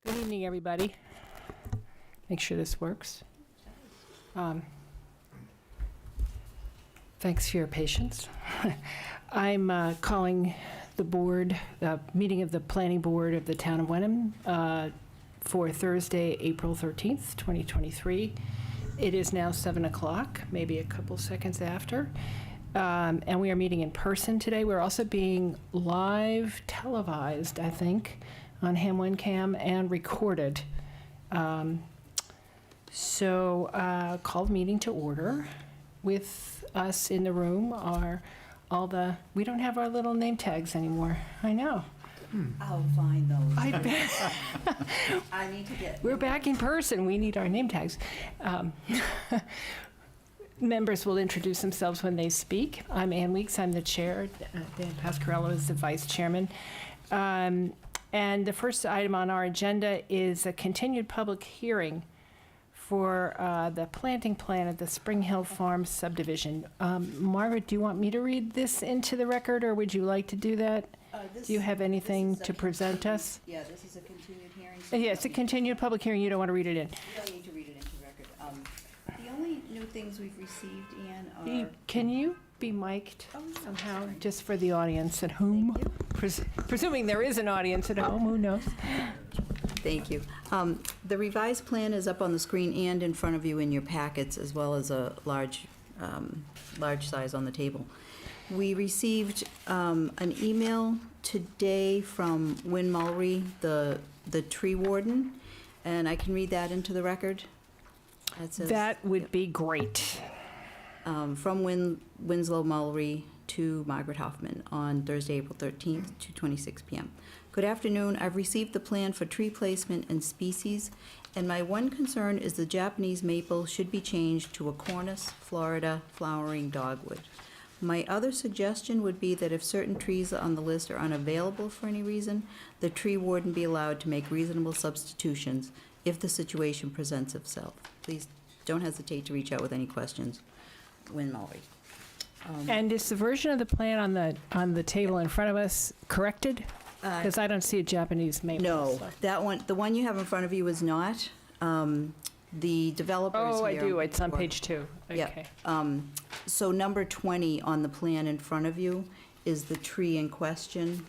Good evening, everybody. Make sure this works. Thanks for your patience. I'm calling the board, the meeting of the planning board of the town of Wenham for Thursday, April 13th, 2023. It is now 7 o'clock, maybe a couple seconds after. And we are meeting in person today. We're also being live televised, I think, on Wenham and recorded. So call the meeting to order. With us in the room are all the, we don't have our little name tags anymore. I know. I'll find those. I bet. I need to get. We're back in person. We need our name tags. Members will introduce themselves when they speak. I'm Ann Weeks. I'm the chair. Dan Pasquarello is the vice chairman. And the first item on our agenda is a continued public hearing for the planting plan at the Spring Hill Farm subdivision. Margaret, do you want me to read this into the record, or would you like to do that? Do you have anything to present us? Yeah, this is a continued hearing. Yeah, it's a continued public hearing. You don't want to read it in. You don't need to read it into record. The only new things we've received, Ann, are... Can you be mic'd somehow, just for the audience at home? Presuming there is an audience at home, who knows? Thank you. The revised plan is up on the screen and in front of you in your packets, as well as a large size on the table. We received an email today from Wenham, the tree warden, and I can read that into the record. That would be great. From Winslow Mullery to Margaret Hoffman on Thursday, April 13th, 2:26 p.m. Good afternoon. I've received the plan for tree placement and species, and my one concern is the Japanese maple should be changed to a Cornus Florida flowering dogwood. My other suggestion would be that if certain trees on the list are unavailable for any reason, the tree warden be allowed to make reasonable substitutions if the situation presents itself. Please don't hesitate to reach out with any questions. Wenham. And is the version of the plan on the table in front of us corrected? Because I don't see a Japanese maple. No, so. that one, the one you have in front of you is not. The developers Oh, here. I do. It's on page 2. Okay. Yeah. So number 20 on the plan in front of you is the tree in question.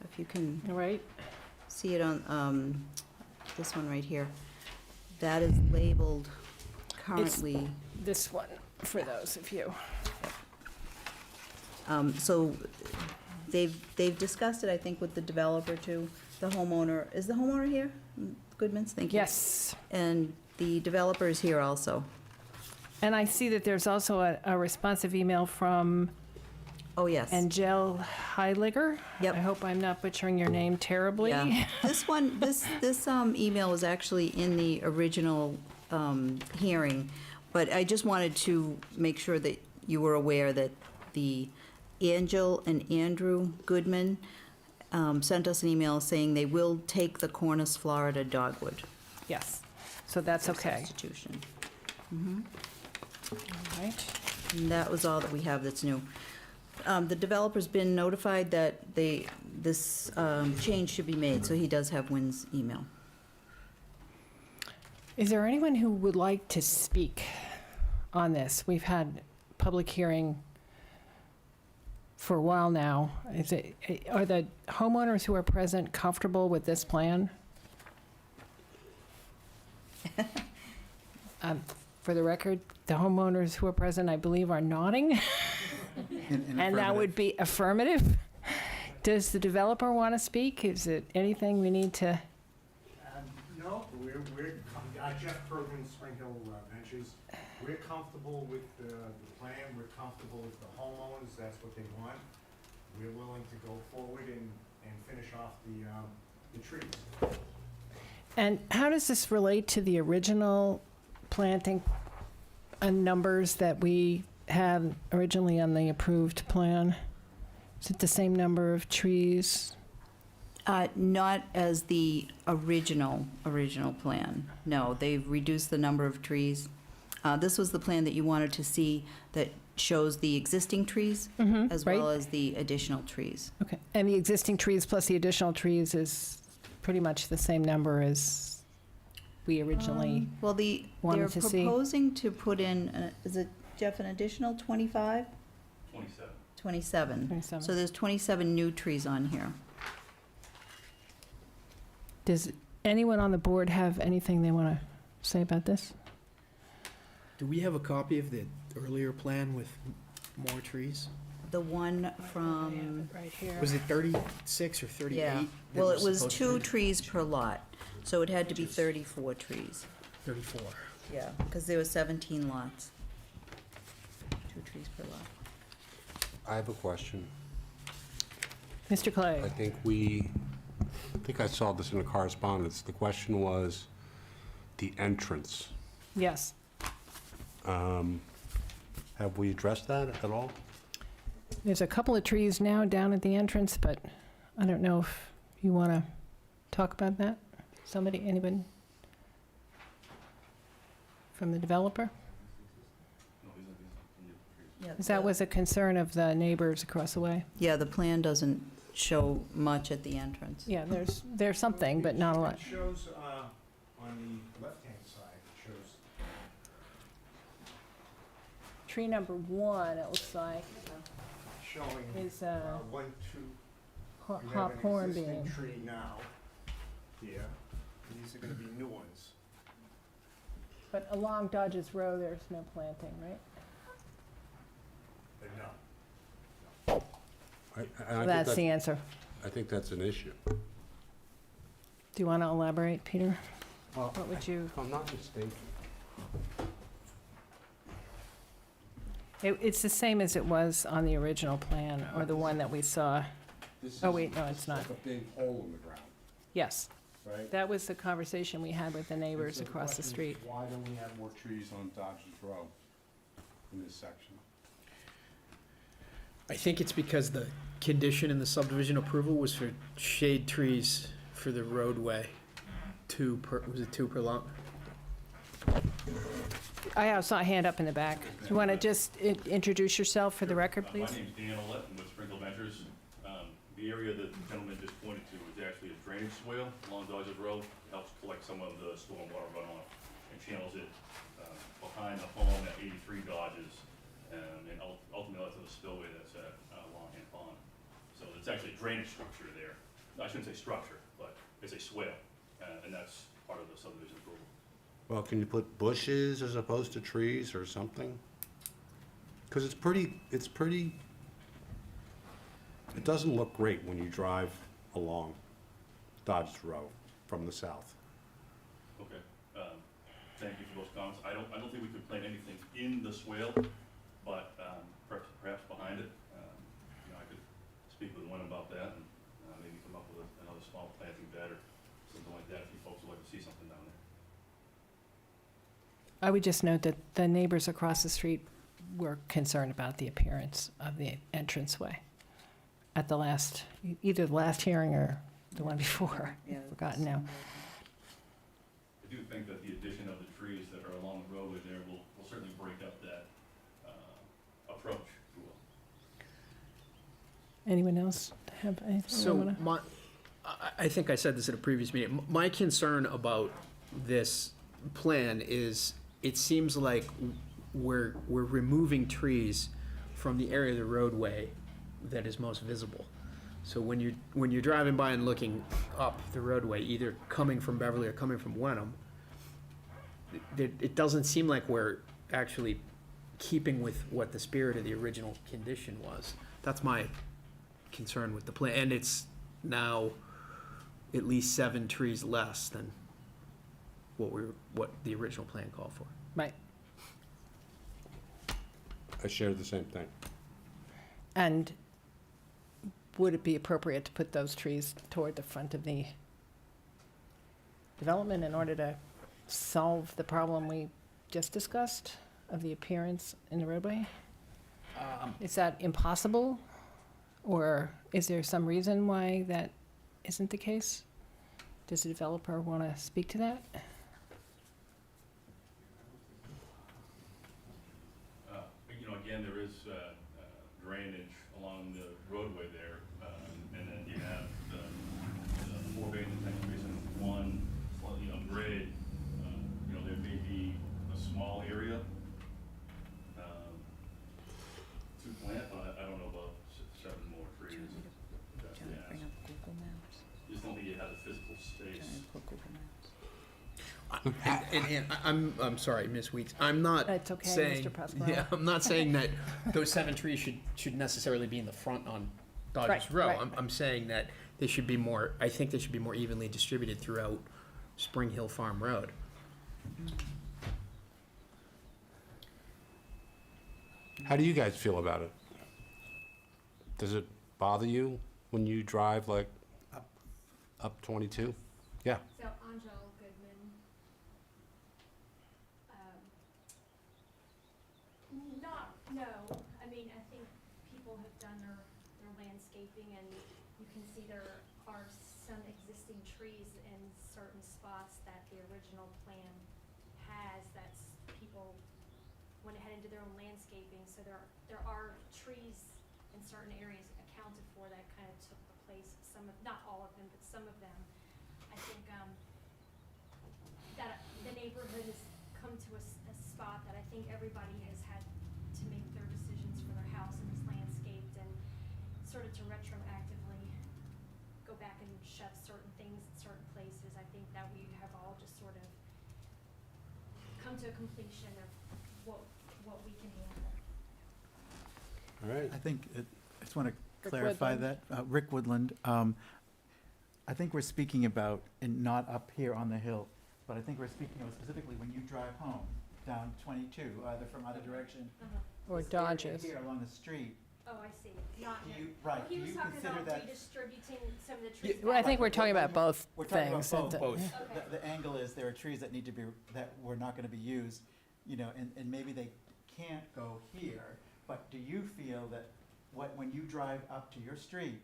If you can All right. see it on this one right here. That is labeled currently. This one, for those of you. So they've discussed it, I think, with the developer too. The homeowner, is the homeowner here? Goodman's, thank you. Yes. And the developer is here also. And I see that there's also a responsive email from Oh, yes. Angel Heiliger. Yep. I hope I'm not butchering your name terribly. Yeah. This one, this email was actually in the original hearing, but I just wanted to make sure that you were aware that the Angel and Andrew Goodman sent us an email saying they will take the Cornus Florida dogwood. Yes. So that's for okay. Substitution. All right. And that was all that we have that's new. The developer's been notified that this change should be made, so he does have Wynn's email. Is there anyone who would like to speak on this? We've had public hearing for a while now. Are the homeowners who are present comfortable with this plan? For the record, the homeowners who are present, I believe, are nodding. And that would be affirmative. Does the developer want to speak? Is it anything we need to? No, we're Jeff Perkins, Spring Hill Ventures. We're comfortable with the plan. We're comfortable with the homeowners. That's what they want. We're willing to go forward and finish off the trees. And how does this relate to the original planting numbers that we had originally on the approved plan? Is it the same number of trees? Not as the original plan. No, they've reduced the number of trees. This was the plan that you wanted to see that shows the existing trees as well as the additional trees. Okay. And the existing trees plus the additional trees is pretty much the same number as we originally, Well, they're wanted to see. proposing to put in, is it, Jeff, an additional 25? 27. 27. 27. So there's 27 new trees on here. Does anyone on the board have anything they want to say about this? Do we have a copy of the earlier plan with more trees? The one from, Right here. Was it 36 or 38? yeah, that well, it was supposed to 2 be? trees per lot, so it had to be 34 trees. 34. Yeah, because there were 17 lots. 2 trees per lot. I have a question. Mr. Clay? I think I saw this in the correspondence. The question was the entrance. Yes. Have we addressed that at all? There's a couple of trees now down at the entrance, but I don't know if you want to talk about that? Somebody, anybody? From the developer? No, these are Yeah, Because that was a concern of the neighbors across the way. Yeah, the plan doesn't show much at the entrance. Yeah, there's something, but not a lot. It shows, on the left-hand side, it shows, Tree number 1, it looks like, showing, is 1, 2, you have hop an horn existing beam. tree now, here, these are gonna be new ones. But along Dodges Road, there's no planting, right? But no, I So think that's the answer. I think that's an issue. Do you want to elaborate, Peter? Well, What would you? if I'm not mistaken, It's the same as it was on the original plan, or the one that we saw. this Oh, is- wait, no, it's this is not. like a big hole in the ground, Yes, right? that was the conversation we had with the neighbors And so across the question street. is, why don't we have more trees on Dodges Road in this section? I think it's because the condition in the subdivision approval was for shade trees for the roadway. Was it 2 per lot? I saw a hand up in the back. Do you want to just introduce yourself for the record, My please? name's Dan Olet, I'm with Sprinkle Ventures. The area that the gentleman just pointed to is actually a drainage swale along Dodges Road. It helps collect some of the stormwater runoff and channels it behind the home at 83 Dodges, and ultimately out to the spillway that's at Longhand Pond. So it's actually a drainage structure there. I shouldn't say structure, but it's a swale, and that's part of the subdivision approval. Well, can you put bushes as opposed to trees or something? Because it's pretty, it doesn't look great when you drive along Dodges Road from the south. Okay, thank you for those comments. I don't think we could plant anything in the swale, but, perhaps behind it. I could speak with Wenham about that and, maybe come up with another small planting bed or something like that if you folks would like to see something down there. I would just note that the neighbors across the street were concerned about the appearance of the entranceway at the last, either the last hearing or the one before. Yeah, Forgotten now. I do think that the addition of the trees that are along the roadway there will certainly break up that, approach, if you will. Anyone else have anything they So wanna- I think I said this at a previous meeting. My concern about this plan is it seems like we're removing trees from the area of the roadway that is most visible. So when you're driving by and looking up the roadway, either coming from Beverly or coming from Wenham, it doesn't seem like we're actually keeping with what the spirit of the original condition was. That's my concern with the plan, and it's now at least 7 trees less than what the original plan called for. Right. I share the same thing. And would it be appropriate to put those trees toward the front of the development in order to solve the problem we just discussed of the appearance in the roadway? Is that impossible? Or is there some reason why that isn't the case? Does the developer want to speak to that? Again, there is drainage along the roadway there, and then you have the 4 bays and tank spaces I'm sorry, Ms. Weeks, I'm not That's okay, saying, Mr. Pasquale. yeah, I'm not saying that those 7 trees should necessarily be in the front on Dodgers Right, Row. right. I'm saying that they should be more, I think they should be more evenly distributed throughout Spring Hill Farm Road. How do you guys feel about it? Does it bother you when you drive like up 22? Yeah. So Angel Goodman. No, I mean, I think people have done their landscaping and you can see there are some existing trees in certain spots that the original plan has, that's people went ahead and did their own landscaping, so there are trees in certain areas accounted for that kind of took the place of some of, not all of them, but some of them. I think, that the neighborhood has come to a spot that I think everybody has had to make their decisions for their house and it's landscaped, and sort of to retroactively go back and shut certain things in certain places. I think that we have all just sort of come to a completion of what we can handle. All right. I think, I just want to Rick clarify Woodland. that. Rick Woodland, I think we're speaking about, and not up here on the hill, but I think we're speaking about specifically when you drive home down 22, either from either direction. Or this area Dodges. Here along the street. Oh, I see, not, Do you, right, do he you was talking consider about that? redistributing some of the trees. Well, I back. think we're talking about both We're talking about things. both. Okay. The angle is there are trees that need to be, that were not going to be used, you know, and maybe they can't go here, but do you feel that when you drive up to your street,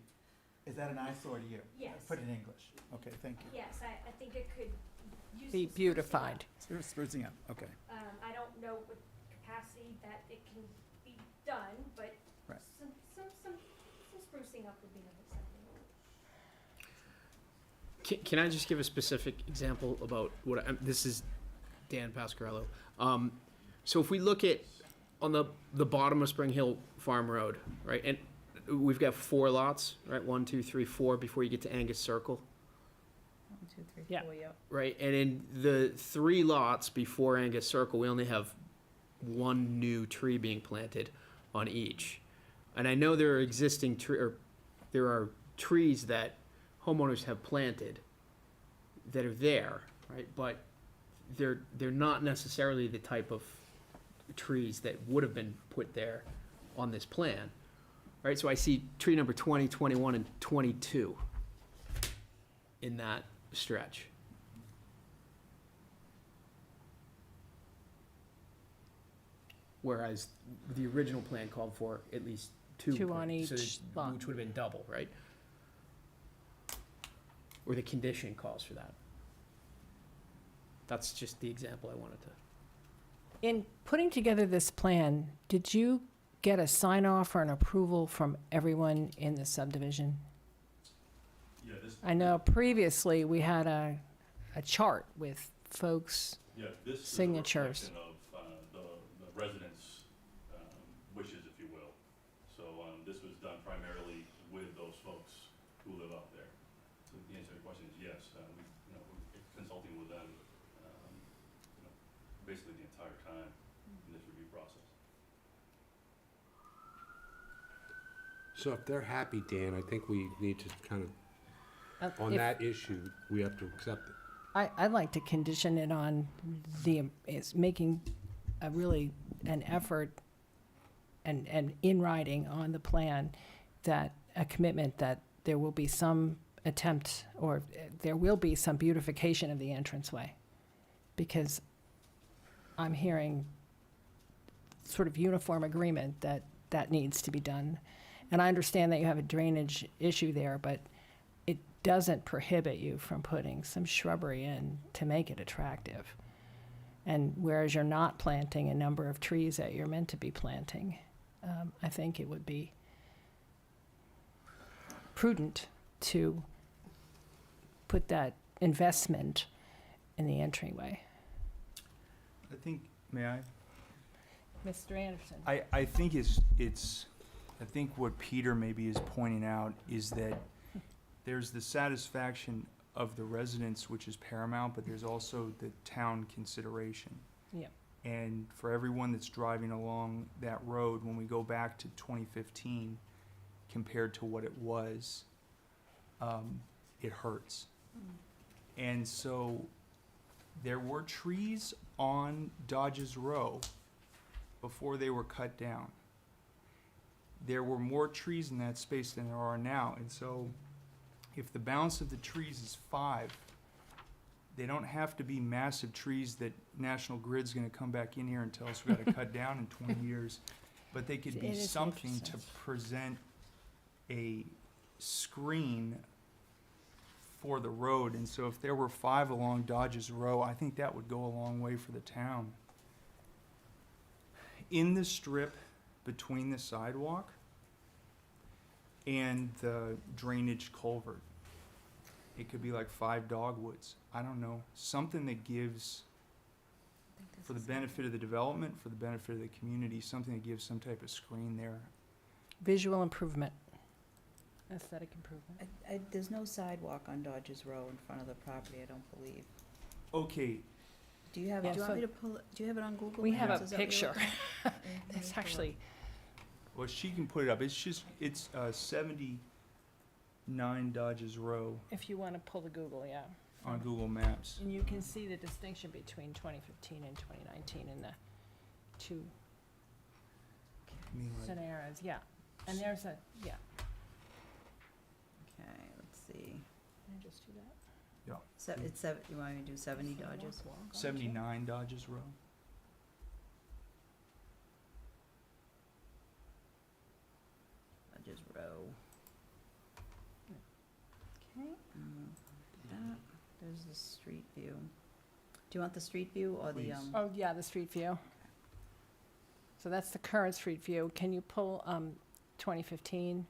is that an eyesore to you? Yes. Put it in English. Okay, thank you. Yes, I think it could use Be some sprucing beautified. Sprucing up, okay. up. I don't know what capacity that it can be done, but Right. some sprucing up would be acceptable. Can I just give a specific example about what, this is Dan Pasquarello. So if we look at, on the bottom of Spring Hill Farm Road, right, and we've got 4 lots, right, 1, 2, 3, 4, before you get to Angus Circle, 1, 2, 3, Yeah. 4, yeah. right? And in the 3 lots before Angus Circle, we only have 1 new tree being planted on each. And I know there are existing there are trees that homeowners have planted that are there, right? But they're not necessarily the type of trees that would have been put there on this plan, right? So I see tree number 20, 21, and 22 in that stretch. Whereas the original plan called for at least 2. 2 on so each there's- lot. Which would have been double, right? Or the condition calls for that. That's just the example I wanted to. In putting together this plan, did you get a sign-off or an approval from everyone in the subdivision? Yeah, this. I know previously we had a chart with folks, Yeah, this is a signatures. reflection of the residents' wishes, if you will. So this was done primarily with those folks who live out there. So the answer to your question is yes. We're consulting with them, basically the entire time in this review process. So if they're happy, Dan, I think we need to kind of, on if- that issue, we have to accept it. I'd like to condition it on is making an effort and in writing on the plan that a commitment that there will be some attempt or there will be some beautification of the entranceway. Because I'm hearing sort of uniform agreement that that needs to be done. And I understand that you have a drainage issue there, but it doesn't prohibit you from putting some shrubbery in to make it attractive. And whereas you're not planting a number of trees that you're meant to be planting, I think it would be prudent to put that investment in the entryway. I think, may I? Mr. Anderson? I think I think what Peter maybe is pointing out is that there's the satisfaction of the residents, which is paramount, but there's also the town consideration. Yeah. And for everyone that's driving along that road, when we go back to 2015, compared to what it was, it hurts. And so there were trees on Dodge's Row before they were cut down. There were more trees in that space than there are now, and so if the balance of the trees is 5, they don't have to be massive trees that National Grid's gonna come back in here and tell us we gotta cut down in 20 years. But they could It be is something to interesting. present a screen for the road, and so if there were 5 along Dodge's Row, I think that would go a long way for the town. In the strip between the sidewalk and the drainage culvert, it could be like 5 dogwoods, I don't know, something that gives, for the benefit of the development, for the benefit of the community, something that gives some type of screen there. Visual improvement, aesthetic improvement. There's no sidewalk on Dodge's Row in front of the property, I don't believe. Okay, Do you have, Yeah, do you want so- me to pull, it? Do you have it on Google We have Maps? a Is that what you're picture. looking at? Okay, let me It's pull it. actually, well, she can put it up, it's 79 Dodge's Row if you want to pull the Google, yeah. on Google Maps. And you can see the distinction between 2015 and 2019 in the two I mean, like, scenarios, yeah. And there's a, yeah. Okay, let's see. Can I just do that? It's you want me to do 70 Dodges? 79 Dodge's Row. Dodge's Row. Okay. That, there's the street view. Do you want the street view or the, Please. Oh, yeah, the street view. So that's the current street view. Can you pull 2015?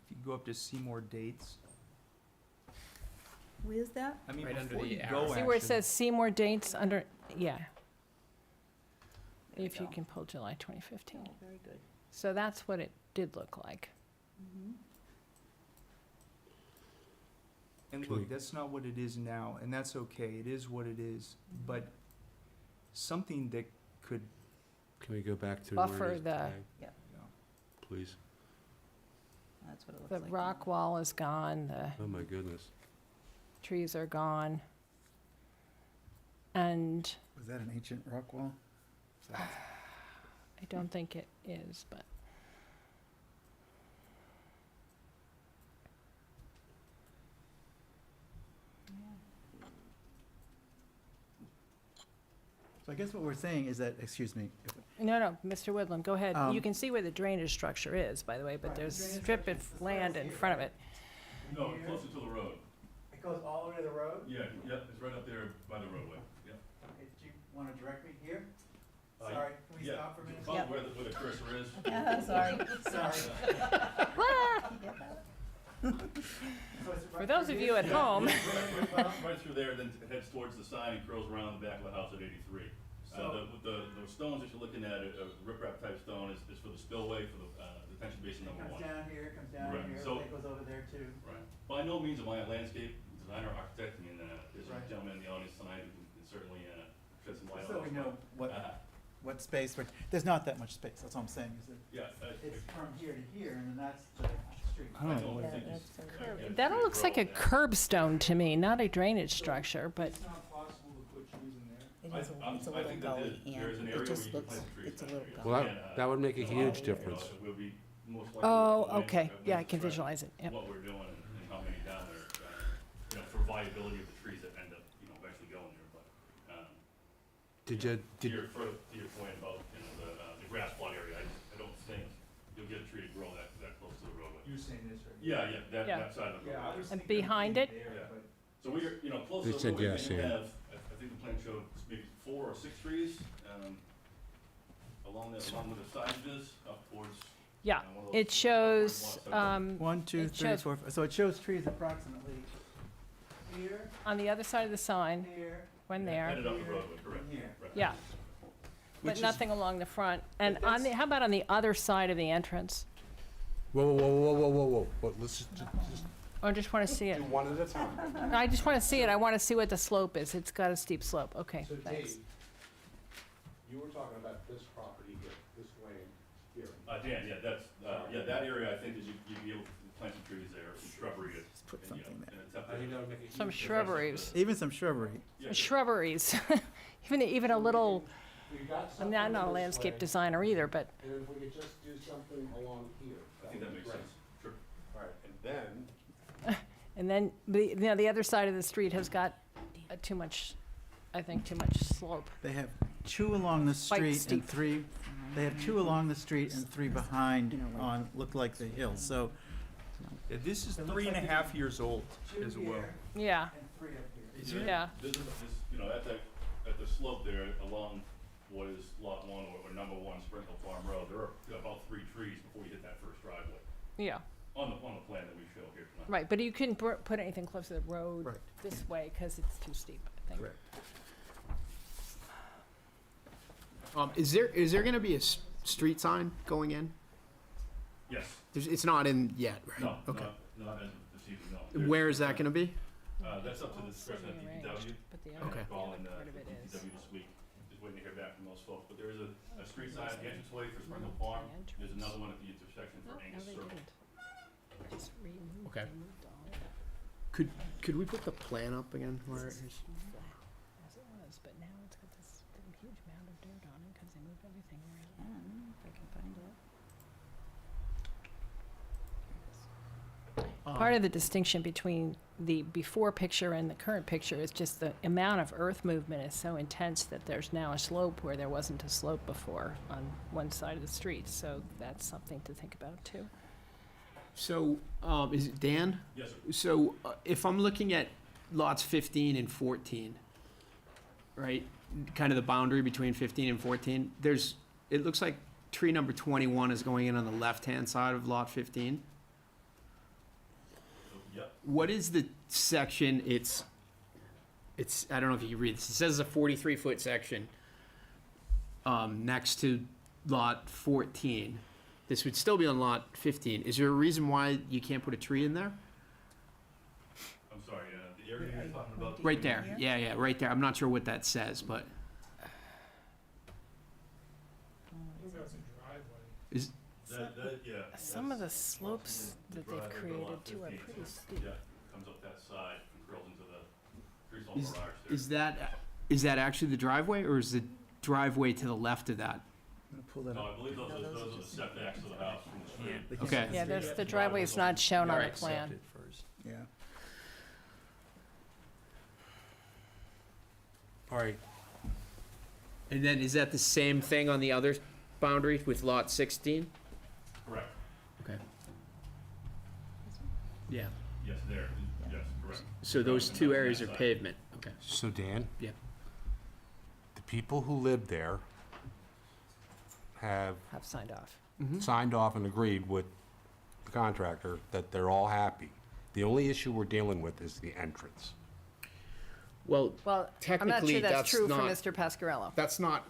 If you go up to see more dates, where's that? I mean, Right under before the you arrow. go, See where it actually- says see more dates under, yeah. There we If you go. can pull July 2015. Oh, very good. So that's what it did look like. Mhm. And Can look, we- that's not what it is now, and that's okay, it is what it is, but something that could, Can we go back to Buffer where it is the- today, you know, please? That's what it looks The like. rock wall is gone, the Oh, my goodness. trees are gone. And Was that an ancient rock wall? I don't think it is, but So I guess what we're saying is that, excuse me, if- no, Mr. Woodland, go ahead. You Um, can see where the drainage structure is, by the way, but Right, the there's drainage strip structure of is as land far as in here, front of right? it. No, closer to the road. it goes all the way to the road? Yeah, yep, it's right up there by the roadway, yep. Okay, do you want to direct me here? Uh, Sorry, can we yeah. stop for a minute? Follow Yep. where the cursor is. Sorry. Sorry. For those of you at home, Right through there, then it heads towards the sign and curls around the back of the house at 83. So- The stones that you're looking at, a riprap type stone is for the spillway, for the detention basin It number comes 1. down here, comes down Right, here, so- it goes over there too. Right. By no means am I a landscape designer or architect, I mean, there's a Right. gentleman in the audience tonight who can certainly shed some light on So this. we know but, what space, but there's not that much space, that's all I'm saying, is that Yeah, it's from here to here, and then that's the street. I don't know. I Yeah, think that's it's- so yeah, good. it's that pretty looks like a broad, yeah. curbstone to me, not a drainage structure, but It's not possible to put trees in there. It I- is, I'm- it's a I little think that gully, there is an and area it just where you can looks, plant trees it's a down little there. gully. Well, And, that would make a you know, huge it difference. will be most likely oh, the okay, land yeah, I that can will visualize it, yep. what we're doing and how many down there, for viability of the trees that end up, eventually going there, but, Did you, to your point about, the grass plot area, I don't think you'll get a tree to grow that close to the roadway. You're saying this right? Yeah, that Yeah. side of the Yeah, I roadway. was And thinking of behind being it? there, Yeah. but So we're, close They to the said roadway, yes, we Ian. have, I think the plan showed maybe 4 or 6 trees, along with the sides up towards. Yeah, one of those- it shows, 1, 2, It 3, shows- 4, so it shows trees approximately here, on the other side of the sign, here, when Headed there, up the roadway, correct. and here. Right. yeah. Which But is- nothing along the front. And But on the, how about on the other side of the entrance? whoa, whoa, whoa, whoa, whoa, whoa, whoa, let's just, I just want to see it. Do one at a time. I just want to see it. I want to see what the slope is. It's got a steep slope. Okay, So thanks. Dave, you were talking about this property here, this land here. Dan, yeah, that's, that area, I think, is you'd be able to plant some trees there, some shrubbery. put and, you know, something there. and attempt I think to- that would make a Some huge shrubberies. Even some shrubbery. yeah, Shrubberies. even a little. We got I'm something not a this landscape way, designer either, but and if we could just do something along here. I think that would be makes great. sense, sure. All right, and then, the other side of the street has got too much. I think too much slope. They have two along the Quite street steep. and three, they have two along the street and three behind on, look like the hill, so. Yeah, this is It looks 3.5 years old as well. Yeah. And three up here. Yeah. This is, at the slope there, along what is lot one or number one Sprinkle Farm Road, there are about 3 trees before you hit that first driveway, Yeah. on the plan that we show here tonight. Right, but you couldn't put anything close to the road Right. this way because it's too steep. I think. Correct. Is there gonna be a street sign going in? Yes, It's not in yet, right? no, Okay. not as of this evening, no. Where is that gonna be? That's up to the discretion of DPW. But the Okay. other, Calling, part of it is. DPW this week, just waiting to hear back from those folks, but there is a street sign at the entranceway for Sprinkle Farm, there's another one at the intersection for No, Angus they Circle. didn't. Just removed, Okay. they moved all of that. Could we put the plan up again? Where This it is is? flat as it was, but now it's got this huge mound of dirt on it because they moved everything around. if I can find it. Part of the distinction between the before picture and the current picture is just the amount of earth movement is so intense that there's now a slope where there wasn't a slope before on one side of the street. So that's something to think about too. So, is it Dan? Yes, sir. So, if I'm looking at lots 15 and 14, right, kind of the boundary between 15 and 14, it looks like tree number 21 is going in on the left-hand side of lot 15. Yep, What is the section, it's, I don't know if you can read this, it says a 43-foot section, next to lot 14. This would still be on lot 15. Is there a reason why you can't put a tree in there? I'm sorry, the area you're talking about. Right there, yeah, right there. I'm not sure what that says, but is, Yeah. Some of the that's- slopes the that they've driveway for created lot too are 15, pretty so, steep. Yeah, comes up that side and curls into the Treestone Is- Garage there. is that actually the driveway, or is the driveway to the left of that? I'm gonna pull that No, up. I believe those are the setbacks of the house from the street. They can Okay. see Yeah, the there's, street. the driveway is not shown on the Alright. plan. Yeah. all right, And then is that the same thing on the other boundary with lot 16? Correct, Okay. Yeah. yes, there, yes, correct. So those Driveway two on areas that are side. pavement. Okay. so Dan? Yeah. The people who live there have Have signed off. signed off and agreed with the contractor that they're all happy. The only issue we're dealing with is the entrance. Well, Well, I'm not technically, sure that's that's true for not- Mr. Pascarello. that's not.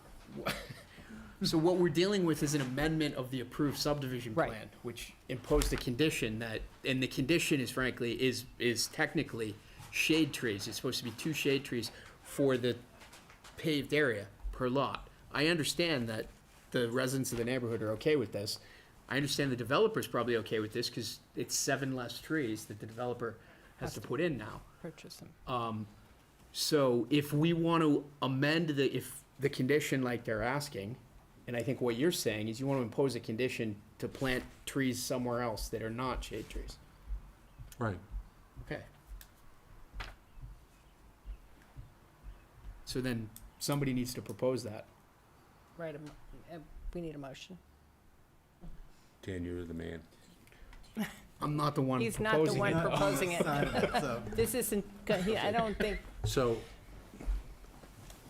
So what we're dealing with is an amendment of the approved subdivision Right. plan, which imposed a condition that, and the condition is frankly, is technically shade trees. It's supposed to be 2 shade trees for the paved area per lot. I understand that the residents of the neighborhood are okay with this. I understand the developer's probably okay with this, because it's 7 less trees that the developer has to put in now. Purchase them. So if we want to amend the condition like they're asking, and I think what you're saying is you want to impose a condition to plant trees somewhere else that are not shade trees. Right. Okay. So then somebody needs to propose that. Right, we need a motion. Dan, you're the man. I'm not the one He's not the proposing one it. Not on the proposing it. side of it, so. This isn't, I don't think, So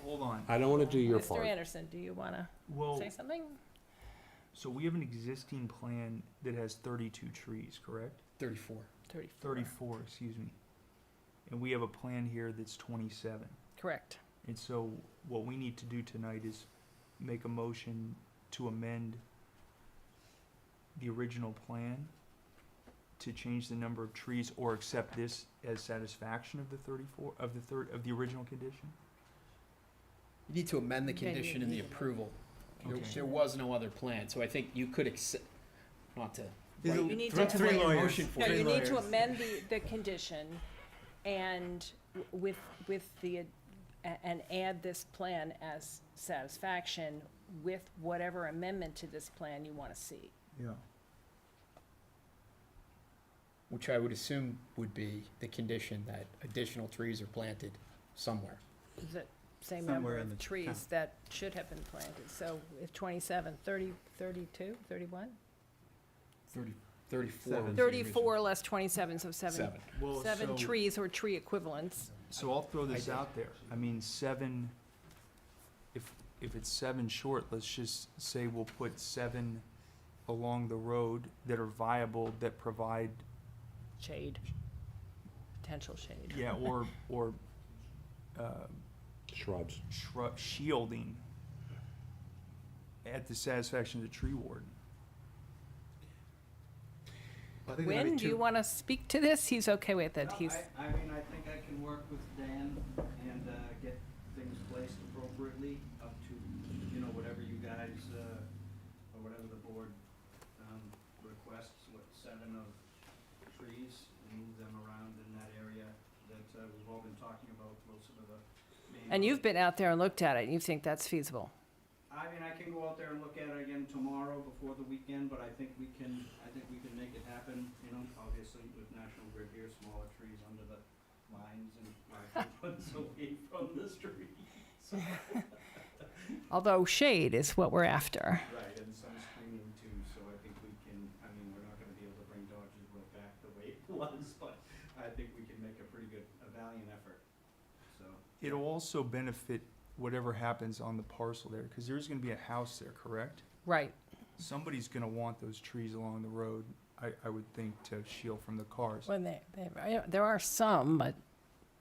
Hold on. I don't want to do your Mr. part. Anderson, do you want to Well, say something? so we have an existing plan that has 32 trees, correct? 34. 34, excuse me. And we have a plan here that's 27. Correct. And so what we need to do tonight is make a motion to amend the original plan to change the number of trees or accept this as satisfaction of the 34, of the original condition? You need to amend the Yeah, you condition in the need to- approval. There- Okay. There was no other plan, so I think you could accept, not to. These write- are You need write to- three a lawyers. motion for No, it. you need to lawyers. amend the condition and with the, and add this plan as satisfaction with whatever amendment to this plan you want to see. Yeah. Which I would assume would be the condition that additional trees are planted somewhere. The same Somewhere number in the of trees that should have been planted. So if 27, 30, 32, 31? 34. Seven. was the 34 less 27, so original. seven. Well, Seven so- trees or tree equivalents. So I'll throw this I did. out there. I mean, 7, if it's 7 short, let's just say we'll put 7 along the road that are viable, that provide, Shade, potential shade. yeah, or Shrubs. shrub shielding at the satisfaction of the tree warden. I think there'll be Wynn, do you two- want to speak to this? He's okay with it. No, He's, I mean, I think I can work with Dan and get things placed appropriately up to, you know, whatever you guys, or whatever the board requests, 7 of trees, and move them around in that area that we've all been talking about, closer to the main. and you've road. been out there and looked at it, and you think that's feasible? I mean, I can go out there and look at it again tomorrow before the weekend, but I think we can make it happen, you know, obviously with National Grid here, smaller trees under the lines and 5 foot away from the street. So, Although shade is what we're after. right, and some screening too, so I think we can, I mean, we're not gonna be able to bring Dodger's Road back the way it was, but I think we can make a pretty good, a valiant effort, so. It'll also benefit whatever happens on the parcel there, because there's gonna be a house there, correct? Right. Somebody's gonna want those trees along the road, I would think, to shield from the cars. When there are some, but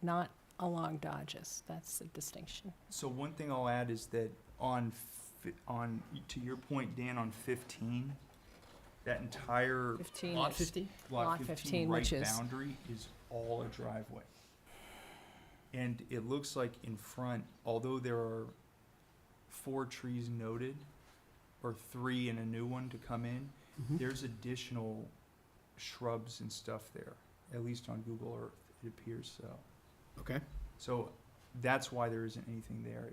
not along Dodges. That's the distinction. So one thing I'll add is that to your point, Dan, on 15, that entire 15 Lot is- 50? Lot 15, which right is- boundary is all a driveway. And it looks like in front, although there are 4 trees noted, or 3 and a new one to come in, Mhm. there's additional shrubs and stuff there, at least on Google Earth, it appears so. Okay. So that's why there isn't anything there.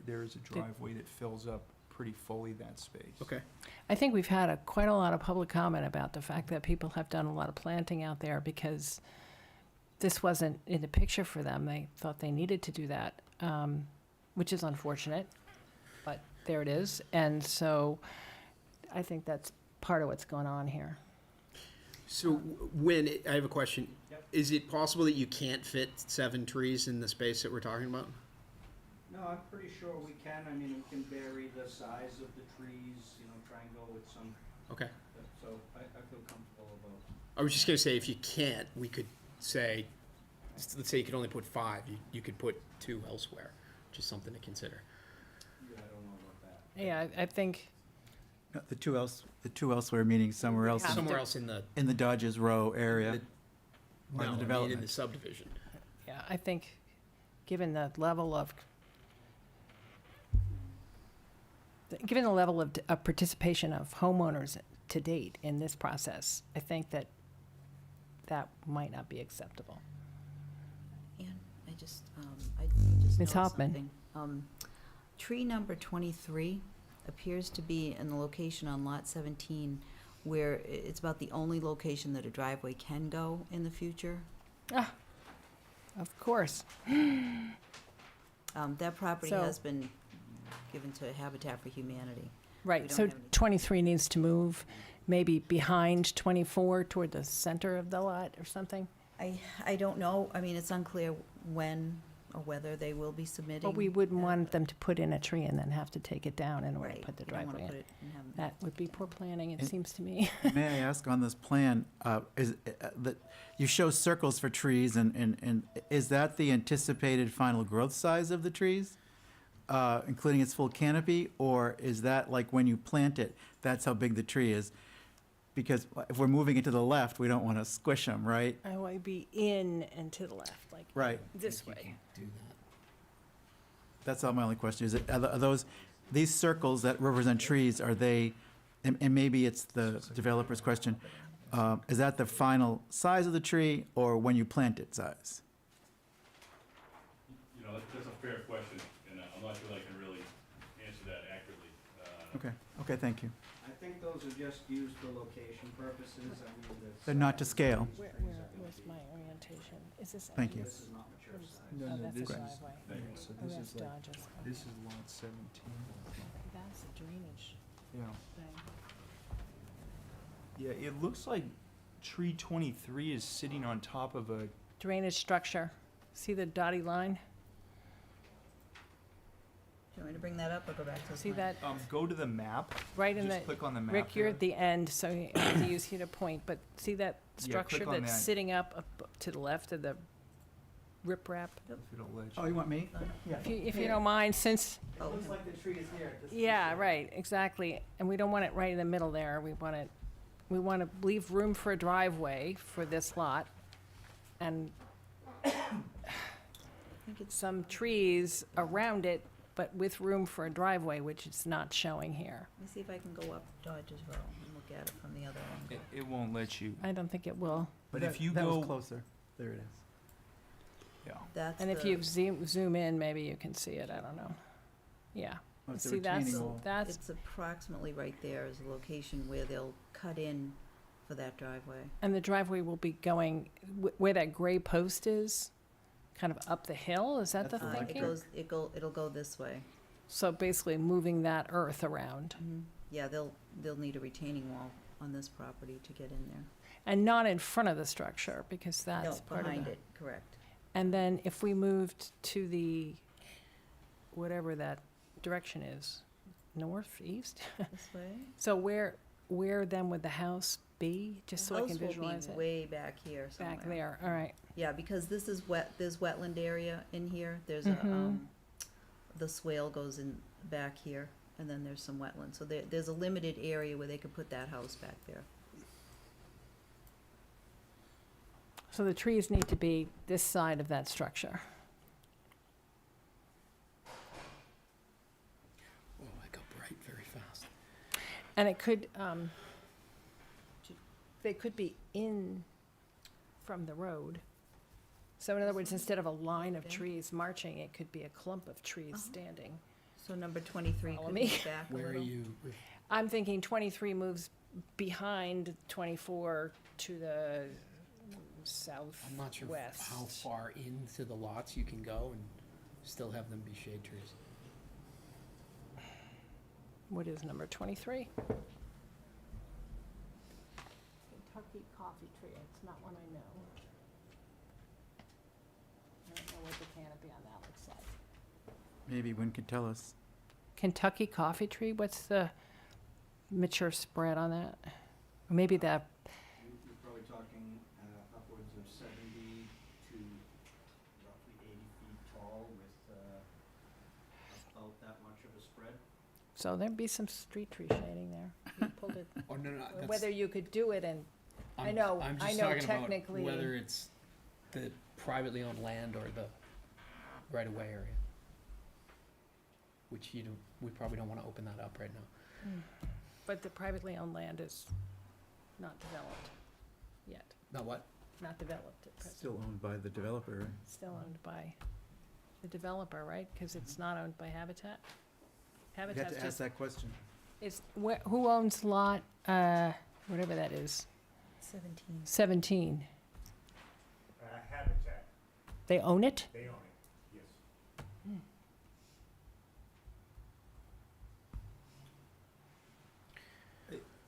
There is a driveway that fills up pretty fully that space. Okay. I think we've had quite a lot of public comment about the fact that people have done a lot of planting out there because this wasn't in the picture for them. They thought they needed to do that, which is unfortunate, but there it is. And so I think that's part of what's going on here. So when, I have a question. Yep. Is it possible that you can't fit 7 trees in the space that we're talking about? No, I'm pretty sure we can, I mean, we can vary the size of the trees, you know, try and go with some, Okay. so I feel comfortable about. I was just gonna say, if you can't, we could say, let's say you could only put 5, you could put 2 elsewhere, which is something to consider. Yeah, I don't know about that. Yeah, I think, No, the two elsewhere meaning somewhere else, Have Somewhere to- else in the, in the Dodges Row area. no, Or the I mean in the development. subdivision. yeah, I think, given the level of participation of homeowners to date in this process, I think that might not be acceptable. And I just Ms. noticed Hoffman. something. Tree number 23 appears to be in the location on lot 17 where it's about the only location that a driveway can go in the future. Ah, of course. That property So- has been given to Habitat for Humanity. We Right, don't so have any- 23 needs to move maybe behind 24 toward the center of the lot or something? I don't know, I mean, it's unclear when or whether they will be submitting. But we wouldn't that, want but- them to put in a tree and then have to take it down in order to Right, put the you don't wanna driveway put in. it and have them- That would be poor planning, it And- seems to me. May I ask on this plan, that you show circles for trees and is that the anticipated final growth size of the trees? Including its full canopy, or is that like when you plant it, that's how big the tree is? Because if we're moving it to the left, we don't want to squish them, right? I want to be in and to the left, like Right. this way. Do that. That's all my only question. Is it, are those, these circles that represent trees, are they, and maybe it's the developer's question, is that the final size of the tree or when you plant it size? You know, that's a fair question, and I'm not sure I can really answer that accurately. Okay, thank you. I think those are just used for location purposes, I mean, the. They're not to scale. Where's my orientation? Is this? Thank you. This is not mature size. No, Oh, no, that's a this is, driveway. so Oh, this that's is like, Dodge's. this Okay. is lot 17. That's a drainage Yeah. thing. Yeah, it looks like tree 23 is sitting on top of a, Drainage structure. See the dotted line? Do you want me to bring that up or go back to the See plan? that? go to the map, Right in the, just click on the map. Rick, you're there. at the end, so you have to use you to point, but see that Yeah, structure click on that's that. sitting up to the left of the riprap? If it'll let you. Oh, you want me? Yeah. If you don't mind, since, It Oh, looks like the tree is here. yeah, right, exactly. And we don't want it right in the middle there. We want to leave room for a driveway for this lot. And some trees around it, but with room for a driveway, which is not showing here. Let me see if I can go up Dodge's Row and look at it from the other angle. It won't let you. I don't think it will. But if you That was go, closer. There it is. yeah, That's And if the- you zoom in, maybe you can see it, I don't know. Yeah. Oh, it's a See, that's, retaining wall. that's, It's approximately right there is the location where they'll cut in for that driveway. and the driveway will be going, where that gray post is, kind of up the hill, is that the That's the thinking? It'll go this way. So basically moving that earth around, Yeah, they'll need a retaining wall on this property to get in there. and not in front of the structure, because No, that's part of behind the. it, correct. And then if we moved to the, whatever that direction is, north, east? This way. So where then would the house be, just so I can visualize The house will it? be way back here somewhere. Back there, all right. Yeah, because this is there's wetland area in here. There's a, Mhm. the swale goes in back here, and then there's some wetland. So there's a limited area where they could put that house back there. So the trees need to be this side of that structure. Oh, I got bright very fast. And it could, they could be in from the road. So in other words, instead of a line of Okay. trees marching, it could be a clump of trees Uh-huh. standing. So number 23 Follow could me. move back a Where are little. you? I'm thinking 23 moves behind 24 to the southwest. I'm not sure how far into the lots you can go and still have them be shade trees. What is number 23? Kentucky coffee tree, it's not one I know. I don't know what the canopy on that looks like. Maybe Wynn could tell us. Kentucky coffee tree, what's the mature spread on that? Or maybe that, You're probably talking upwards of 70 to roughly 80 feet tall with about that much of a spread. so there'd be some street tree shading there. You pulled it, Oh, no, no, or whether you could do it and, I know technically. Whether it's the privately owned land or the right-of-way area. Which we probably don't wanna open that up right now. But the privately owned land is not developed yet, Not what? not developed at present. Still owned by the developer, right? Still owned by the developer, right? Because it's not owned by Habitat? You have Habitat's to ask just, that question. it's, who owns lot, whatever that is, 17. 17? Habitat, They own it? they own it, yes.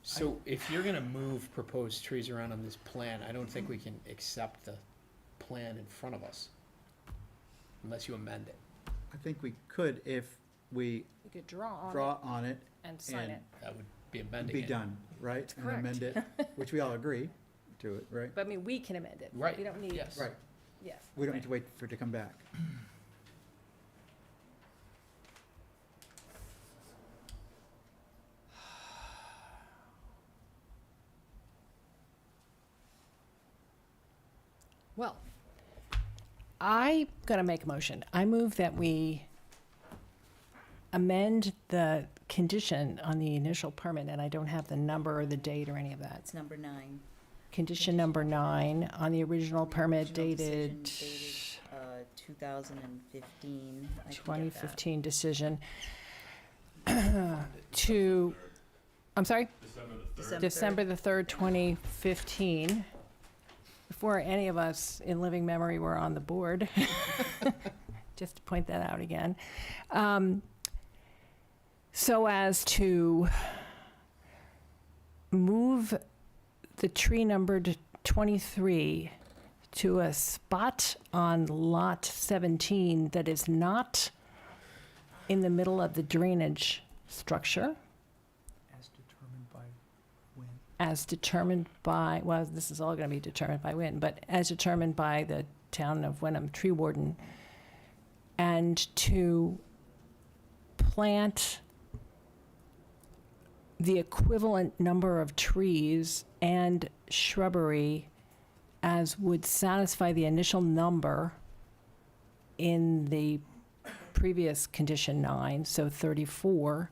So if you're gonna move proposed trees around on this plan, I don't think we can accept the plan in front of us. Unless you amend it. I think we could if we You could draw on it draw on it and sign and it. That would be amending be it. done, right? That's And amend it, which we all agree to it, right? But I mean, we can amend it. Right, We don't need. yes. Right. Yes. We don't need to wait for it to come back. Well, I'm going to make a motion. I move that we amend the condition on the initial permit, and I don't have the number or the date or any of that. It's number 9. Condition number 9 on the original permit Original dated decision dated, 2015. I can get that. 2015 decision to, I'm sorry? December the 3rd, 2015, before any of us in living memory were on the board, just to point that out again, so as to move the tree numbered 23 to a spot on lot 17 that is not in the middle of the drainage structure, As determined by when? as determined by, well, this is all going to be determined by when, but as determined by the town of Wenham tree warden, and to plant the equivalent number of trees and shrubbery as would satisfy the initial number in the previous condition 9, so 34,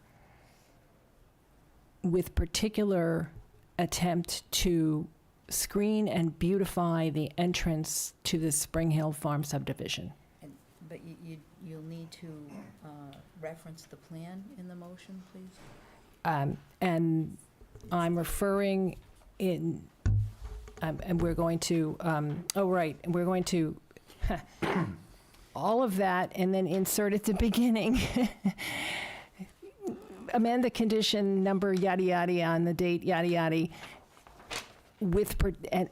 with particular attempt to screen and beautify the entrance to the Spring Hill Farm subdivision. But you'll need to reference the plan in the motion, please? And I'm referring in, and we're going to, and we're going to, all of that, and then insert at the beginning, amend the condition number yada yada on the date yada yada, with,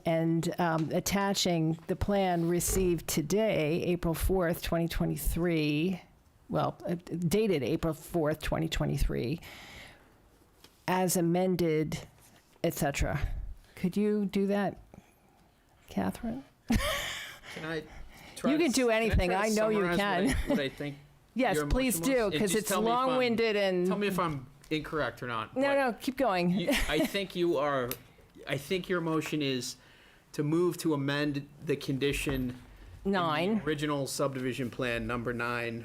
and attaching the plan received today, April 4th, 2023, well, dated April 4th, 2023, as amended, et cetera. Could you do that, Catherine? Can I try You to can do try to anything. I know you summarize can. What I think Yes, your please motion was? do, And because just it's tell me if I'm- long-winded and. Tell me if I'm incorrect or not. No, but no, keep going. I think you are, I think your motion is to move to amend the condition in the 9, original subdivision plan, number 9,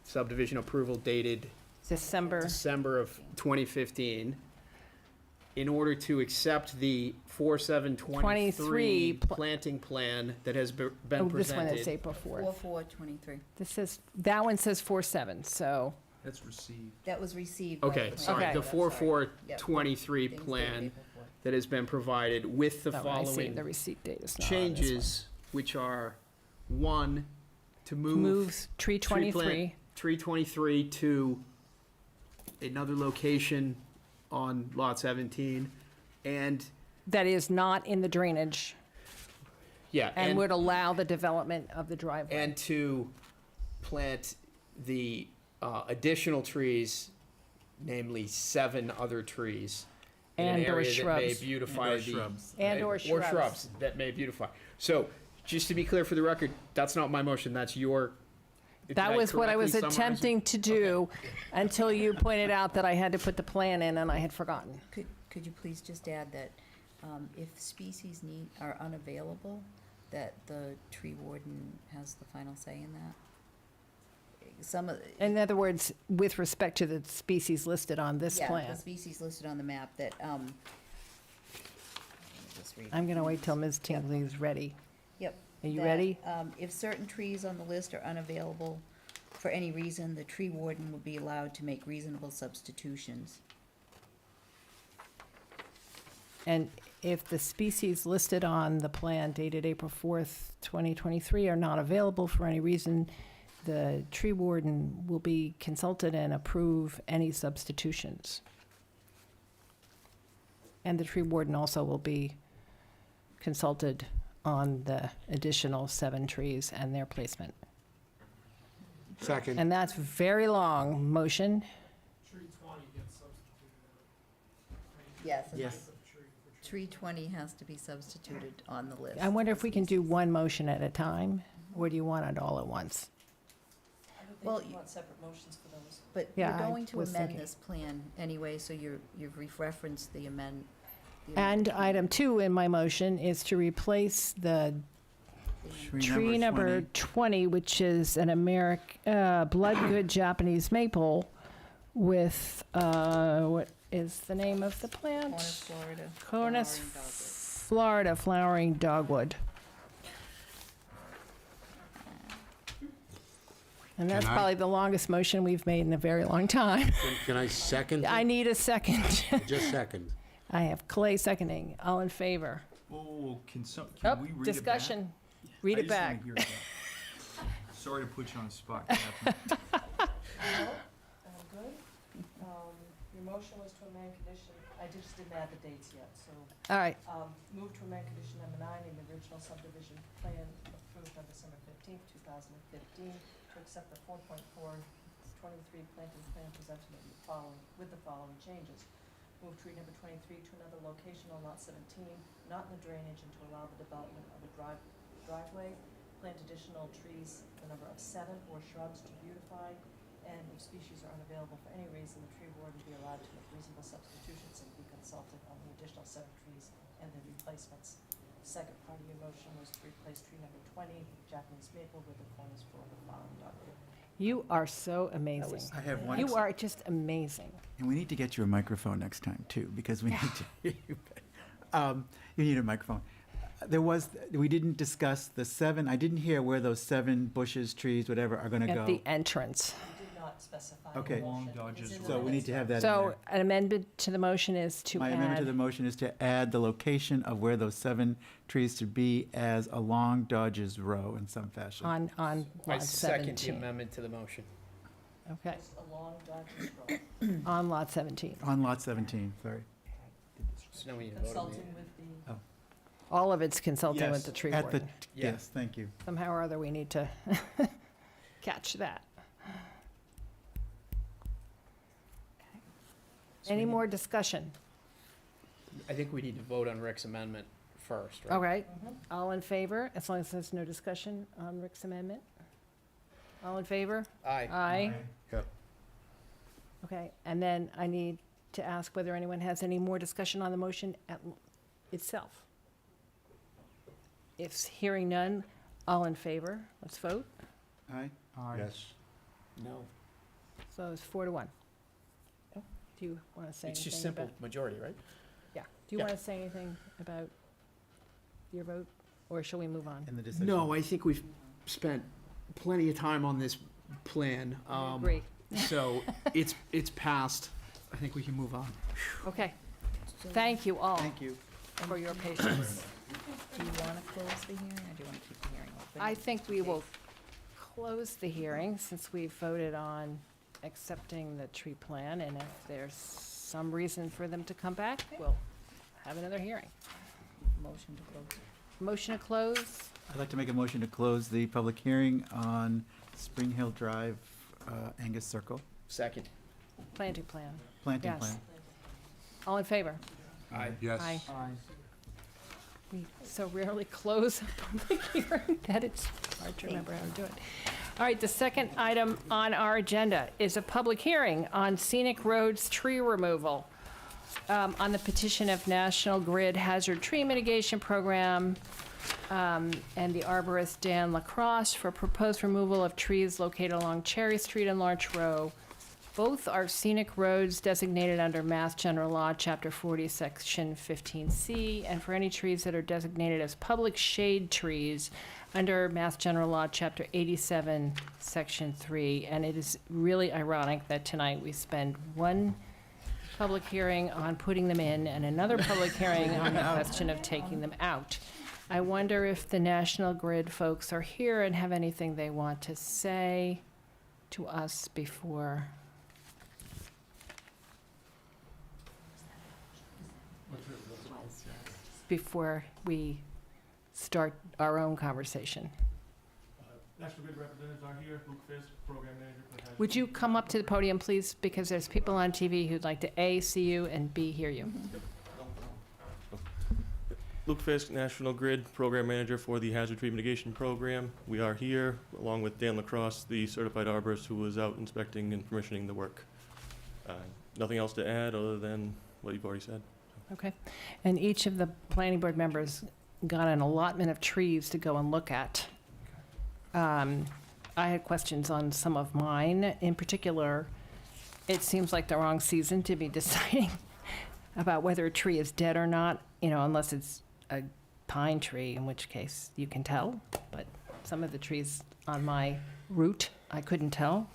subdivision approval dated December. December of 2015, in order to accept the 4723 23 planting plan that has been Oh, this one is presented. April 4th. 4/4/23. This is, that one says 4/7, so, That's received. That was received by the Okay, plan. sorry, Okay. the I'm sorry. 4423 Things dated plan April 4th. that has been provided with the oh, I see, following the receipt date is not on this one. changes, which are, 1, to move Move tree tree 23, tree 23 to another location on lot 17, and, that is not in the drainage, yeah, and would allow the development of the driveway. and to plant the additional trees, namely 7 other trees, in an And/or area that may shrubs. beautify And/or the. shrubs. And/or Or shrubs. shrubs that may beautify. So, just to be clear for the record, that's not my motion, that's your. did That was what I was correctly summarize it? attempting to do until you pointed out that I had to put the plan in and I had forgotten. Could you please just add that if species are unavailable, that the tree warden has the final say in that? Some of, In other words, with respect to the species listed on this yeah, plan. the species listed on the map that, let me just read. I'm going to wait till Ms. Tingley is ready. Yep. Are you that, ready? If certain trees on the list are unavailable for any reason, the tree warden will be allowed to make reasonable substitutions. And if the species listed on the plan dated April 4th, 2023 are not available for any reason, the tree warden will be consulted and approve any substitutions. And the tree warden also will be consulted on the additional 7 trees and their placement. Second. And that's very long. Motion? Yes. Yes. Tree 20 has to be substituted on the list. I wonder if we can do one motion at a time, or do you want it all at once? Well, You want separate motions for those? But Yeah, you're I going to was amend thinking. this plan anyway, so you've referenced the amend. the And amended item 2 in my motion is to replace the tree number 20, which is an blood-good Japanese maple with, what is the name of the plant? Cornus, Florida flowering dogwood. And that's Can I- probably the longest motion we've made in a very long time. Can I second? I need a second. Just second. I have Clay seconding. All in favor? Oh, can Oh, we read it back? discussion. Read I it just wanna back. hear it back. Sorry to put you on the spot, Catherine. Good. Your motion was to amend condition, I just didn't add the dates yet, so, All right. move to amend condition number 9 in the original subdivision plan approved on December 15th, 2015, to accept the 4.423 planting plan presented with the following changes. Move tree number 23 to another location on lot 17, not in the drainage, and to allow the development of a driveway. Plant additional trees, the number of 7 or shrubs to beautify, and if species are unavailable for any reason, the tree board would be allowed to make reasonable substitutions and be consulted on the additional 7 trees and their replacements. Second part of your motion was to replace tree number 20, Japanese maple, with the corners for the flowering dogwood. You are so amazing. I have one. You are just amazing. And we need to get you a microphone next time, too, because we need to hear you. You need a microphone. We didn't discuss the 7, I didn't hear where those 7 bushes, trees, whatever, are going to go. At the entrance. We did not specify Okay. the Long motion. dodges It's in the So we need minutes. to have that in So there. an amendment to the motion is to My amendment to the add, motion is to add the location of where those 7 trees to be as along Dodge's Row in some fashion. on I lot second the 17. amendment to the motion. Okay, Just along Dodge's Road, on lot 17. On lot 17, sorry. So now we need to vote on consulting it. with the, All of it's consulting Yes. with the tree At the, warden. Yeah. yes, thank you. Somehow or other, we need to catch that. Any more discussion? I think we need to vote on Rick's amendment first, right? All right, all in favor, as long as there's no discussion on Rick's amendment? All in favor? Aye. Aye. Yep. Okay, and then I need to ask whether anyone has any more discussion on the motion itself. If hearing none, all in favor, let's vote. Aye. Yes. No. So it's 4-1. Do you want to say anything It's just about? simple majority, right? Yeah. Do you Yeah. want to say anything about your vote, or shall we move on? In the decision. No, I think we've spent plenty of time on this plan. I agree. So it's passed. I think we can move on. Okay. Thank you all Thank you. for your patience. Do you want to close the hearing, or do you want to keep the hearing open? I think we will close the hearing since we voted on accepting the tree plan, and if there's some reason for them to come back, we'll have another hearing. Motion to close. Motion to close. I'd like to make a motion to close the public hearing on Spring Hill Drive, Angus Circle, Second. Planting plan. planting Yes. plan. All in favor? Aye. Yes. Aye. We so rarely close a public hearing that it's hard to remember how to do it. All right, the second item on our agenda is a public hearing on scenic roads tree removal on the petition of National Grid Hazard Tree Mitigation Program and the arborist Dan LaCrosse for proposed removal of trees located along Cherry Street and Larch Row. Both are scenic roads designated under Mass General Law, Chapter 40, Section 15C, and for any trees that are designated as public shade trees under Mass General Law, Chapter 87, Section 3. And it is really ironic that tonight we spend one public hearing on putting them in and another public hearing on the question of taking them out. I wonder if the National Grid folks are here and have anything they want to say to us before we start our own conversation. National Grid representatives are here. Luke Fisk, Program Manager for Hazard. Would you come up to the podium, please? Because there's people on TV who'd like to A, see you, and B, hear you. Luke Fisk, National Grid Program Manager for the Hazard Tree Mitigation Program. We are here along with Dan LaCrosse, the certified arborist who was out inspecting and permissioning the work. Nothing else to add other than what you've already said. Okay. And each of the planning board members got an allotment of trees to go and look at. I had questions on some of mine. In particular, it seems like the wrong season to be deciding about whether a tree is dead or not, unless it's a pine tree, in which case you can tell. But some of the trees on my route, I couldn't tell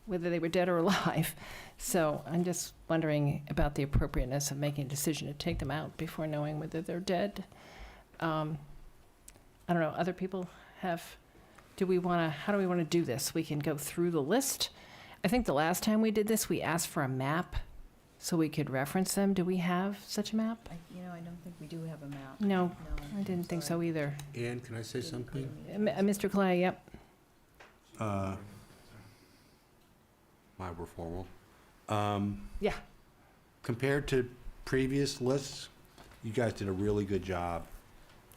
whether they were dead or alive. So I'm just wondering about the appropriateness of making a decision to take them out before knowing whether they're dead. I don't know, other people have, how do we want to do this? We can go through the list. I think the last time we did this, we asked for a map so we could reference them. Do we have such a map? I don't think we do have a map. No, I didn't think so either. Ann, can I say something? Mr. Clay, yep. My were formal. Yeah. Compared to previous lists, you guys did a really good job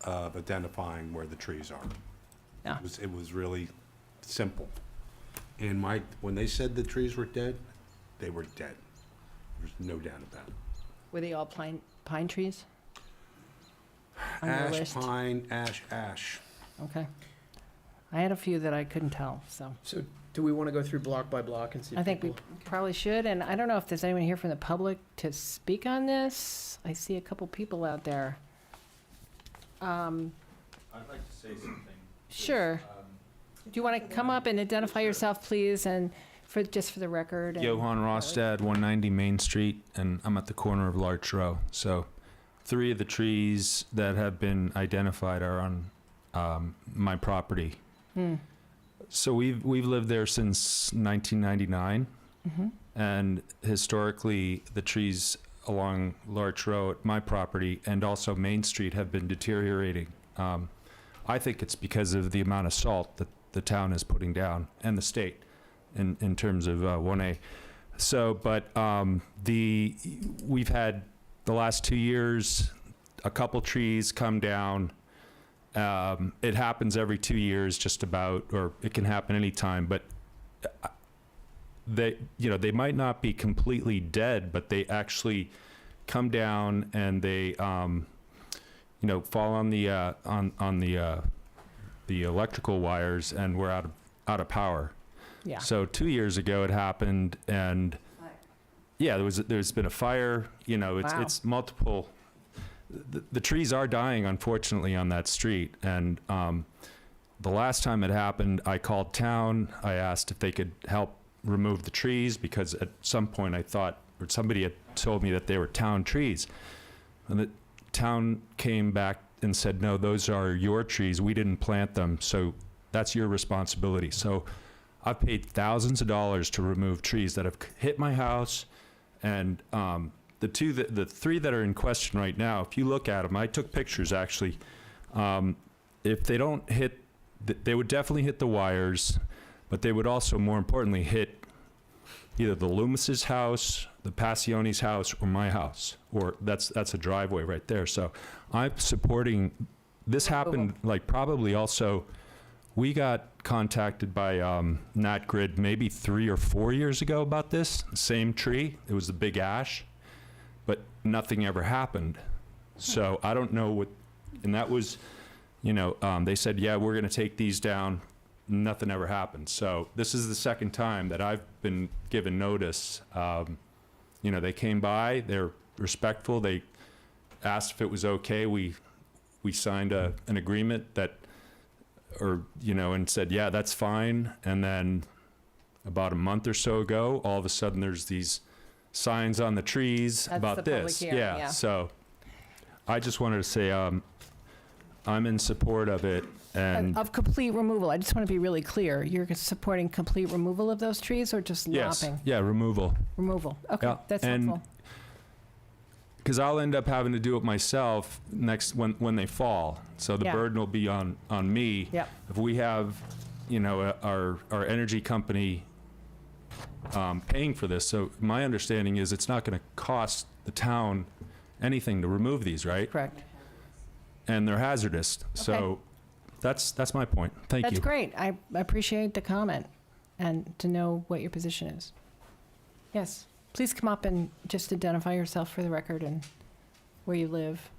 of identifying where the trees are. Yeah. It was really simple. And when they said the trees were dead, they were dead. There's no doubt about it. Were they all pine trees? On your Ash, list? pine, ash. Okay. I had a few that I couldn't tell, so. So do we want to go through block by block and see? I think we probably should, and I don't know if there's anyone here from the public to speak on this. I see a couple people out there. I'd like to say something. Sure. Do you want to come up and identify yourself, please, and just for the record? and- Johann Rostad, 190 Main Street, and I'm at the corner of Larch Row. So 3 of the trees that have been identified are on my property. Hmm. So we've lived there since 1999, Mhm. and historically the trees along Larch Row at my property and also Main Street have been deteriorating. I think it's because of the amount of salt that the town is putting down and the state in terms of 1A. So, but we've had the last 2 years, a couple trees come down. It happens every 2 years just about, or it can happen anytime, but they might not be completely dead, but they actually come down and they fall on the electrical wires, and we're out of power. Yeah. So 2 years ago it happened, and yeah, there's been a fire. Wow. It's multiple. The trees are dying, unfortunately, on that street. And the last time it happened, I called town. I asked if they could help remove the trees, because at some point I thought, or somebody had told me that they were town trees. And the town came back and said, no, those are your trees. We didn't plant them, so that's your responsibility. So I've paid thousands of dollars to remove trees that have hit my house. And the 3 that are in question right now, if you look at them, I took pictures actually. If they don't hit, they would definitely hit the wires, but they would also, more importantly, hit either the Loomis's house, the Passione's house, or my house. Or that's a driveway right there. So I'm supporting, this happened like probably also, we got contacted by Nat Grid maybe 3 or 4 years ago about this, same tree. It was the big ash, but nothing ever happened. So I don't know what, and that was, they said, yeah, we're going to take these down. Nothing ever happened. So this is the second time that I've been given notice. They came by, they're respectful. They asked if it was okay. We signed an agreement and said, yeah, that's fine. And then about a month or so ago, all of a sudden there's these signs on the trees That's about the public this. hearing, yeah. So I just wanted to say, I'm in support of it. And Of complete removal. I just want to be really clear. You're supporting complete removal of those trees or just yes, lopping? yeah, removal. Removal. Okay, Yeah, that's and helpful. Because I'll end up having to do it myself when they fall. So the Yeah. burden will be on me. Yep. If we have, our energy company paying for this. So my understanding is it's not going to cost the town anything to remove these, right? Correct. And they're hazardous. So that's my point. Thank you. That's great. I appreciate the comment and to know what your position is. Yes, please come up and just identify yourself for the record and where you live.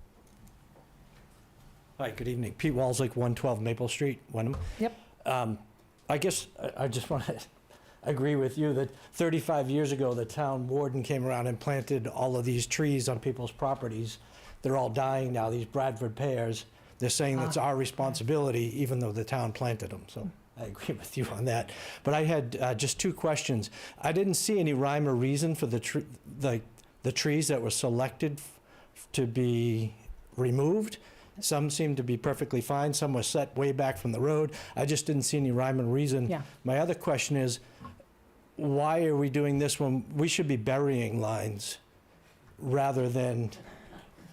Hi, good evening. Pete Walsik, 112 Maple Street, Wenham. Yep. I guess I just want to agree with you that 35 years ago, the town warden came around and planted all of these trees on people's properties. They're all dying now, these Bradford pears. They're saying that's our responsibility, even though the town planted them. So I agree with you on that. But I had just two questions. I didn't see any rhyme or reason for the trees that were selected to be removed. Some seemed to be perfectly fine. Some were set way back from the road. I just didn't see any rhyme and reason. Yeah. My other question is, why are we doing this when we should be burying lines rather than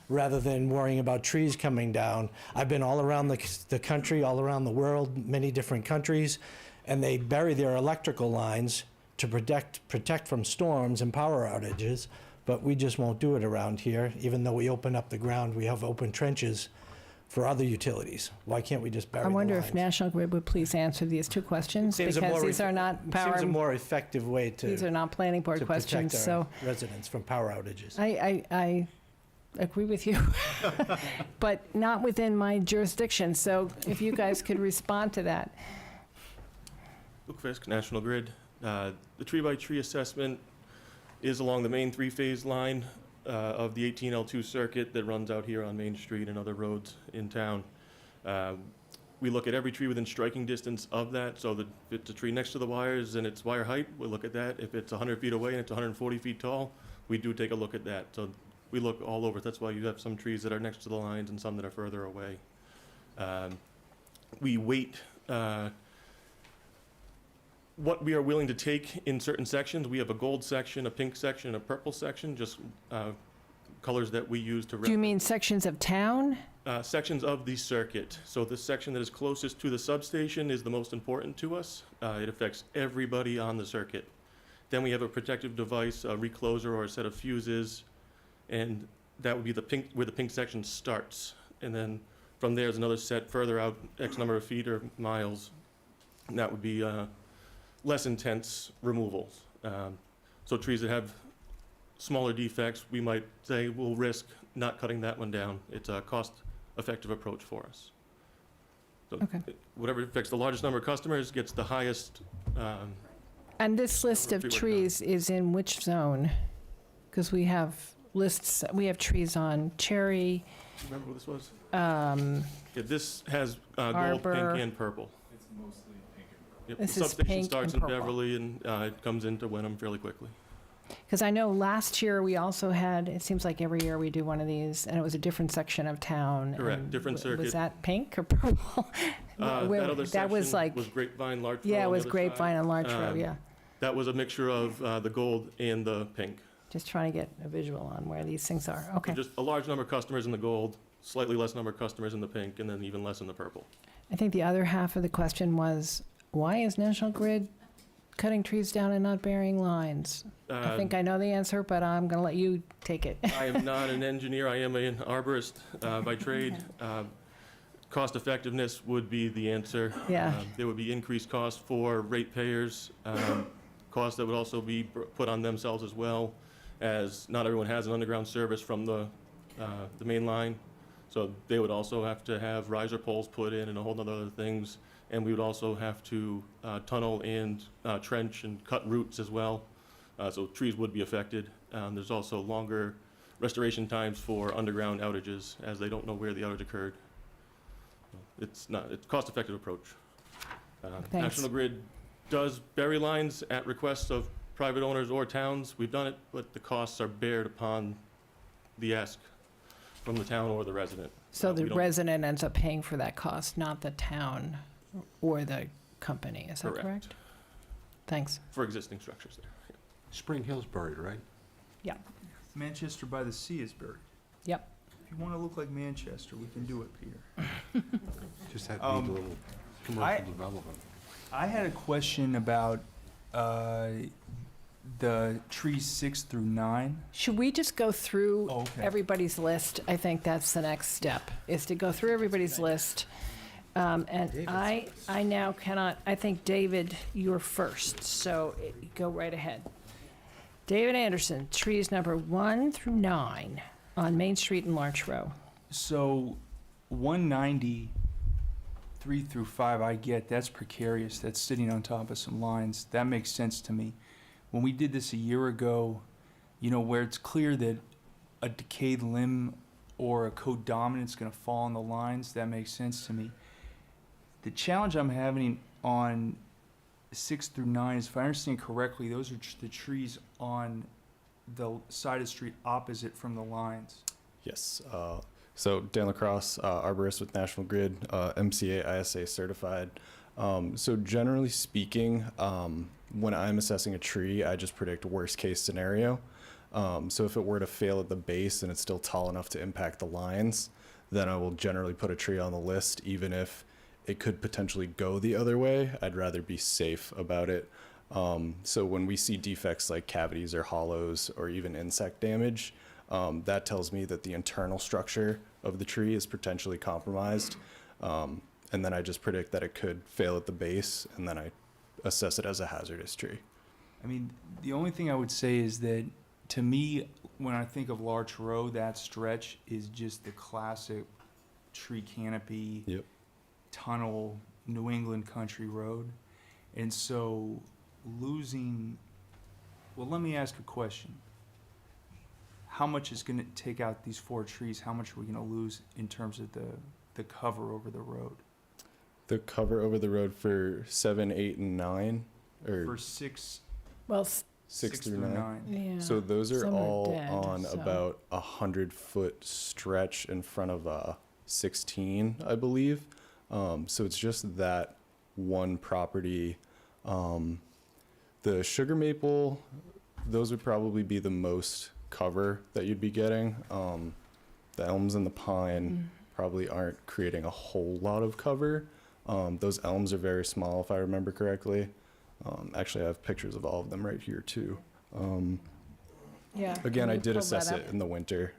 worrying about trees coming down? I've been all around the country, all around the world, many different countries, and they bury their electrical lines to protect from storms and power outages, but we just won't do it around here. Even though we open up the ground, we have open trenches for other utilities. Why can't we just bury the I lines? wonder if National Grid would please answer these two questions, Seems a because more these are not power, Seems a more effective way to these are not planning board to questions, protect so our residents from power outages. I agree with you, but not within my jurisdiction, so if you guys could respond to that. Luke Fisk, National Grid. The tree-by-tree assessment is along the main three-phase line of the 18L2 circuit that runs out here on Main Street and other roads in town. We look at every tree within striking distance of that, so that if it's a tree next to the wires and it's wire height, we'll look at that. If it's 100 feet away and it's 140 feet tall, we do take a look at that. So we look all over. That's why you have some trees that are next to the lines and some that are further away. We weight what we are willing to take in certain sections. We have a gold section, a pink section, and a purple section, just colors that we use to Do you mean sections of town? sections of the circuit. So the section that is closest to the substation is the most important to us. It affects everybody on the circuit. Then we have a protective device, a recloser or a set of fuses, and that would be the pink, where the pink section starts. And then from there is another set further out, X number of feet or miles, and that would be less intense removals. So trees that have smaller defects, we might say we'll risk not cutting that one down. It's a cost-effective approach for us. So Okay. whatever affects the largest number of customers gets the highest. And this list of Tree work trees is in which zone? Because we have lists, we have trees on Cherry, Remember what this was? um, Yeah, this has gold, Arbor. pink, and purple. It's mostly pink and purple. Yep. This The is substation pink starts and in purple. Beverly and it comes into Wenham fairly quickly. because I know last year we also had, it seems like every year we do one of these, and it was a different section of town. Correct, and different Was circuit. that pink or purple? Where- That other section was like, was Grapevine, Larchrow. yeah, it on the was other Grapevine side. and Larchrow, Um, yeah. That was a mixture of the gold and the pink. Just trying to get a visual on where these things are. So Okay. just a large number of customers in the gold, slightly less number of customers in the pink, and then even less in the purple. I think the other half of the question was, why is National Grid cutting trees down and not burying lines? I think I know the answer, but I'm going to let you take it. I am not an engineer, I am an arborist by trade. Cost effectiveness would be the answer. Yeah. There would be increased cost for ratepayers, costs that would also be put on themselves as well, as not everyone has an underground service from the main line. So they would also have to have riser poles put in and a whole nother other things. And we would also have to tunnel and trench and cut roots as well. So trees would be affected. There's also longer restoration times for underground outages, as they don't know where the outage occurred. It's a cost-effective approach. Thanks. National Grid does bury lines at request of private owners or towns. We've done it, but the costs are bared upon the ask from the town or the resident. So the we don't- resident ends up paying for that cost, not the town or the company. Is that correct? Thanks. For existing structures there. Yeah. Spring Hill's buried, right? Yeah. Manchester by the Sea is buried. Yep. If you want to look like Manchester, we can do it, Peter. Just had a little I- commercial development. I had a question about the trees 6 through 9. Should we just go through Oh, okay. everybody's list? I think that's the next step, is to go through everybody's list. And I now cannot, I think, David, you're first, so go right ahead. David Anderson, trees number 1 through 9 on Main Street in Larchrow. So 190, 3 through 5, I get, that's precarious, that's sitting on top of some lines, that makes sense to me. When we did this a year ago, you know, where it's clear that a decayed limb or a codominant's gonna fall on the lines, that makes sense to me. The challenge I'm having on 6 through 9 is, if I understand correctly, those are the trees on the side of the street opposite from the lines. Yes. So Dan Lacrosse, arborist with National Grid, MCA ISA certified. So generally speaking, when I'm assessing a tree, I just predict worst case scenario. So if it were to fail at the base and it's still tall enough to impact the lines, then I will generally put a tree on the list, even if it could potentially go the other way. I'd rather be safe about it. So when we see defects like cavities or hollows or even insect damage, that tells me that the internal structure of the tree is potentially compromised. And then I just predict that it could fail at the base, and then I assess it as a hazardous tree. I mean, the only thing I would say is that, to me, when I think of Larch Row, that stretch is just the classic tree canopy, Yep. tunnel, New England country road. And so losing, well, let me ask a question. How much is going to take out these 4 trees? How much are we going to lose in terms of the cover over the road? The cover over the road for 7, 8, and 9, or For 6, Well, 6 through 9. yeah. So those are Some all dead, on so- about 100-foot stretch in front of 16, I believe. So it's just that one property. The sugar maple, those would probably be the most cover that you'd be getting. The elms and the pine probably aren't creating a whole lot of cover. Those elms are very small, if I remember correctly. Actually, I have pictures of all of them right here too. Yeah. Again, can I you did pull assess that it up? in the winter.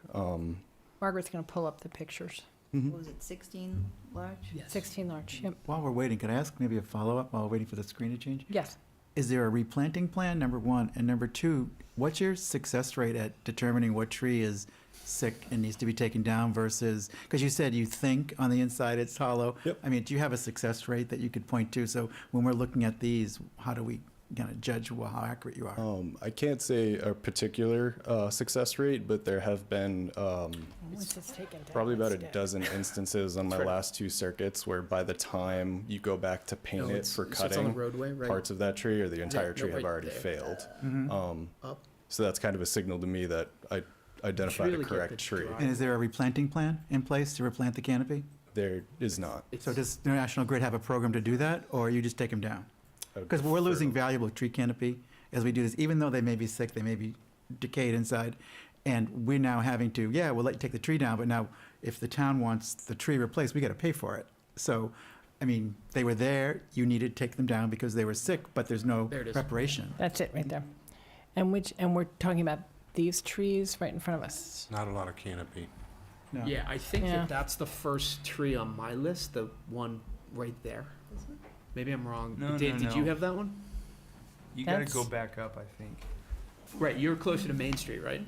Margaret's going to pull up the pictures. What was it, 16 large? 16 large, yep. While we're waiting, can I ask maybe a follow-up while we're waiting for the screen to change? Yes. Is there a replanting plan, number one? And number two, what's your success rate at determining what tree is sick and needs to be taken down versus, because you said you think on the inside it's hollow. Yep. I mean, do you have a success rate that you could point to? So when we're looking at these, how do we kind of judge how accurate you are? I can't say a particular success rate, but there have been Once it's taken down, probably about a it's dead. dozen instances on my last 2 circuits where by the time you go back to paint it for So it's on the cutting roadway, right? parts of that tree or the entire no, tree have right already there. failed. Up. So that's kind of a signal to me that I identified really a get the correct tree. drive. And is there a replanting plan in place to replant the canopy? There is not. So does the National Grid have a program to do that, or you just take them down? I would Because we're prefer- losing valuable tree canopy as we do this, even though they may be sick, they may be decayed inside. And we're now having to, yeah, we'll let you take the tree down, but now if the town wants the tree replaced, we got to pay for it. So, I mean, they were there, you needed to take them down because they were sick, but there's no There it is. reparation. That's it right there. And we're talking about these trees right in front of us. Not a lot of canopy. No. Yeah, I think Yeah. that that's the first tree on my list, the one right there. Maybe I'm wrong. No, Dave, no, did you no. have that one? You got to That's- go back up, I think. Right, you're closer to Main Street, right?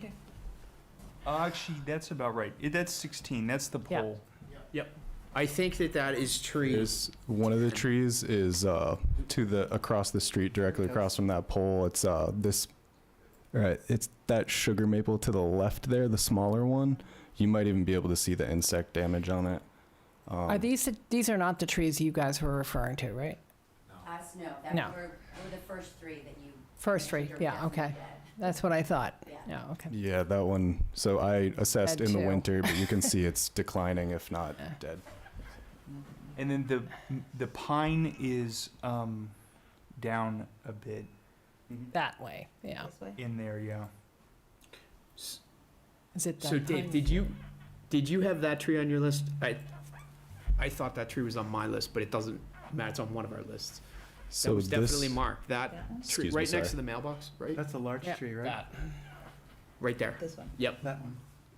Actually, that's about right. That's 16. That's the Yeah. pole. Yep. I think that is tree. There's one of the trees is to the across the street, directly across from that pole. It's this, right? It's that sugar maple to the left there, the smaller one. You might even be able to see the insect damage on it. Are these are not the trees you guys were referring to, right? Us, no. No. We're the first 3 that you. First tree, mentioned are yeah, definitely okay. dead. That's what I thought. Yeah. Yeah, okay. Yeah, that one. So I assessed Had in the two. winter, but you can see it's declining, if not Yeah. dead. And then the pine is down a bit That way, yeah. This way? in there, yeah. Is it So that Dave, pine? did you have that tree on your list? I thought that tree was on my list, but it doesn't matter. It's on one of our lists. So That was this, definitely marked. That That one? tree Excuse me, right next sorry. to the mailbox, right? That's a large Yeah. tree, right? That. Right there. This one. Yep. That one.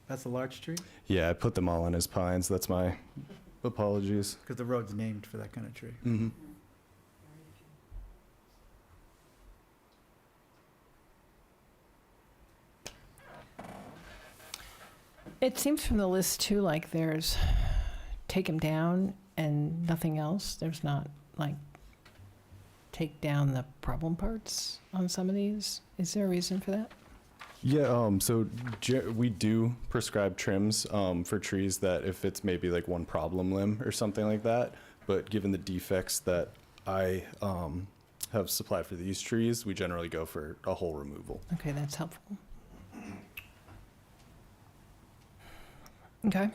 That's a large tree? yeah, I put them all on his pines. That's my apologies. Because the road's named for that kind of tree. Mm-hmm. It seems from the list too like there's take them down and nothing else? There's not, like, take down the problem parts on some of these? Is there a reason for that? Yeah, so we do prescribe trims for trees that if it's maybe like one problem limb or something like that, but given the defects that I have supplied for these trees, we generally go for a whole removal. Okay, that's helpful. Okay.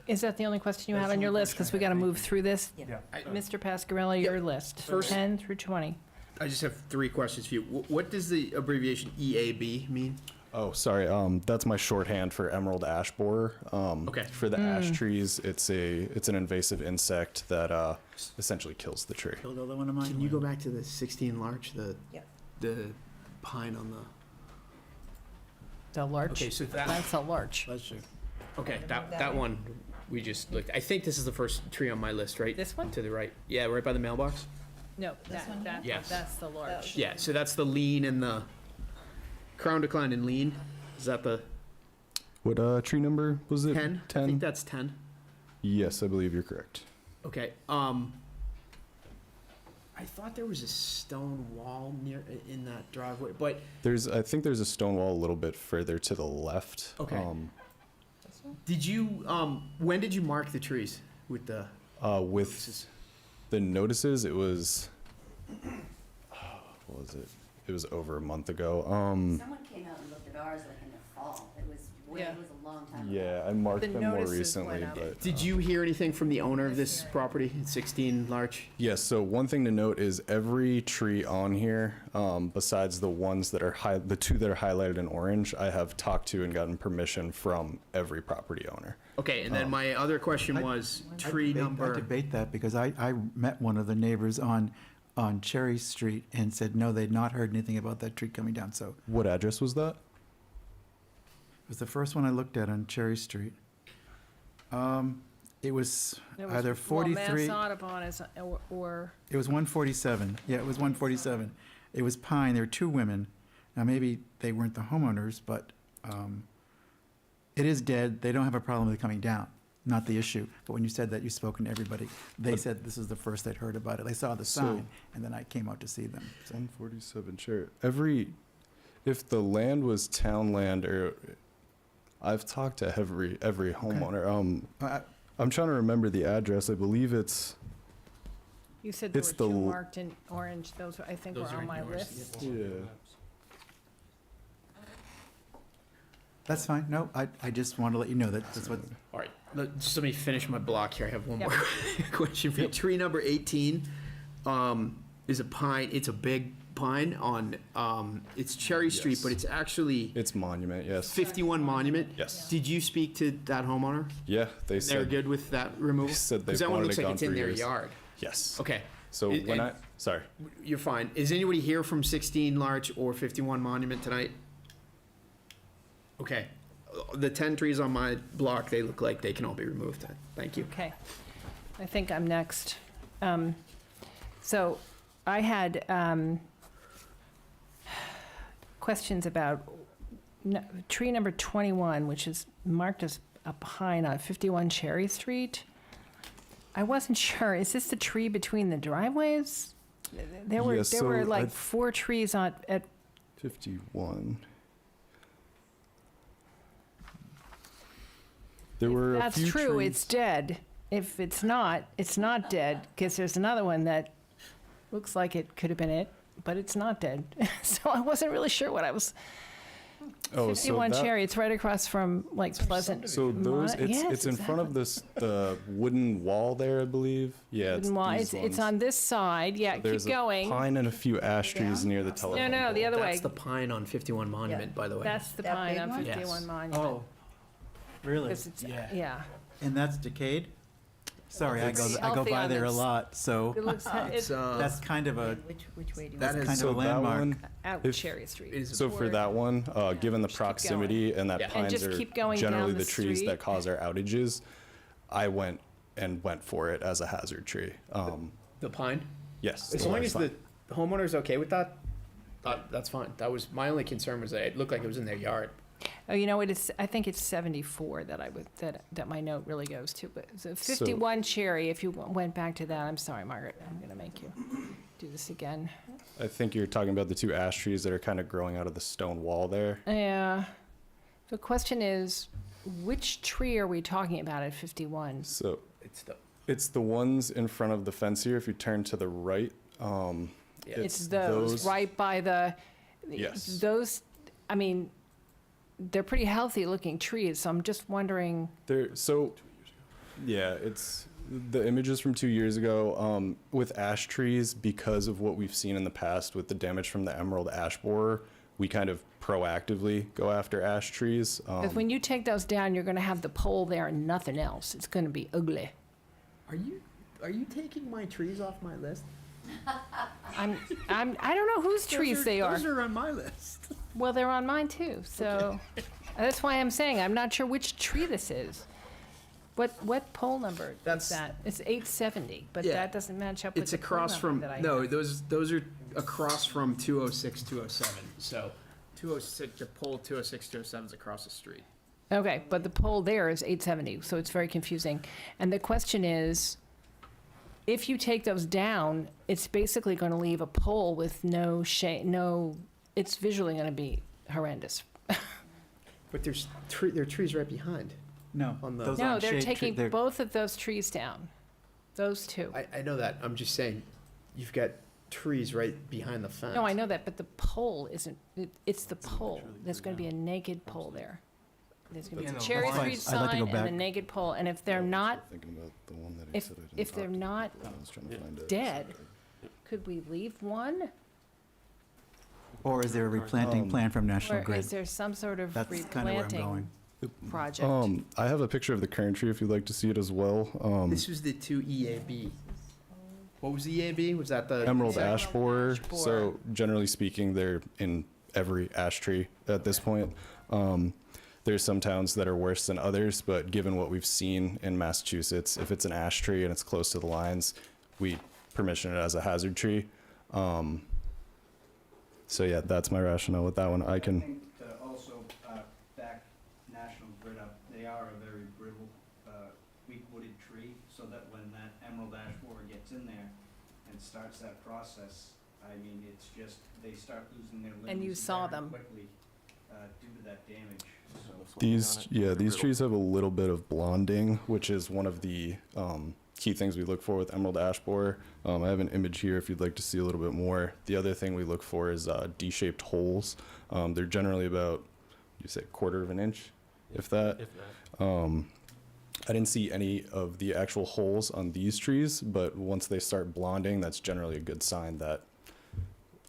Is that the only question you That's have the on your only list? Because question we I got to have. move through this. Yeah. Mr. Pascarella, your list, First- 10 through 20. I just have 3 questions for you. What does the abbreviation EAB mean? Oh, sorry. That's my shorthand for emerald ash borer. Okay. For the ash trees, it's an invasive insect that essentially kills the tree. Killed another one of mine. Can you go back to the 16 larch, Yep. the pine on the? The larch? Okay, so That's a larch. okay, that one we just looked. I think this is the first tree on my list, right? This one? To the right. Yeah, right by the mailbox. No, Yes. that's the larch. Yeah, so that's the lean and the crown decline and lean. Is that the What tree number was it? 10? I think that's 10. Yes, I believe you're correct. Okay. I thought there was a stone wall near in that driveway, but I think there's a stone wall a little bit further to the left. Okay. did you when did you mark the trees with the With the notices, it was, what was it? It was over a month ago. Someone came out and looked at ours like in the fall. It was Yeah. it was a long time ago. Yeah, I marked The them more notices recently, went out. but. Did you hear anything from the owner of this property, 16 Larch? Yes, so one thing to note is every tree on here, besides the ones that are the 2 that are highlighted in orange, I have talked to and gotten permission from every property owner. Okay, and then my other question was tree I number. debate that because I met one of the neighbors on Cherry Street and said, no, they'd not heard anything about that tree coming down. So What address was that? it was the first one I looked at on Cherry Street. It was either 43. Mass Audubon is, or It was 147. Yeah, it was 147. It was pine. There were 2 women. Now, maybe they weren't the homeowners, but it is dead. They don't have a problem with it coming down. Not the issue. But when you said that you've spoken to everybody, they said this is the first they'd heard about it. They saw the sign, and then I came out to see them. So 147, sure. If the land was town land, or I've talked to every homeowner. I'm trying to remember the address. I believe it's. you said there It's were 2 the- marked in orange. Those, I think, Those were are on my yours, list. Yeah. that's fine. No, I just want to let you know that that's what. All right, just let me finish my block here. I have one Yep. more question for you. Tree number 18 is a pine. It's a big pine on, it's Cherry Street, Yes. but it's actually It's Monument, yes. 51 Monument. Yes. Did you speak to that homeowner? Yeah, they They're said. good with that removal? They said they Because that one wanted looks it like gone it's in for their years. yard. Yes. Okay, So It- when and- sorry. you're fine. Is anybody here from 16 Larch or 51 Monument tonight? Okay. The 10 trees on my block, they look like they can all be removed. Thank you. Okay. I think I'm next. So I had questions about tree number 21, which is marked as a pine on 51 Cherry Street. I wasn't sure. Is this the tree between the driveways? There were, Yes, there were so like I- 4 trees at 51. There were a That's few true, trees. it's dead. If it's not dead, because there's another one that looks like it could have been it, but it's not dead. So I wasn't really sure what I was, Oh, 51 that- Cherry, it's right across from like Pleasant. So those, Yes, it's in front of the wooden wall there, I believe. Yeah, it's Wooden wall. these It's ones. on this side, yeah, keep There's going. a pine and a few ash trees near the telephone. No, the pole. other way. That's the pine on 51 Monument, by the way. That's the That pine big on one? 51 Yes. Monument. Oh, really? 'Cause it's- yeah. And that's decayed? Sorry, I It's go healthy by on there a this. lot, so It looks, It's, it, that's kind of a, Which way do you that that's is, kind So of a that landmark. one, out if- Cherry Street. is so for that one, given the Just keep going. proximity and that Yeah. And pines just are keep going generally down the the trees street. that cause our outages, I went for it as a hazard tree. the pine? Yes. As the long large as pine. the homeowner's okay with that, that's fine. That was, my only concern was that it looked like it was in their yard. Oh, you know, it is, I think it's 74 that I would, that my note really goes to, but so 51 cherry, if you went back to that, I'm sorry, Margaret, I'm gonna make you do this again. I think you're talking about the two ash trees that are kind of growing out of the stone wall there. Yeah. The question is, which tree are we talking about at 51? So It's it's the ones in front of the fence here. If you turn to the right, It's those, right by the, Yes. those, I mean, they're pretty healthy looking trees, so I'm just wondering, Yeah, it's the images from 2 years ago. With ash trees, because of what we've seen in the past with the damage from the emerald ash borer, we kind of proactively go after ash trees. because when you take those down, you're gonna have the pole there and nothing else. It's gonna be ugly. Are you taking my trees off my list? I don't know whose trees they are. Those are on my list. Well, they're on mine too, so that's why I'm saying I'm not sure which tree this is. What pole number is That's- that? It's 870, but Yeah. that doesn't match up with It's the pole across number from, that I no, have. those are across from 206, 207. So 206, the pole 206, 207 is across the street. Okay, but the pole there is 870, so it's very confusing. And the question is, if you take those down, it's basically going to leave a pole with no shade, it's visually going to be horrendous. But there are trees right behind. No, On the- those No, aren't they're shade taking tree- they're- both of those trees down. Those two. I know that. I'm just saying, you've got trees right behind the fence. No, I know that, but the pole isn't, it's the pole. There's going to be a naked pole there. There's going to be And the the Cherry lines. Street I'd like to sign go and the back. naked pole, and if they're not, Thinking about the one that if- if they're not dead, could we leave one? Or is there a replanting plan from National Or Grid? is there some sort of That's kind of where I'm replanting going. project? I have a picture of the current tree if you'd like to see it as well. This was the 2 EAB. What was the EAB? Was that the? Emerald Emerald ash borer. ash borer. So generally speaking, they're in every ash tree at this point. There's some towns that are worse than others, but given what we've seen in Massachusetts, if it's an ash tree and it's close to the lines, we permission it as a hazard tree. So yeah, that's my rationale with that one. I can. think to also back National Grid up, they are a very brittle, weak-wooded tree, so that when that emerald ash borer gets in there and starts that process, I mean, it's just, they start losing their limbs. And you saw very them. Quickly, due to that damage, so. These trees have a little bit of blonding, which is one of the key things we look for with emerald ash borer. I have an image here if you'd like to see a little bit more. The other thing we look for is D-shaped holes. They're generally about, you say, quarter of an inch, if that. I didn't see any of the actual holes on these trees, but once they start blonding, that's generally a good sign that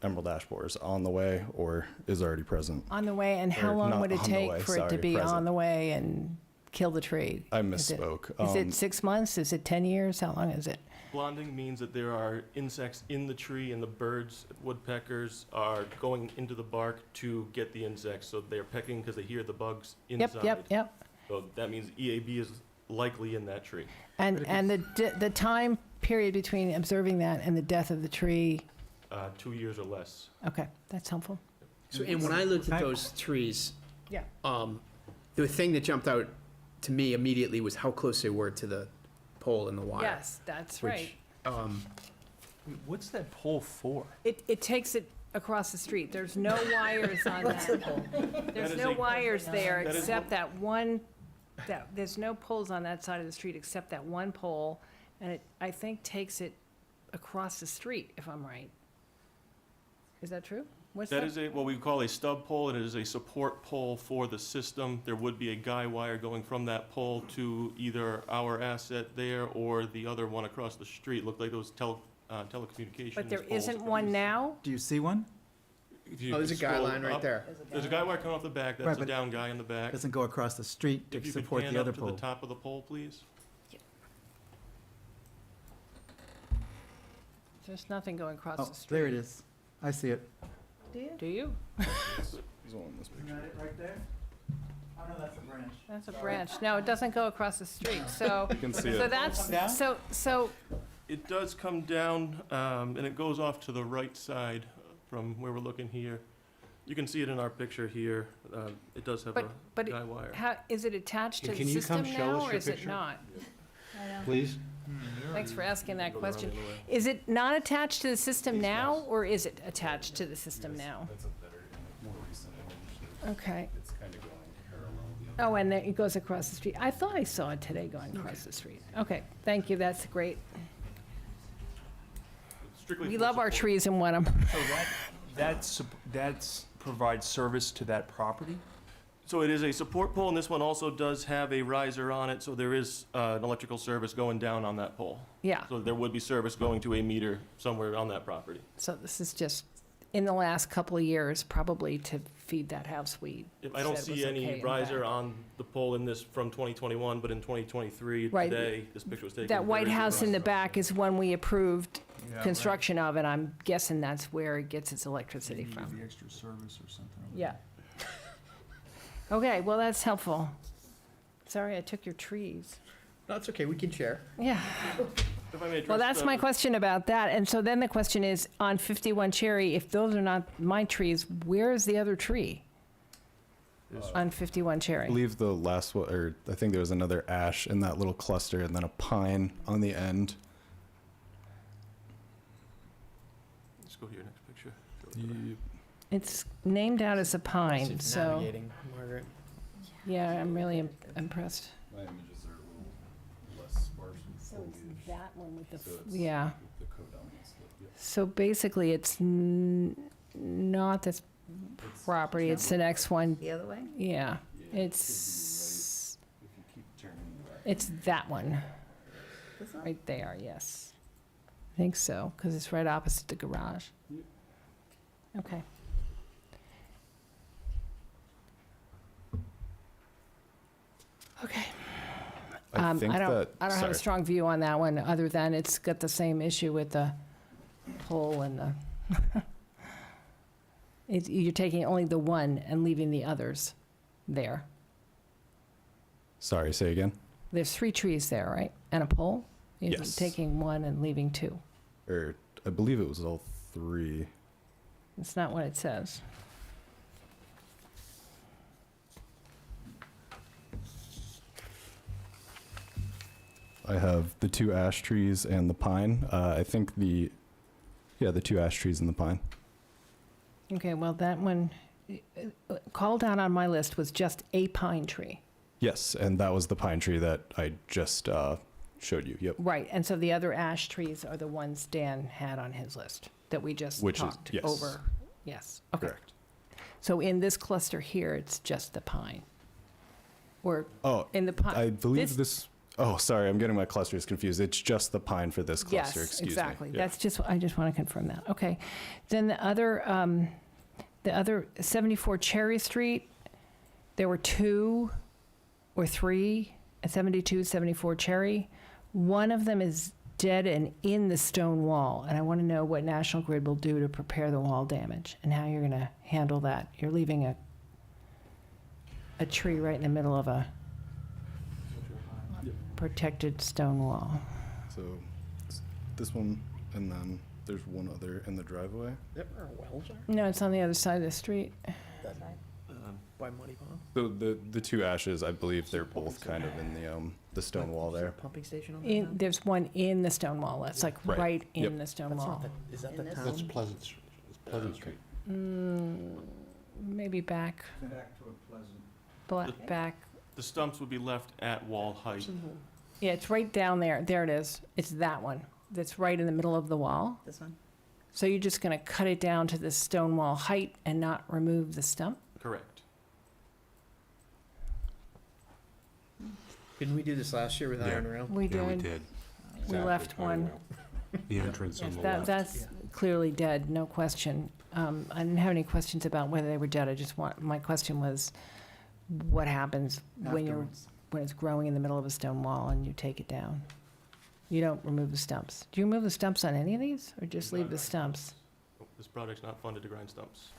emerald ash borer is on the way or is already present. On the way, and how or long not would it on the take way, for it to sorry, be present. on the way and kill the tree? I Is it- misspoke. Is it 6 months? Is it 10 years? How long is it? Blonding means that there are insects in the tree and the birds, woodpeckers, are going into the bark to get the insects. So they're pecking because they hear the bugs inside. Yep. So that means EAB is likely in that tree. And the time period between observing that and the death of the tree, 2 years or less. okay, that's helpful. So, and when I looked at those trees, Yeah. the thing that jumped out to me immediately was how close they were to the pole and the wire. Yes, that's which, right. What's that pole for? It takes it across the street. There's no wires on that. There's That is no a- wires there that is except what- that one, there's no poles on that side of the street except that one pole. And it, I think, takes it across the street, if I'm right. Is that true? What's That is what we call a stub pole, and it is a support pole for the system. There would be a guy wire going from that pole to either our asset there or the other one across the street. Looked like those telecommunications But there poles. isn't one now? Do you see one? If you Oh, there's a guy scroll line right up, there. There's a guy wire coming off the back. Right, That's a but down guy in the back. Doesn't go across the street to If you could support pan the other up to pole. the top of the pole, please. There's nothing going across Oh, the street. there it is. I see it. Do you? There's one in this picture. Right there? Oh, no, that's a branch. That's a branch. No, it doesn't go across the street, so. You can see So it. that's, Come down? so, It does come down, and it goes off to the right side from where we're looking here. You can see it in our picture here. It does have a But guy wire. how, is it attached to Can the you come system show now, us or your is it picture? not? Please? Thanks for asking that Goes around question. the other way. Is it not attached to the system now, or is it attached to the system now? That's a better, more recent image. Okay. It's kind of going parallel. Oh, and then it goes across the street. I thought I saw it today going across the street. Okay, thank you, that's great. Strictly We for love our support. trees in Wenham. So that's provides service to that property? So it is a support pole, and this one also does have a riser on it, so there is an electrical service going down on that pole. Yeah, So there would be service going to a meter somewhere on that property. so this is just, in the last couple of years, probably to feed that house we I don't said see was okay any and riser back. on the pole in this from 2021, but in 2023, Right. today, this picture was taken. That white there is a house in the riser. back is one we approved Yeah, construction of, and I'm guessing that's where it gets its electricity Maybe from. the extra service or something. Yeah. Okay, well, that's helpful. Sorry, I took your trees. No, it's okay, we can share. Yeah. If I may Well, address that's my the- question about that. And so then the question is, on 51 Cherry, if those are not my trees, where is the other tree on 51 I Cherry? believe the last one, or I think there was another ash in that little cluster, and then a pine on the end. Let's go to your next picture. It's named out as a pine, It's so, navigating, Margaret. yeah, I'm really impressed. My images are a little less sparse with So it's foliage. that one with the, So it's yeah. the codon is the- yep. So basically, it's not this property, it's the next one. The other way? Yeah, Yeah, it's, If you keep turning back. it's that one, This one? right there, yes. I think so, because it's right opposite the garage. Yep. Okay. Okay. I think that, I don't have a sorry. strong view on that one, other than it's got the same issue with the pole and the, you're taking only the one and leaving the others there. Sorry, say again? There's 3 trees there, right? And a pole? You're Yes. taking one and leaving 2. Or I believe it was all 3. It's not what it says. I have the 2 ash trees and the pine. I think the 2 ash trees and the pine. Okay, well, that one, called out on my list was just a pine tree. Yes, and that was the pine tree that I just showed you. Yep. Right, and so the other ash trees are the ones Dan had on his list that we just Which is- talked yes. over. Yes, okay. Correct. So in this cluster here, it's just the pine? Or Oh, in the pine? I believe this. Oh, sorry, I'm getting my clusters confused. It's just the pine for this cluster. Yes, Excuse exactly. me. Yeah. That's just, I just want to confirm that. Okay. Then the other 74 Cherry Street, there were 2 or 3 at 72, 74 Cherry. One of them is dead and in the stone wall, and I want to know what National Grid will do to prepare the wall damage and how you're going to handle that. You're leaving a tree right in the middle of a protected stone wall. So it's this one, and then there's one other in the driveway. Yep, our wells are No, it's on the other side of the street. by Muddy Pond. So the 2 ashes, I believe they're both kind of in the stone wall Is there there. a pumping station on that? There's one in the stone wall. It's like Right. right in Yep. the stone That's wall. not the, is that In the this- town? That's Pleasant Street. It's Pleasant Street. Maybe back, Back to a pleasant. back. The stumps would be left at wall height. Yeah, it's right down there. There it is. It's that one. That's right in the middle of the wall. This one? So you're just going to cut it down to the stone wall height and not remove the stump? Correct. Didn't we do this last year with Yeah. Iron Rail? We Yeah, we did. did. We Exactly. left one. The entrance on Yes, the that, left. that's clearly dead, no question. I didn't have any questions about whether they were dead. My question was, what happens when Afterwards. when it's growing in the middle of a stone wall and you take it down? You don't remove the stumps. Do you remove the stumps on any of these, or just leave the stumps? This project's not funded to grind stumps.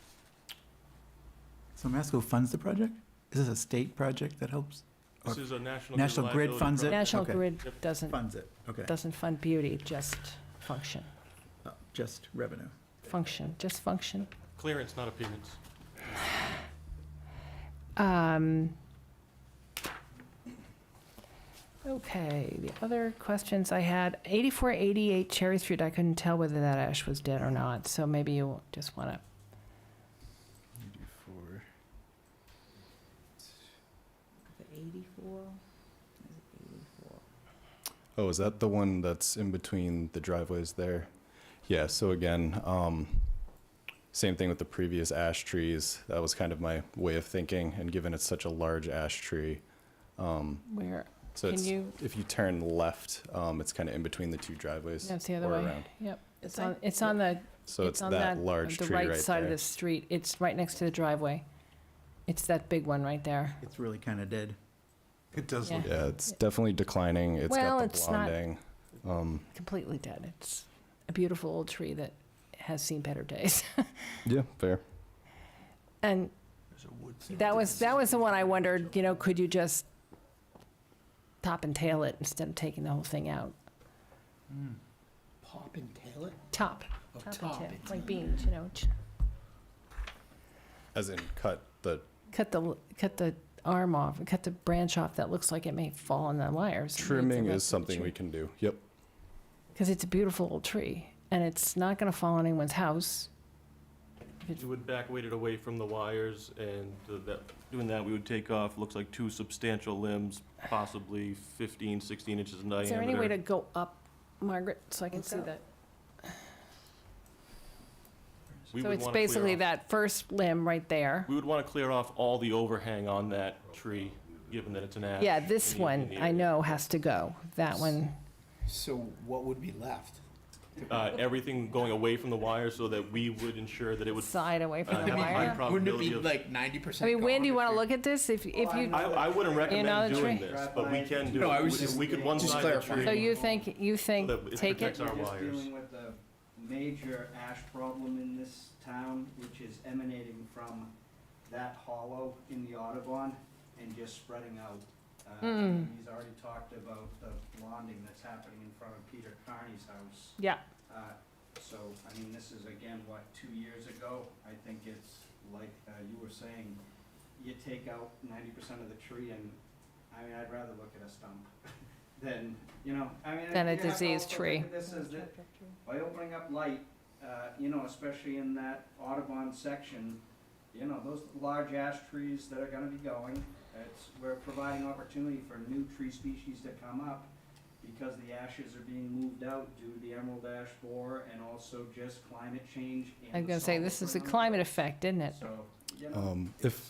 So Masco funds the project? Is this a state project that helps? This Or is a national. National Grid liability funds it? project. National Okay. Grid Yep. funds it? Okay. doesn't fund beauty, just function. Just revenue. Function, just function. Clearance, not appearance. Okay, the other questions I had, 8488 Cherry Street, I couldn't tell whether that ash was dead or not, so maybe you just want to, 84. The 84? Is it 84? Oh, is that the one that's in between the driveways there? Yeah, so again, same thing with the previous ash trees. That was kind of my way of thinking, and given it's such a large ash tree, where, so can it's, you, if you turn left, it's kind of in between the two driveways. that's the other or way. around. Yep, it's This on, side? it's on the, So it's it's on that large the tree right right side of there. the street. It's right next to the driveway. It's that big one right there. It's really kind of dead. It does Yeah. look, Yeah, it's definitely declining. It's Well, got the it's not- blonding. Completely dead. It's a beautiful old tree that has seen better days. Yeah, fair. And that was the one I wondered, you know, could you just top and tail it instead of taking the whole thing out? Pop and tail it? Top. Oh, Top and top tail, it. like beans, you know. As in cut the, Cut the arm off, cut the branch off that looks like it may fall on the wires. trimming is something we can do. Yep. Because it's a beautiful old tree, and it's not going to fall on anyone's house. We would back weight it away from the wires, and doing that, we would take off, looks like 2 substantial limbs, possibly 15, 16 inches in diameter. Is there any way to go up, Margaret, so I can What's see up? that? We So would it's wanna clear basically off- that first limb right there. We would want to clear off all the overhang on that tree, given that it's an ash. Yeah, this in the- one, in the I area. know, has to go. That one, So what would be left? Everything going away from the wire so that we would ensure that it would side away from have the a high wire. probability of. 90%? I mean, Wayne, do you want to look at this? If you, I wouldn't recommend know the doing tree? this, but we can do No, I it. was just- We could one just side the clarifying. tree. so you think, So that it take it? protects our We're just wires. dealing with a major ash problem in this town, which is emanating from that hollow in the Audubon and just spreading out. He's already talked about the blonding that's happening in front of Peter Carney's house. Yeah, So, I mean, this is again, what, 2 years ago? I think it's like you were saying, you take out 90% of the tree and, I mean, I'd rather look at a stump than, you know, I mean. Than a you have to diseased also tree. look at this as that by opening up light, you know, especially in that Audubon section, you know, those large ash trees that are gonna be going, we're providing opportunity for new tree species to come up because the ashes are being moved out due to the emerald ash borer and also just climate change. And I was the going to say, salt this is a around it. climate effect, isn't it? So, you know,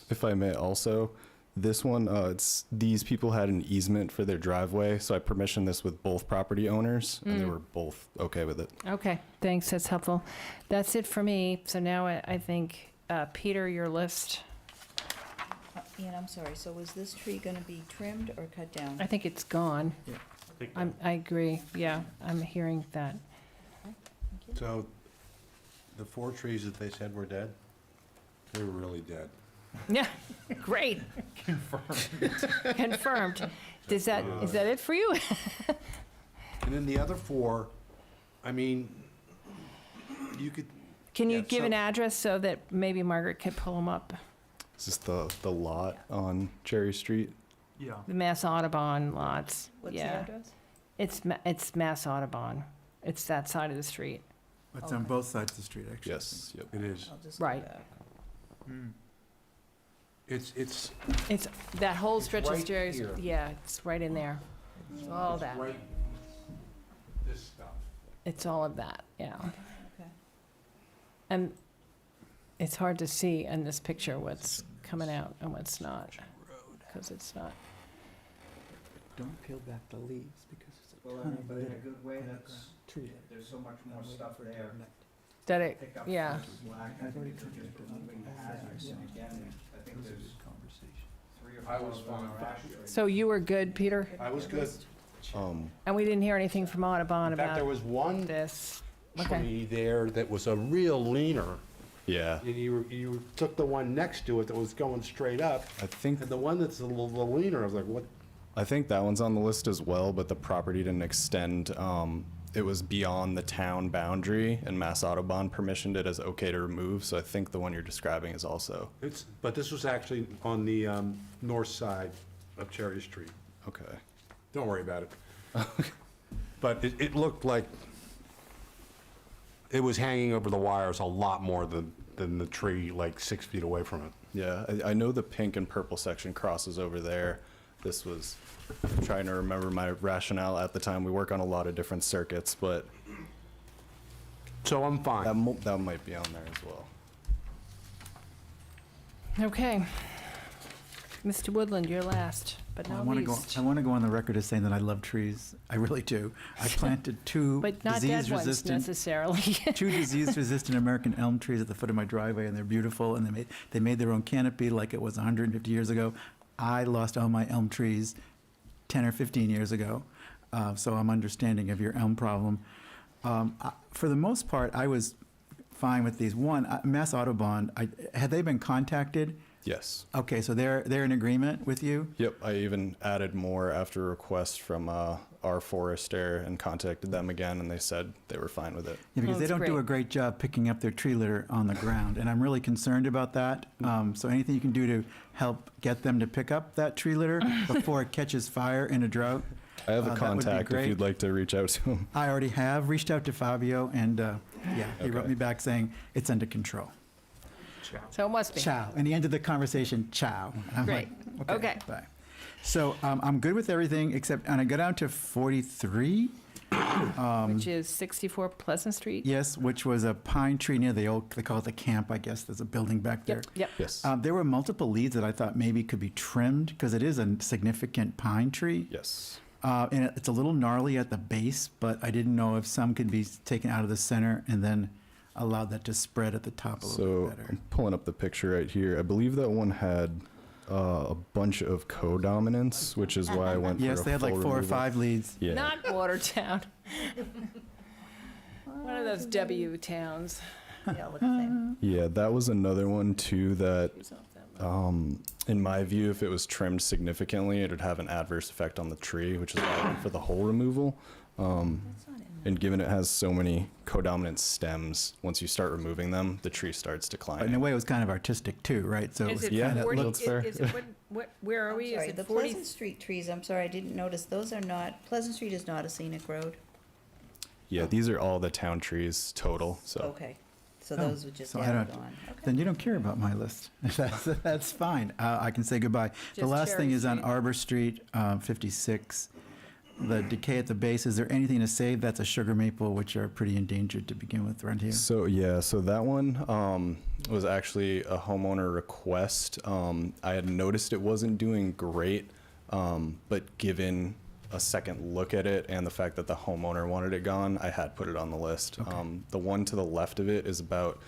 If I may also, this one, it's, these people had an easement for their driveway, so I permissioned this with both property owners, and they were both okay with it. Okay, thanks, that's helpful. That's it for me. So now I think, Peter, your list, Ian, I'm sorry, so was this tree gonna be trimmed or cut down? I think it's gone. I think I agree, yeah, I'm hearing that. So, the 4 trees that they said were dead, they were really dead. Yeah, great. Confirmed. Is that it for you? And then the other 4, I mean, you could, Can you Yeah, give so- an address so that maybe Margaret could pull them up? Is this the lot on Cherry Street? Yeah. The Mass Audubon lots. What's the Yeah, address? it's Mass Audubon. It's that side of the street. It's on both sides of the street, actually. Yes, yep. it is. I'll just go Right. back. It's It's that whole It's stretch of right stairs. here. Yeah, it's right in there. All that. right, this stuff. It's all of that. Yeah. Okay. And it's hard to see in this picture what's coming out and what's not, because it's not. Don't peel back the leaves because it's a well, I ton mean, of but in a litter good way, on the that's, ground. Tree. there's so much more I'm waiting stuff for it to there. connect. That it, Pick up yeah. versus black, I I've already think they're tried just to put removing it on hazards, fire. and again, I think there's Conversation. 3 or 4 I was of them fine. are ash trees. So you were good, Peter? I was good. And we didn't hear anything from Audubon In fact, there about was one this. Okay. tree there that was a real leaner. Yeah, And you took the one next to it that was going straight up, I think and the one that's a little leaner, I was like, what? that one's on the list as well, but the property didn't extend it was beyond the town boundary, and Mass Audubon permissioned it as okay to remove. So I think the one you're describing is also But this was actually on the north side of Cherry Street. okay. Don't worry about it. But it looked like it was hanging over the wires a lot more than the tree like 6 feet away from it. Yeah, I know the pink and purple section crosses over there. This was, I'm trying to remember my rationale at the time. We work on a lot of different circuits, but So I'm fine. that might be on there as well. Okay. Mr. Woodland, you're last, but Well, not least. I want to go on the record as saying that I love trees. I really do. I planted two But not dead ones disease-resistant necessarily. two disease-resistant American elm trees at the foot of my driveway, and they're beautiful, and they made their own canopy like it was 150 years ago. I lost all my elm trees 10 or 15 years ago, so I'm understanding of your elm problem. For the most part, I was fine with these. One, Mass Audubon, had they been contacted? Yes. Okay, so they're in agreement with you? Yep, I even added more after a request from our forester and contacted them again, and they said they were fine with it. Yeah, because Oh, they that's don't do great. a great job picking up their tree litter on the ground, and I'm really concerned about that. So anything you can do to help get them to pick up that tree litter before it catches fire in a drought. I have a that would be contact if great. you'd like to reach out to him. I already have reached out to Fabio, and he wrote Okay. me back saying it's under control. So it must be. Ciao. And he ended the conversation, ciao. And I'm Great. like, Okay. Bye. So I'm good with everything except, and I go down to 43. Which is 64 Pleasant Street? Yes, which was a pine tree near the old, they call it the camp, I guess. There's a building back there. Yep. Yes. There were multiple leaves that I thought maybe could be trimmed because it is a significant pine tree. Yes. And it's a little gnarly at the base, but I didn't know if some could be taken out of the center and then allowed that to spread at the top a little So bit better. I'm pulling up the picture right here. I believe that one had a bunch of codominance, which is why I went for Yes, a they had like full 4 or removal. 5 leads. Yeah. Not Watertown. One of those W towns. They all look the same. Yeah, that was another one too that, Use off that one. in my view, if it was trimmed significantly, it would have an adverse effect on the tree, which is why I went for the whole removal. That's not in there. And given it has so many codominant stems, once you start removing them, the tree starts But in a declining. way, it was kind of artistic too, right? So it Is was it Yeah, kind of 40? that's fair. Is it, where are I'm we? Is sorry, it the 40? Pleasant Street trees, I'm sorry, I didn't notice, those are not, Pleasant Street is not a scenic road? Yeah, these are all the town trees total, so. Okay, so Oh, those would just so I add don't- on. Okay. Then you don't care about my list. That's fine. I can say goodbye. The Just last thing Cherry is on Street. Arbor Street, 56. The decay at the base, is there anything to save? That's a sugar maple, which are pretty endangered to begin with around here. So yeah, so that one was actually a homeowner request. I had noticed it wasn't doing great, but given a second look at it and the fact that the homeowner wanted it gone, I had put it on the list. The one to the left of it is about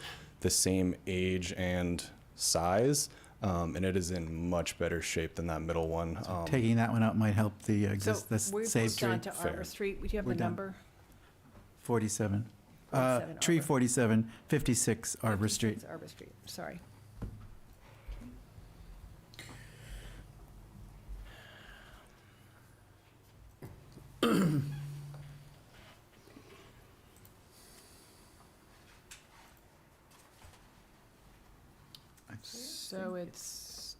the same age and size, and it is in much better shape than that middle one. Taking that one out might help the So we've saved moved tree. on to Fair. Arbor Street. Do you have We're the done. number? 47. 47 Tree Arbor. 47, 56 Arbor Street. It's Arbor Street, sorry. So it's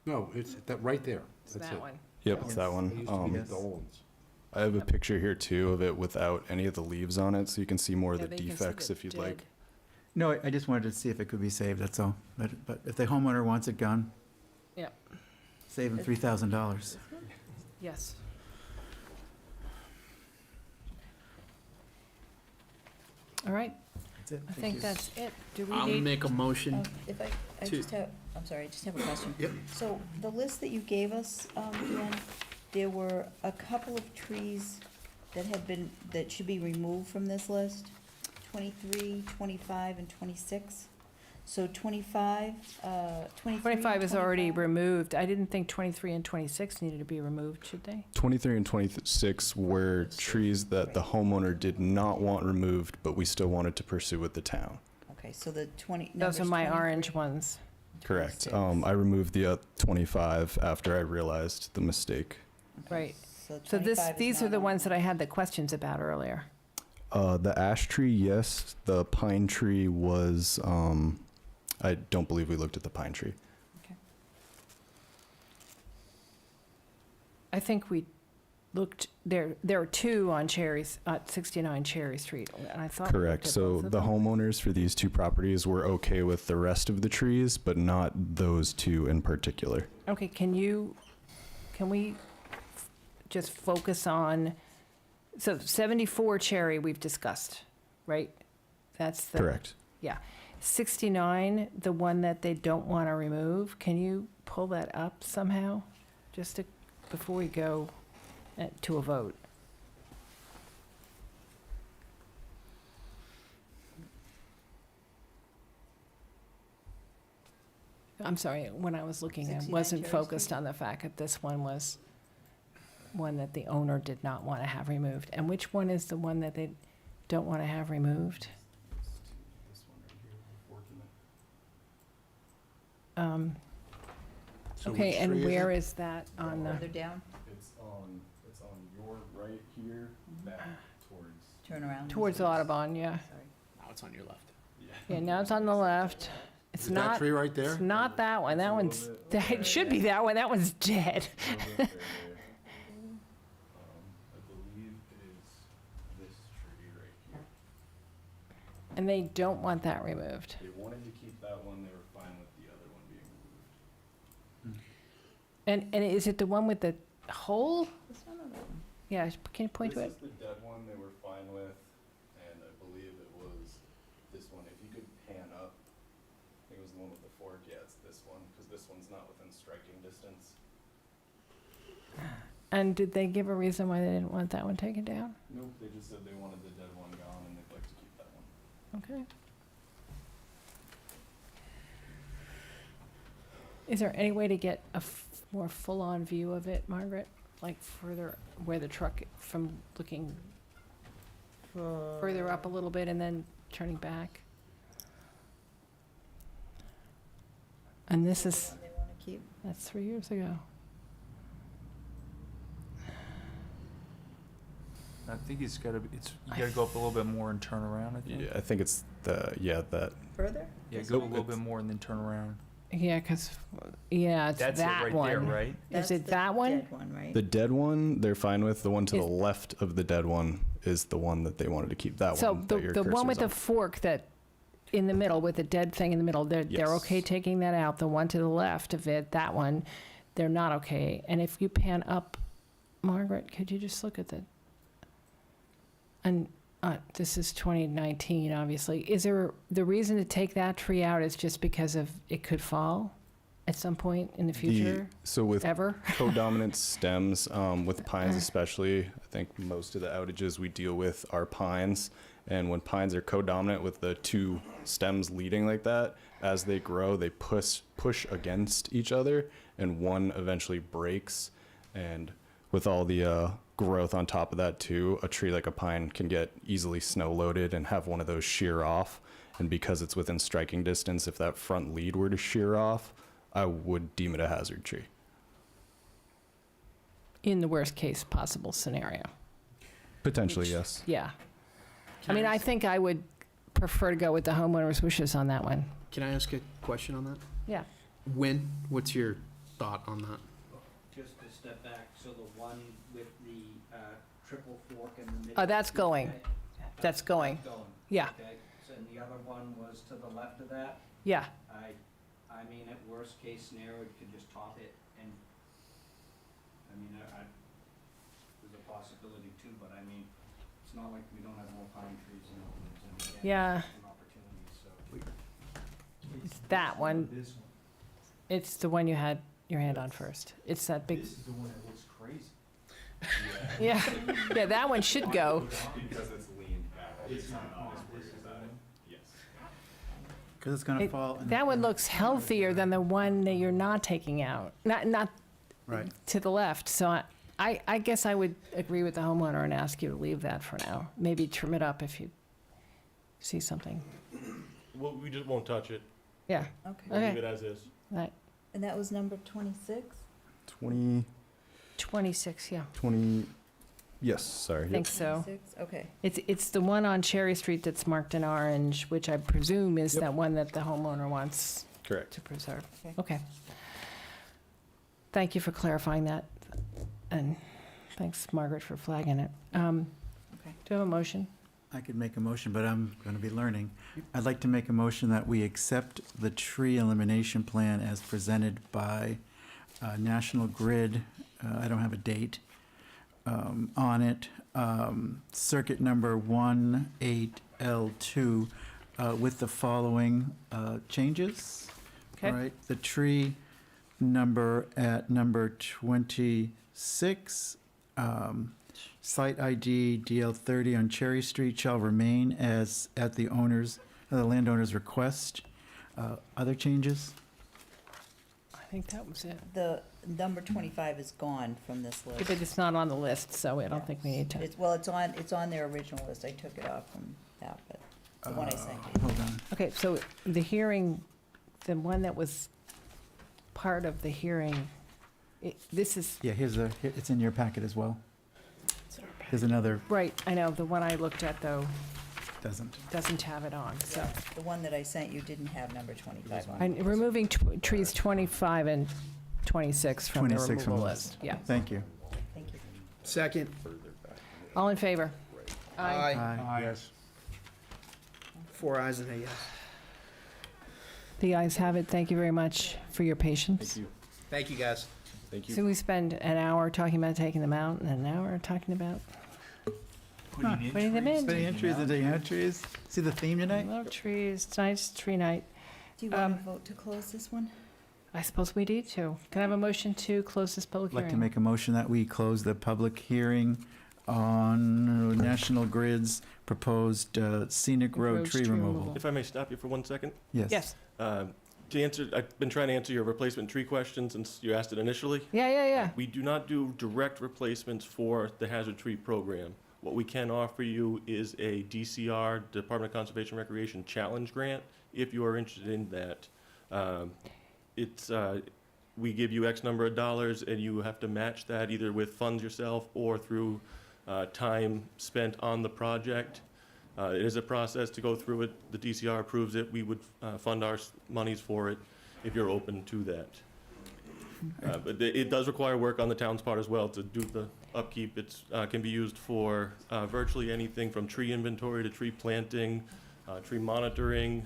No, it's that right there. That's that it. one. Yep, it's that It one. used to be Yes. the Dolan's. I have a picture here too of it without any of the leaves on it, so you can see more of Yeah, the they can see defects the if you'd dead. like. No, I just wanted to see if it could be saved, that's all. But if the homeowner wants it gone, Yep, save him $3,000. yes. All right, That's it. I Thank think you. that's it. Do we I'll need? make a motion. If I to- just have, I'm sorry, I just have a question. Yep. So the list that you gave us, Dan, there were a couple of trees that had been, that should be removed from this list, 23, 25, and 26. So 25, 23 and 25 is already 25? removed. I didn't think 23 and 26 needed to be removed, should they? 23 and 26 were trees that the homeowner did not want removed, but we still wanted to pursue with the town. Okay, so the 20, Those are numbers my 23, orange ones. Correct. 26. I removed the 25 after I realized the mistake. Okay, Right. So So this, 25 is these are not the on. ones that I had the questions about earlier. The ash tree, yes. The pine tree was, I don't believe we looked at the pine tree. I think we looked, there are two on 69 Cherry Street, and I thought we looked Correct. at So both of the them. homeowners for these two properties were okay with the rest of the trees, but not those two in particular. Okay, can we just focus on, so 74 Cherry we've discussed, right? That's the. Correct. Yeah. 69, the one that they don't want to remove, can you pull that up somehow? Just to, before we go to a vote. I'm sorry, when I was looking, I 69 wasn't Cherry focused Street? on the fact that this one was one that the owner did not want to have removed. And which one is the one that they don't want to have removed? So Okay, which and tree is where it? is that on the, Further down, It's on your right here, back towards. turn around. towards Audubon, yeah. Sorry. Now it's on your left. Yeah, now it's on the left. It's Is that not, tree right there? it's not that one. That one's, it should be that one. That one's dead. I believe it is this tree right here. And they don't want that removed. They wanted to keep that one, they were fine with the other one being removed. And is it the one with the hole? This one or that one? Yeah, can you point to it? This is the dead one they were fine with, and I believe it was this one. If you could pan up, I think it was the one with the fork, yeah, it's this one, because this one's not within striking distance. And did they give a reason why they didn't want that one taken down? Nope, they just said they wanted the dead one gone, and they'd like to keep that one. Okay. Is there any way to get a more full-on view of it, Margaret? Like further, where the truck, from looking further up a little bit and then turning back? And this is, One they wanna keep. that's 3 years ago. I think it's gotta be, you gotta go up a little bit more and turn around, I think. Yeah, I think it's that. Further? Yeah, This go a one? little bit more and then turn around. Yeah, because, yeah, it's That's it that right one. there, right? Is That's it the that one? dead one, right? The dead one, they're fine with. The one to the Is- left of the dead one is the one that they wanted to keep. That So one. the that your the one with cursor's the on. fork that, in the middle, with the dead thing in the middle, they're Yes. okay taking that out. The one to the left of it, that one, they're not okay. And if you pan up, Margaret, could you just look at the, and this is 2019, obviously. Is there, the reason to take that tree out is just because of it could fall at some point in the future, So with ever? codominant stems, with pines especially, I think most of the outages we deal with are pines. And when pines are codominant with the two stems leading like that, as they grow, they push against each other, and one eventually breaks. And with all the growth on top of that too, a tree like a pine can get easily snow loaded and have one of those shear off. And because it's within striking distance, if that front lead were to shear off, I would deem it a hazard tree. In the worst case possible scenario. Potentially, yes. Yeah. I mean, I think I would prefer to go with the homeowner's wishes on that one. Can I ask a question on that? Yeah. What's your thought on that? Just to step back, so the one with the triple fork in the middle. Oh, that's going. okay? That's going. That's going. Yeah, Okay, so and the other one was to the left of that? yeah. I mean, at worst case scenario, you could just top it and, I mean, there's a possibility too, but I mean, it's not like we don't have more pine trees in the woods and again, Yeah. some opportunities, so. It's that one. This one. It's the one you had your hand on first. It's that big, This is the one that looks crazy. yeah. Yeah, that one should go. Because it's leaned back. It's not this is the one. Yes. Because it's gonna It- fall. in That one the- looks healthier than the one that you're not taking out. Not Right. to the left. So I guess I would agree with the homeowner and ask you to leave that for now. Maybe trim it up if you see something. Well, we just won't touch it. Yeah, Okay. We'll leave Okay. it as is. that, And that was number 26? 20, 26, yeah. 20, Yes, sorry. I Yep. think so. 26? Okay. It's the one on Cherry Street that's marked in orange, which I presume is Yep. that one that the homeowner wants Correct. to preserve. Okay. Okay. Thank you for clarifying that, and thanks, Margaret, for flagging it. Okay. Do you have a motion? I could make a motion, but I'm going to be learning. I'd like to make a motion that we accept the tree elimination plan as presented by National Grid. I don't have a date on it. Circuit number 18L2 with the following changes. Okay. All right, the tree number at number 26, site ID DL30 on Cherry Street shall remain as at the landowner's request. Other changes? I think that was it. The number 25 is gone from this list. But it's not on the list, so I don't think we need to. Well, it's on their original list. I took it off from that, but the one I sent you. Hold on. Okay, so the hearing, the one that was part of the hearing, this is, Yeah, it's in your packet as well. Here's another, right, I know, the one I looked at, though, doesn't. doesn't have it on, so. The one that I sent you didn't have number 25 on it. I'm removing trees 25 and 26 from the 26 from removal the list. Yeah. Thank you. Thank you. Second. All in favor? Aye. Yes. 4 ayes and a yes. The ayes have it. Thank you very much for your patience. Thank you. Thank you, guys. Thank you. So we spend an hour talking about taking them out and an hour talking about putting them in. Putting entries into entries. See the theme tonight? Love trees. Tonight's tree night. Do you want to vote to close this one? I suppose we need to. Can I have a motion to close this public I'd like to hearing? make a motion that we close the public hearing on National Grid's proposed scenic road Roads tree tree removal. removal. If I may stop you for 1 second? Yes. Yes. To answer, I've been trying to answer your replacement tree question since you asked it initially. Yeah. We do not do direct replacements for the hazard tree program. What we can offer you is a DCR, Department of Conservation and Recreation Challenge Grant, if you are interested in that. We give you X number of dollars, and you have to match that either with funds yourself or through time spent on the project. It is a process to go through it. The DCR approves it. We would fund our monies for it if you're open to that. But it does require work on the town's part as well to do the upkeep. It can be used for virtually anything from tree inventory to tree planting, tree monitoring,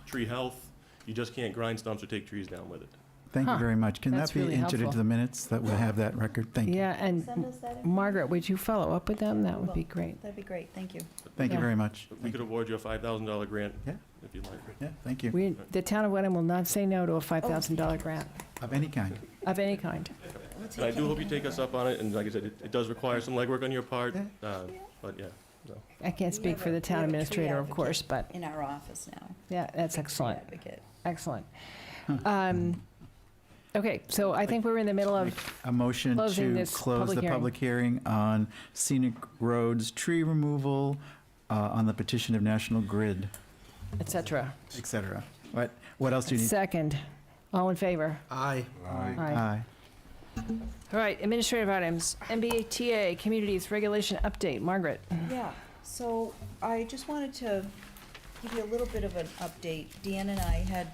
tree health. You just can't grind stumps or take trees down with it. Thank you Huh. very much. Can That's that be really entered into helpful. the minutes, that we'll have that record? Thank you. Yeah, and Send us that information. Margaret, would you follow up with them? That would be great. That'd be great. Thank you. Thank you Yeah. very much. We could award you a $5,000 grant Yeah. if you'd like. Yeah, thank you. The town of Wenham will not say no to a $5,000 grant Of any kind. of any kind. And I do hope you take us up on it, and like I said, it does require some legwork on your part, but yeah, so. I can't We speak have for a- the we town have a tree administrator, of advocate course, but In our office now. yeah, that's Tree excellent. advocate. Excellent. Okay, so I think we're in the middle of, A motion Closing to this close public the hearing. public hearing on scenic roads tree removal on the petition of National Grid, et cetera. et cetera. What else do you need? Second, all in favor? Aye. Aye. Aye. All right, administrative items, MBTA Communities Regulation Update. Margaret? Yeah, so I just wanted to give you a little bit of an update. Dan and I had,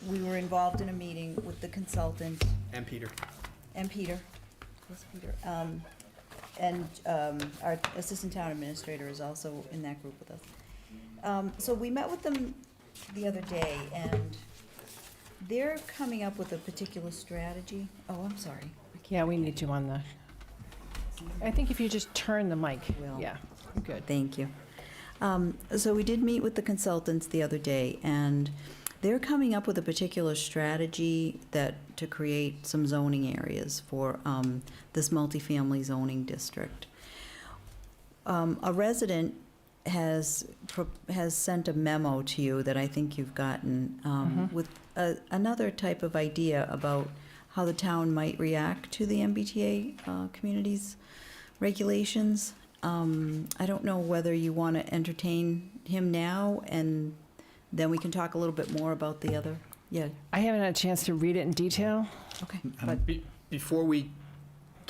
we were involved in a meeting with the consultant And Peter. and Peter. Yes, Peter. And our assistant town administrator is also in that group with us. So we met with them the other day, and they're coming up with a particular strategy. Oh, I'm sorry. Yeah, we need you on the, I think if you just turn the mic, Will. yeah, good. Thank you. So we did meet with the consultants the other day, and they're coming up with a particular strategy to create some zoning areas for this multifamily zoning district. A resident has sent a memo to you that I think you've gotten with another type of idea about how the town might react to the MBTA communities regulations. I don't know whether you want to entertain him now, and then we can talk a little bit more about the other. Yeah. I haven't had a chance to read it in detail. Okay. But- Before we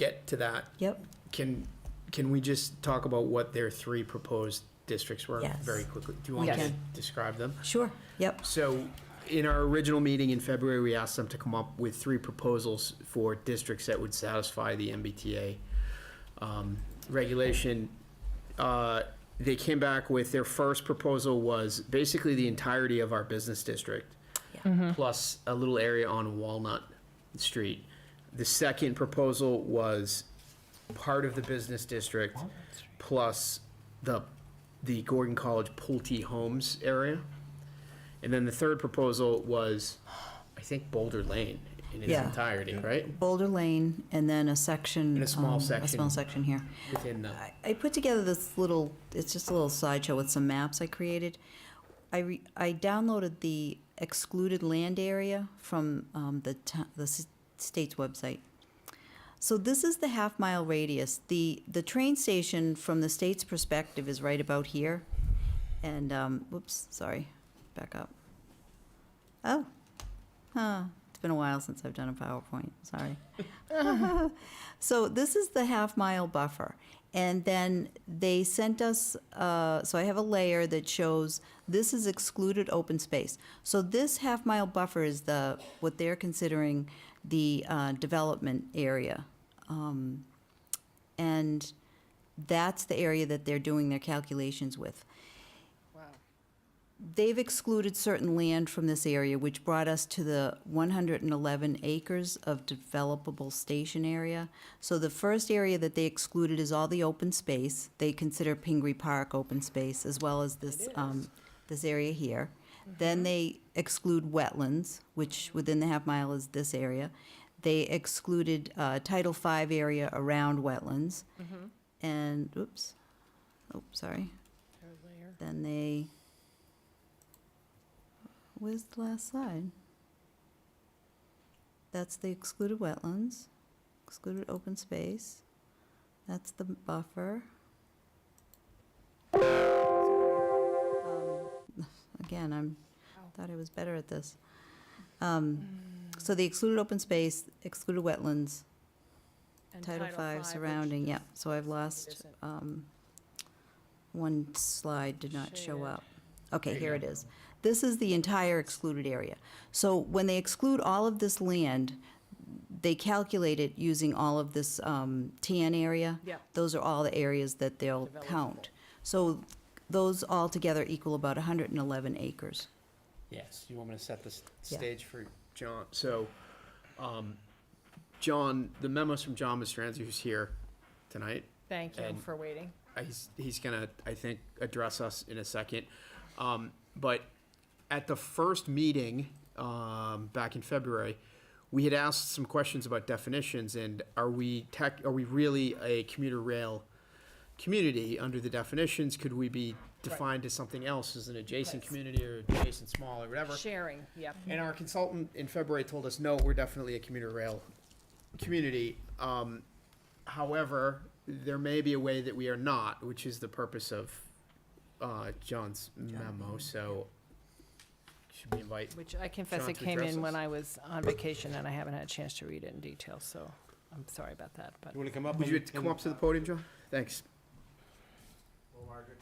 get to that, Yep. can we just talk about what their three proposed districts were Yes. very quickly? Do you want We me to can. describe them? Sure, yep. So, in our original meeting in February, we asked them to come up with three proposals for districts that would satisfy the MBTA regulation. They came back with, their first proposal was basically the entirety of our business district, plus a little area on Walnut Street. The second proposal was part of the business district, plus the Gordon College Pulte Homes area. And then the third proposal was, I think, Boulder Lane in its Yeah. entirety, right? Boulder Lane, and then a section. And a small A section. small section here. Within the, I put together this little, it's just a little slideshow with some maps I created. I downloaded the excluded land area from the state's website. So this is the half-mile radius. The train station, from the state's perspective, is right about here. And, whoops, sorry, back up. Oh, it's been a while since I've done a PowerPoint, sorry. So this is the half-mile buffer. And then they sent us, so I have a layer that shows this is excluded open space. So this half-mile buffer is what they're considering the development area. And that's the area that they're doing their calculations with. Wow. They've excluded certain land from this area, which brought us to the 111 acres of developable station area. So the first area that they excluded is all the open space. They consider Pingree Park open space, as well as this, this area here. Then they exclude wetlands, which within the half mile is this area. They excluded Title V area around wetlands. And, oops, oh, sorry. Then they, where's the last slide? That's the excluded wetlands, excluded open space. That's the buffer. Again, thought I was better at this. So the excluded open space, excluded wetlands, And Title V which surrounding, yeah. So I've lost, one slide did not show Shared. up. Okay, here it is. This is the entire excluded area. So when they exclude all of this land, they calculate it using all of this tan area. Yeah. Those are all the areas that they'll count. So those all together equal about 111 acres. yes, you want me to set the Yeah. stage for John? So, John, the memos from John Mastranzi, who's here tonight. Thank you And- for waiting. He's gonna, I think, address us in a second. But at the first meeting, back in February, we had asked some questions about definitions, and are we really a commuter rail community under the definitions? Could we be defined as something else, as an adjacent Right. community or adjacent small or whatever? Sharing, yep. And our consultant in February told us, no, we're definitely a commuter rail community. However, there may be a way that we are not, which is the purpose of John's memo. So, should we invite? Which I confess John it to came address in when us. I was on vacation and I haven't had a chance to read it in detail, so I'm sorry about that, but. You want to come up? Would you come up to the podium, John? Thanks. Hello, Margaret,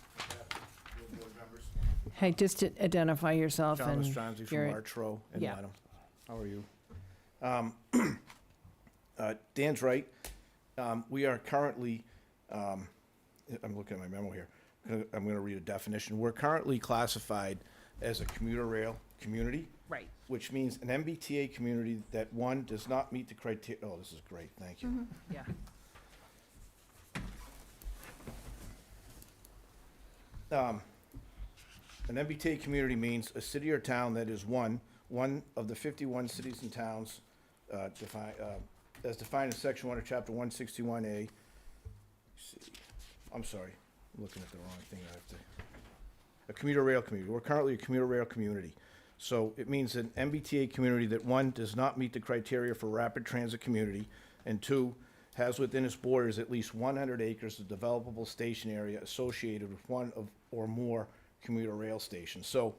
board members. Hey, just to identify yourself John and Mastranzi from your, Arch Row in yeah. Wenham. How are you? Dan's right. We are currently, I'm looking at my memo here. I'm going to read a definition. We're currently classified as a commuter rail community, right, which means an MBTA community that, one, does not meet the criteria. Oh, this is great. Thank you. yeah. An MBTA community means a city or town that is one of the 51 cities and towns as defined in Section 1 of Chapter 161A. I'm sorry, I'm looking at the wrong thing. A commuter rail community. We're currently a commuter rail community. So it means an MBTA community that, one, does not meet the criteria for rapid transit community, and two, has within its borders at least 100 acres of developable station area associated with one of or more commuter rail stations. So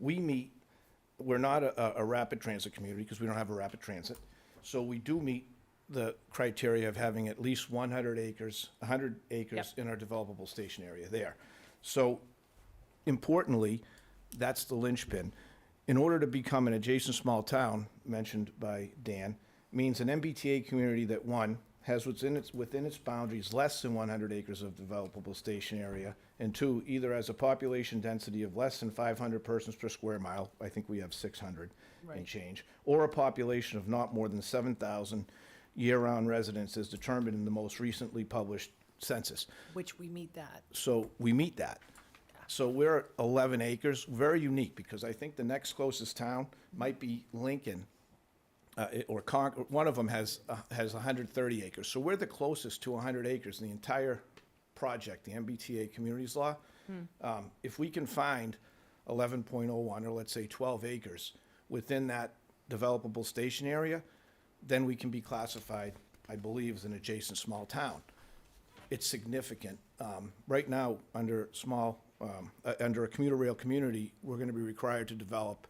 we're not a rapid transit community because we don't have a rapid transit. So we do meet the criteria of having at least 100 acres in our developable station area there. So importantly, that's the linchpin. In order to become an adjacent small town, mentioned by Dan, means an MBTA community that, one, has within its boundaries less than 100 acres of developable station area, and two, either has a population density of less than 500 persons per square mile, I think we have 600 and Right. change, or a population of not more than 7,000 year-round residents as determined in the most recently published census. Which we meet that. So we meet that. So we're at 11 acres, very unique, because I think the next closest town might be Lincoln, one of them has 130 acres. So we're the closest to 100 acres in the entire project, the MBTA Communities Law. If we can find 11.01, or let's say 12 acres, within that developable station area, then we can be classified, I believe, as an adjacent small town. It's significant. Right now, under a commuter rail community, we're going to be required to develop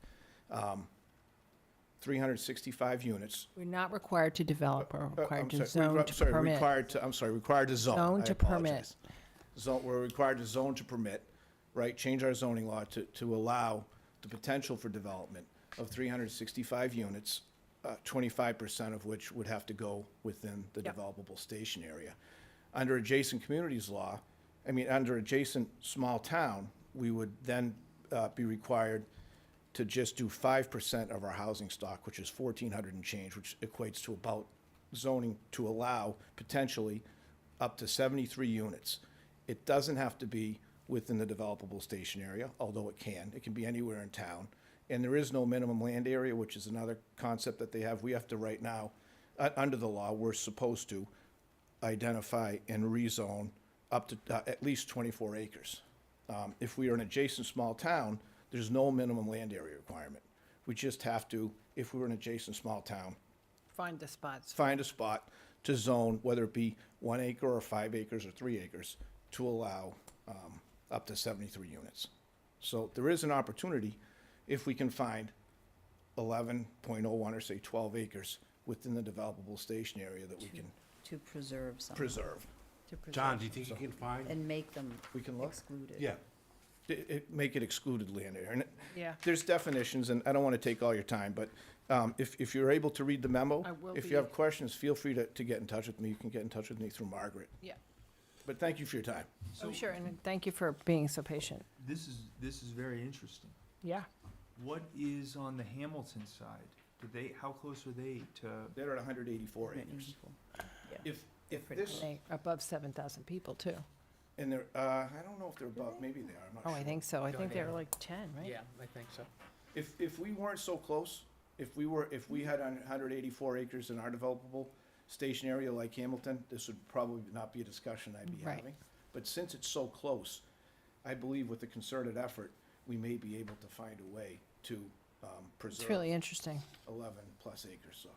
365 units. We're not required to develop, we're required to I'm sorry, zone to permit. required to zone. Zone I to permit. apologize. We're required to zone to permit, right? Change our zoning law to allow the potential for development of 365 units, 25% of which would have to go within the Yep. developable station area. Under adjacent communities law, under adjacent small town, we would then be required to just do 5% of our housing stock, which is 1,400 and change, which equates to about zoning to allow potentially up to 73 units. It doesn't have to be within the developable station area, although it can. It can be anywhere in town. And there is no minimum land area, which is another concept that they have. We have to right now, under the law, we're supposed to identify and rezone up to at least 24 acres. If we are an adjacent small town, there's no minimum land area requirement. We just have to, if we were an adjacent small town, Find the spots. find a spot to zone, whether it be 1 acre or 5 acres or 3 acres, to allow up to 73 units. So there is an opportunity if we can find 11.01 or say 12 acres within the developable station area that we can To preserve some. preserve. To preserve. John, do you think you can find? And make them We can look. excluded. Yeah. Make it excluded land area. And Yeah. there's definitions, and I don't want to take all your time, but if you're able to read the memo, I will if be. you have questions, feel free to get in touch with me. You can get in touch with me through Margaret. Yeah. But thank you for your time. Oh, sure, and thank you for being so patient. This is very interesting. Yeah. What is on the Hamilton side? How close are they to? They're at 184 acres. If this, They- Above 7,000 people, too. and they're, I don't know if they're above, maybe they are, I'm not Oh, sure. I think so. I No, think they they're are. like 10, right? Yeah, I think so. If we weren't so close, if we had 184 acres in our developable station area like Hamilton, this would probably not be a discussion I'd be Right. having. But since it's so close, I believe with a concerted effort, we may be able to find a way to It's preserve really interesting. 11+ acres, so.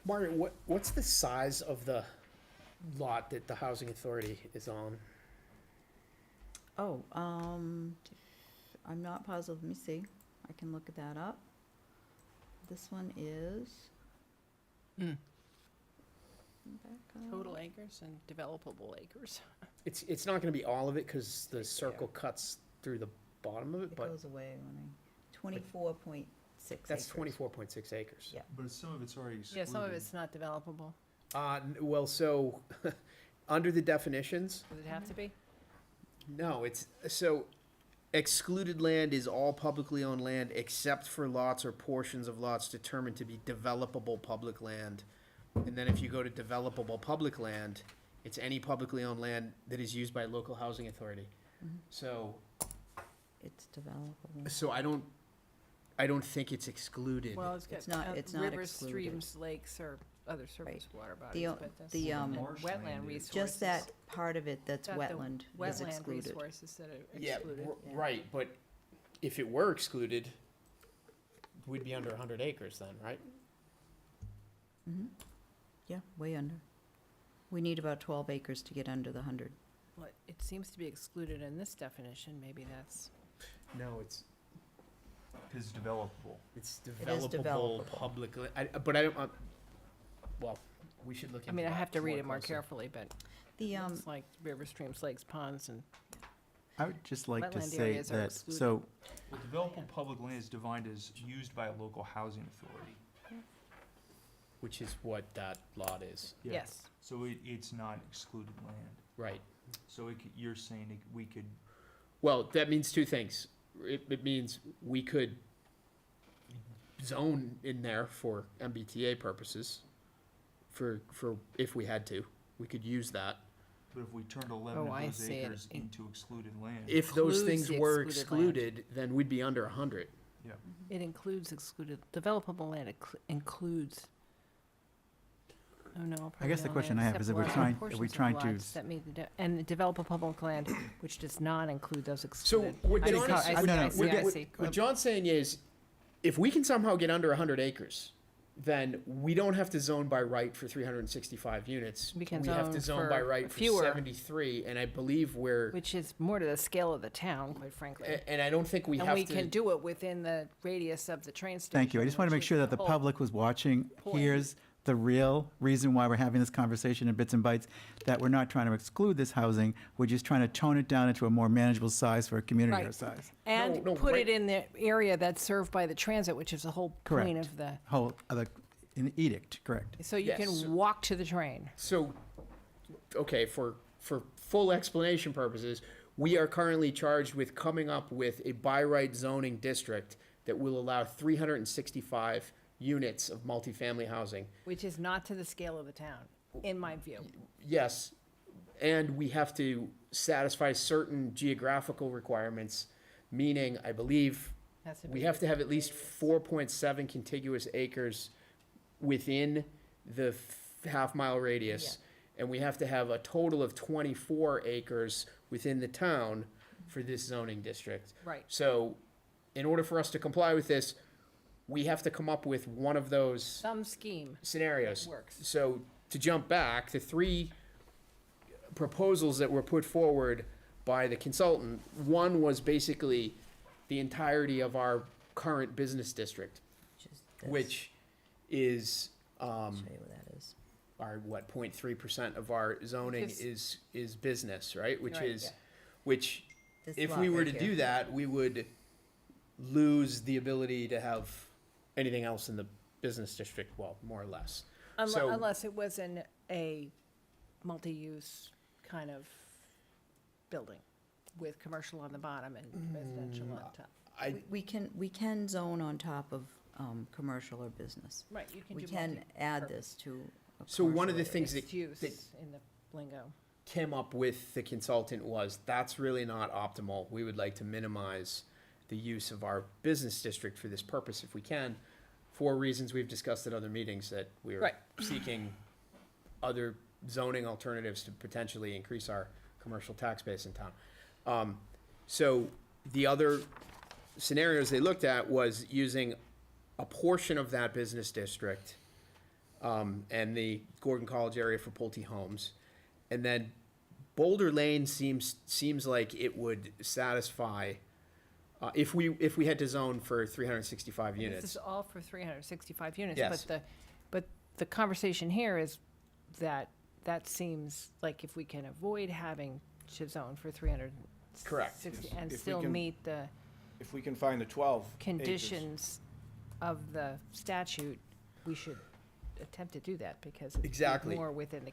Margaret, what's the size of the lot that the housing authority is on? Oh, I'm not positive. Let me see. I can look that up. This one is. Back up. Total acres and developable acres. It's not gonna be all of it, cause the circle cuts through the bottom of it, It but goes away when I, 24.6 acres. that's 24.6 acres. Yeah. But some of it's already Yeah, excluded. some of it's not developable. Well, so, under the definitions, Does it have to be? no, so excluded land is all publicly owned land except for lots or portions of lots determined to be developable public land. And then if you go to developable public land, it's any publicly owned land that is used by a local housing authority. So, It's developable. so I don't think it's excluded. Well, it's got It's not- it's not rivers, excluded. streams, lakes, or other surface water bodies, o- but that's. the, and marshland wetland is- resources. Just that part of it that's Got the wetland is Wetland excluded. resources that are Yeah, excluded. Yeah. right, but if it were excluded, we'd be under 100 acres then, right? Yeah, way under. We need about 12 acres to get under the 100. Well, it seems to be excluded in this definition, maybe that's, No, it's Is developable. it's is developable developable. public, but I don't, well, we should look into I mean, I that have to read it more closely. carefully, but The, it's like rivers, streams, lakes, ponds, and I would just like to Wetland say areas are that, excluded. so, Well, developable public land is defined as used by a local housing authority. Which is what that lot is, Yeah. yes. So it's not excluded land. right? So you're saying we could, Well, that means two things. It means we could zone in there for MBTA purposes, for if we had to, we could use that. but if we turned 11 Oh, of I those see it. acres into excluded land. If those Includes things the were excluded land. excluded, then we'd be under 100. Yeah. It includes excluded, developable land includes. Oh, no. I guess the question I have is, And the developable public land, which does not include those So excluded. what I see, John I is, see, no, I no, see, we're I get- see. what John's saying is, if we can somehow get under 100 acres, then we don't have to zone by right for 365 units. We can have to zone zone by for right for fewer. 73, and I believe we're, Which is more to the scale of the town, quite frankly. and I don't think we And have we to. can do it within the radius of the train station. thank you. I just want to which make is sure that the whole public was watching, point. hears the real reason why we're having this conversation in bits and bytes, that we're not trying to exclude this housing, we're just trying to tone it down into a more manageable size for a community Right. our size. And No, put right- it in the area that's served by the transit, which is the whole point Correct. of the, Whole, other, an edict, correct. so you Yes, can so- walk to the train. So, okay, for full explanation purposes, we are currently charged with coming up with a by right zoning district that will allow 365 units of multifamily housing. Which is not to the scale of the town, in my view. Yes, and we have to satisfy certain geographical requirements, meaning, I believe, Has to we be have to have at least 4.7 contiguous acres within the half-mile radius. And we have to have a total of 24 acres within the town for this zoning district. Right. So, in order for us to comply with this, we have to come up with one of those Some scheme scenarios. works. So, to jump back, the three proposals that were put forward by the consultant, one was basically the entirety of our current business district, which is, Show you what that is. our, 0.3% of our zoning Gives- is business, right? Which Right, is, yeah. which, This if lot we were right to here. do that, we would lose the ability to have anything else in the business district, well, more or less. So- Unless it was in a multi-use kind of building with commercial on the bottom and residential on top. We can zone on top of commercial or business. Right, you can We do can add multi-purpose. this to a So one of the commercial things area. that Mixed that- use in the lingo. came up with the consultant was, that's really not optimal. We would like to minimize the use of our business district for this purpose if we can, for reasons we've discussed at other meetings, that we're Right. seeking other zoning alternatives to potentially increase our commercial tax base in town. So the other scenarios they looked at was using a portion of that business district and the Gordon College area for Pulte Homes. And then Boulder Lane seems like it would satisfy, if we had to zone for 365 This units. is all for 365 units. Yes. But the conversation here is that seems like if we can avoid having to zone for 360 Correct. Yes. and If we still can- meet the If we can find the 12 acres. conditions of the statute, we should attempt to do that because it's Exactly. more within the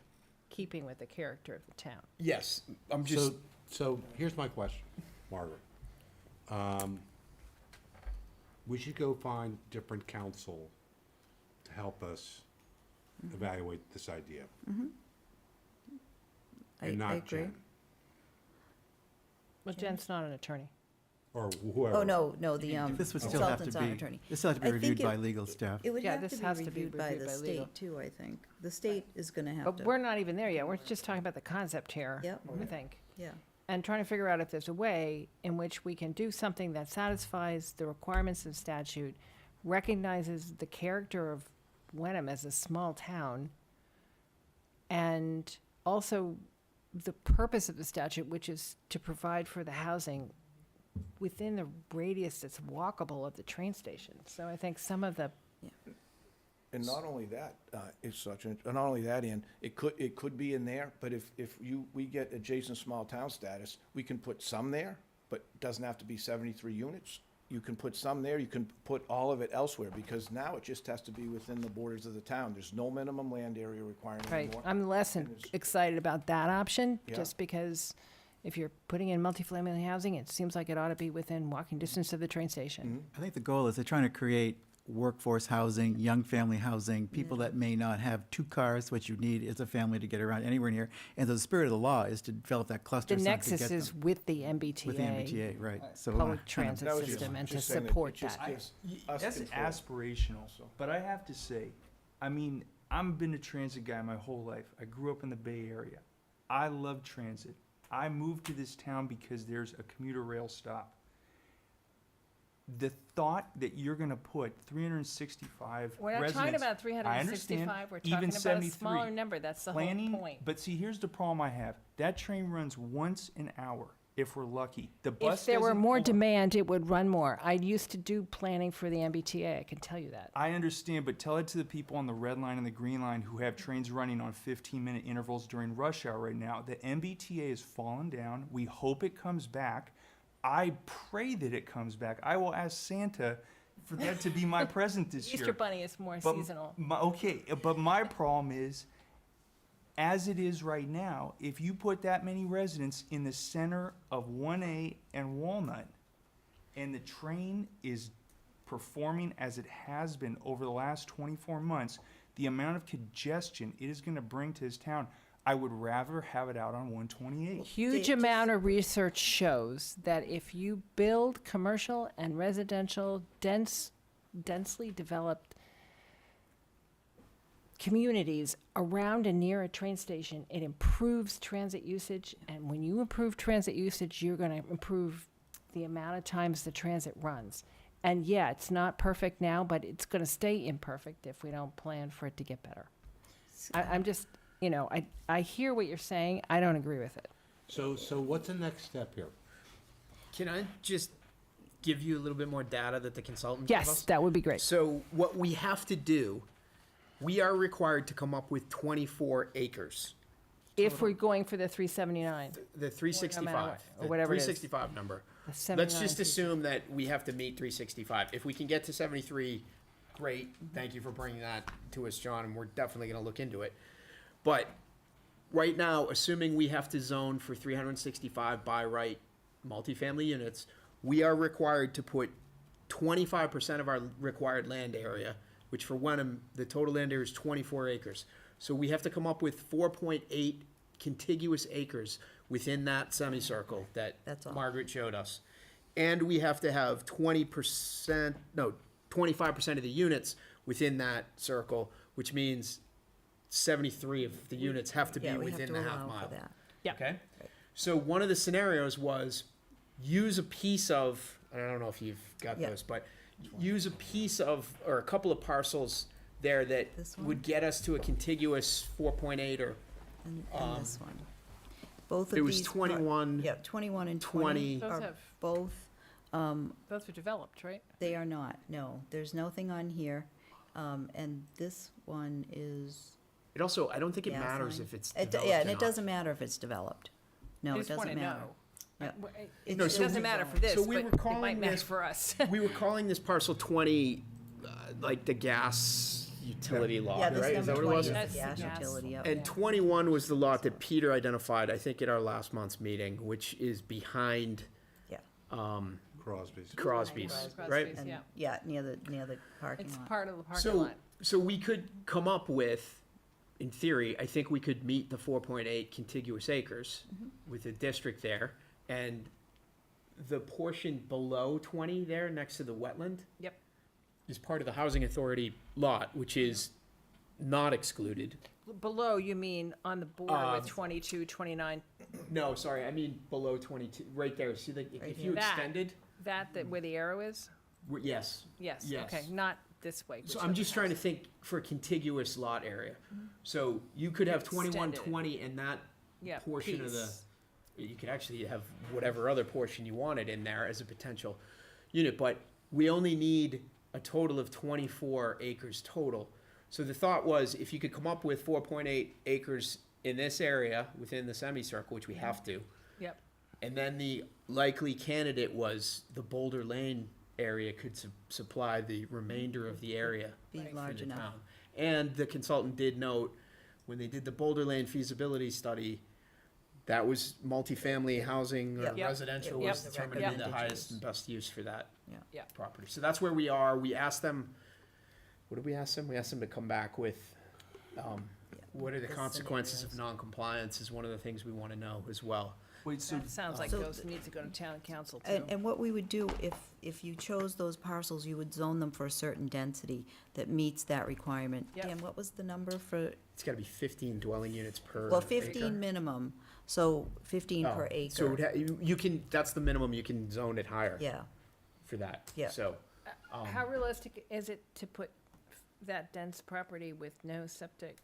keeping with the character of the town. Yes, I'm just, So here's my question, Margaret. We should go find different counsel to help us evaluate this idea, I and not agree. Jen, Well, Jen's not an attorney. or whoever. Oh, no, the This would still have to consultant's not an be, attorney. this still have to be I think reviewed it- by legal staff. It would Yeah, have this to has be to be reviewed by reviewed the by legal. state too, I think. The state is gonna have But to, we're not even there yet. We're just talking about the concept here, Yep. I think. yeah. And trying to figure out if there's a way in which we can do something that satisfies the requirements of statute, recognizes the character of Wenham as a small town, and also the purpose of the statute, which is to provide for the housing within the radius that's walkable of the train station. So I think some of the And not only that, if such, and not only that, Ian, it could be in there, but if we get adjacent small town status, we can put some there, but it doesn't have to be 73 units. You can put some there, you can put all of it elsewhere, because now it just has to be within the borders of the town. There's no minimum land area requirement Right, anymore. I'm less And it's- excited about that option, Yeah. just because if you're putting in multifamily housing, it seems like it ought to be within walking distance of the train station. I think the goal is they're trying to create workforce housing, young family housing, people that may not have two cars, what you need is a family to get around anywhere near. And the spirit of the law is to develop that cluster. The so to nexus get is them with the MBTA. with the MBTA, right? So Public transit That was just- system and to just saying that it support just that. gives us That's control. aspirational, So- but I have to say, I mean, I've been a transit guy my whole life. I grew up in the Bay Area. I love transit. I moved to this town because there's a commuter rail stop. The thought that you're gonna put 365 We're not residents. talking about I 365, understand, we're even talking about a 73. smaller number, that's the whole Planning, point. but see, here's the problem I have. That train runs once an hour, if we're lucky. The bus If there were doesn't- more hold on. demand, it would run more. I used to do planning for the MBTA, I can tell you that. I understand, but tell it to the people on the red line and the green line who have trains running on 15-minute intervals during rush hour right now. The MBTA has fallen down. We hope it comes back. I pray that it comes back. I will ask Santa for that to be my present this year. Easter Bunny is more But seasonal. but my problem is, as it is right now, if you put that many residents in the center of 1A and Walnut, and the train is performing as it has been over the last 24 months, the amount of congestion it is going to bring to this town, I would rather have it out on 128. Huge amount of research shows that if you build commercial and residential, densely developed communities around and near a train station, it improves transit usage. And when you improve transit usage, you're going to improve the amount of times the transit runs. And yeah, it's not perfect now, but it's going to stay imperfect if we don't plan for it to get better. I'm just, you know, I hear what you're saying. I don't agree with it. So what's the next step here? Can I just give you a little bit more data that the consultant gave us? Yes, that would be great. So what we have to do, we are required to come up with 24 acres. If we're going for the 379. The 365, or whatever it is. 365 number. The Let's 79, just assume that we have to meet 365. If we can get to 73, great. Thank you for bringing that to us, John, and we're definitely going to look into it. But right now, assuming we have to zone for 365 by right multifamily units, we are required to put 25% of our required land area, which for Wenham, the total land area is 24 acres. So we have to come up with 4.8 contiguous acres within that semicircle that That's all. Margaret showed us. And we have to have 25% of the units within that circle, which means 73 of the units have to be Yeah, we have within to the half allow mile. for that. Yeah. Okay? So one of the scenarios was use a piece of, I don't know if you've got Yeah. those, but use a piece of, or a couple of parcels there that This one? would get us to a contiguous 4.8 or, And this one. Both of it was these. 21, Yeah, 21 and 20. 20 Those are have- both, Those were developed, right? they are not, no. There's nothing on here. And this one is. It also, I don't think it gas matters line. if it's It- developed Yeah, or and it not. doesn't matter if it's developed. No, I it just wanna doesn't matter. know. Yeah. It No, so doesn't we- matter for this, so we but were it calling might matter this- for us. We were calling this parcel 20, like the gas utility lot, Yeah, right? this Is that number what it 20 was? is That's the the gas gas. utility, yep. And 21 was the lot that Peter identified, I think, at our last month's meeting, which is behind Yeah. Crosby's. Crosby's, Crosby's, right? Yeah. And, yeah, near the parking It's lot. part of the parking So, lot. so we could come up with, in theory, I think we could meet the 4.8 contiguous acres with a district there, and the portion below 20 there, next to the wetland. Yep. Is part of the housing authority lot, which is not excluded. Below, you mean on the border with Um, 22, 29, No, sorry, I mean below 22, right there. See, like, if you here. That. extended, that where the arrow is? yes. Yes, Yes. okay, not this way. So which I'm is just the trying to house. think for a contiguous lot area. So you could have 21, Extended. 20 and that Yeah, portion of the, piece. you could actually have whatever other portion you wanted in there as a potential unit, but we only need a total of 24 acres total. So the thought was, if you could come up with 4.8 acres in this area within the semicircle, which we have to, Yep. and then the likely candidate was the Boulder Lane area could supply the remainder of the area Be Right. for large the enough. town. And the consultant did note, when they did the Boulder Lane feasibility study, that was multifamily housing or Yep. Yep. residential Yep. was determined to be the Recommended highest use. and best use for that Yeah. Yeah. property. So that's where we are. We asked them, what did we ask them? We asked them to come back with, what are the the consequences of scenarios. non-compliance is one of the things we want to know as well. Wait, so, That sounds like So those need to go to town council too. And what we would do, if you chose those parcels, you would zone them for a certain density that meets that requirement. Yep. Dan, what was the number for, It's got to be 15 dwelling units per well, acre. 15 minimum, so 15 per Oh, So it would acre. you can, that's the minimum, you can zone it higher Yeah, for that. Yeah. So, How realistic is it to put that dense property with no septic?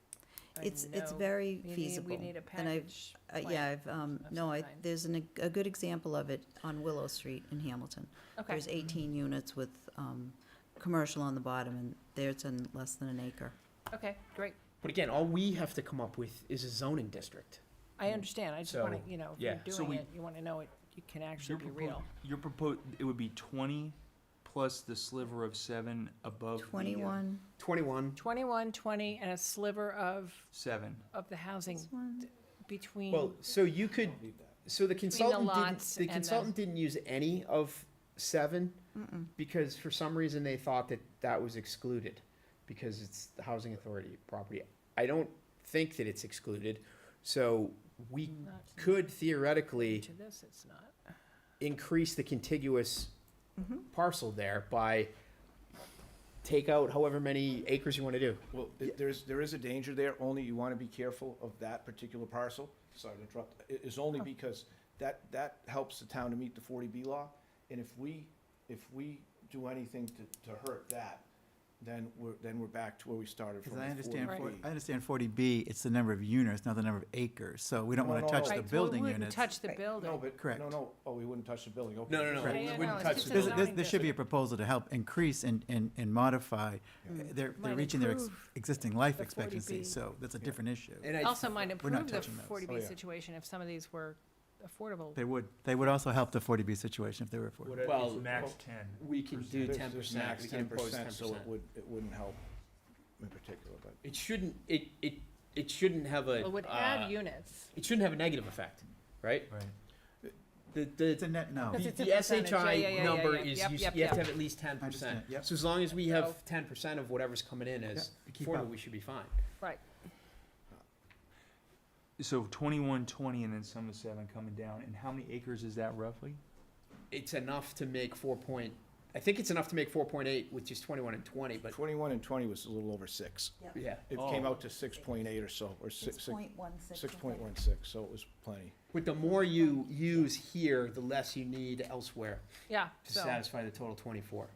and it's no- very we need- feasible. We need a And I've, package. yeah, plan. I've, of no, some kind. there's a good example of it on Willow Street in Hamilton. Okay, There's 18 units with commercial on the bottom, and there's in less than an acre. okay, great. but again, all we have to come up with is a zoning district. I understand. I just So, want to, if yeah. you're So doing we- it, you want to know it can actually be real. Your it would be 20 plus the sliver of 7 above the, 21, 21. 21, 20, and a sliver of 7. the housing this one, between. Well, so you could, so the consultant lots didn't, the and the- consultant didn't use any of 7 mm-mm. because for some reason they thought that that was excluded because it's the housing authority property. I don't think that it's excluded, so we Not could theoretically to this, it's not. increase the contiguous Mhm. parcel there by take out however many acres you want to do. Well, there is a danger there, only you want to be careful of that particular parcel. Sorry to interrupt. It is only because that helps the town to meet the 40B law. And if we do anything to hurt that, then we're back to where we started from. Because I the understand, 40B. I understand 40B, it's the number of units, not the number of acres, so we don't No, want no, to touch no. the Right, so building we wouldn't units. touch the Right. building. No, but, Correct. no, oh, we wouldn't touch the building, okay. No, no, no, Right. we Yeah, wouldn't no, touch it's the just a building. zoning There should be a proposal to help increase and modify. They're Might reaching their improve existing life the expectancy, 40B. so that's a different issue. And I, Also might We're not improve the touching those. 40B Oh, yeah. situation if some of these were affordable. They would also help the 40B situation if they were affordable. well, max 10. we can do There's 10%. max We can impose 10%. So it wouldn't help in particular, but. It shouldn't, it shouldn't have a, It would add units. it shouldn't have a negative effect, right? Right. It's a net no. Because it's a The percentage. Yeah, yeah, SHI yeah, number yeah, is, yep, you yep, have to yep. have at least 10%. understand, yep. So as long as we So- have 10% of whatever's coming in as Yep, keep affordable, up. we should be fine. Right. So 21, 20, and then some of 7 coming down. And how many acres is that roughly? It's enough to make I think it's enough to make 4.8, which is 21 and 20, but 21 and 20 was a little over 6. yeah. It came out to 6.8 or so, or 6.16. 6.16, so it was plenty. But the more you use here, the less you need elsewhere Yeah, to so, satisfy the total 24.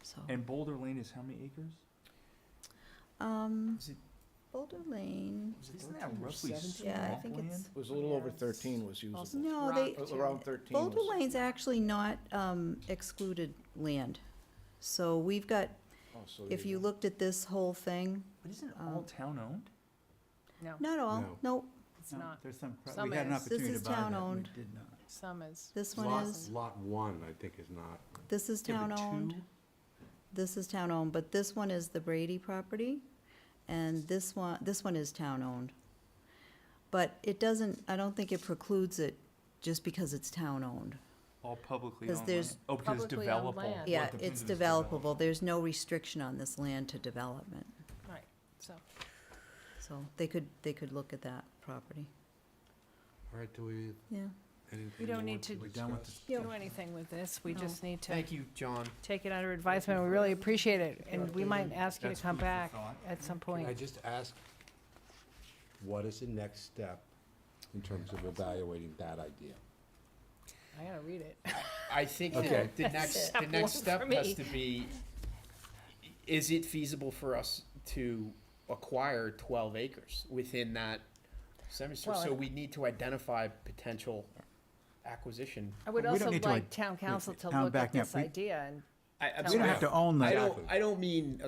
So, And Boulder Lane is how many acres? Is it- Boulder Lane, Isn't that roughly 17? yeah, I swamp think land? it's, It was a little over 13 was usable. Also- no, rock. Around 13 Boulder was. Lane's actually not excluded land. So we've got, Oh, so if there you go. looked at this whole thing, But isn't it all town owned? no, not all, No. no, it's No, not. There's some, Some we had an is. This opportunity is to buy that, we town-owned. did not. Some is. this one Lot, is, lot 1, I think, is not. this is Yeah, but town-owned. two- This is town-owned, but this one is the Brady property, and this one is town-owned. But it doesn't, I don't think it precludes it just because it's town-owned. All publicly 'Cause owned there's- land? Oh, because it's Publicly owned developable. land. What Yeah, depends it's if it's developable, there's no restriction on this land to development, Right, so, so they could look at that property, All right, do we, yeah. anything We don't more need to- We're done with discuss? Yeah. do anything with this. We No. just need to Thank you, John. take it under advisement. We really appreciate it, and we might ask you to That's come food for back thought. at some Can I point. just ask, what is the next step in terms of evaluating that idea? I gotta read it. I think Okay. the next Simple step for me. has to be, is it feasible for us to acquire 12 acres within that semester? Well, So we need to identify potential acquisition. I would We don't also need to like town council to town look at backing up. this We- idea and I'm We don't have to own I the, I don't mean,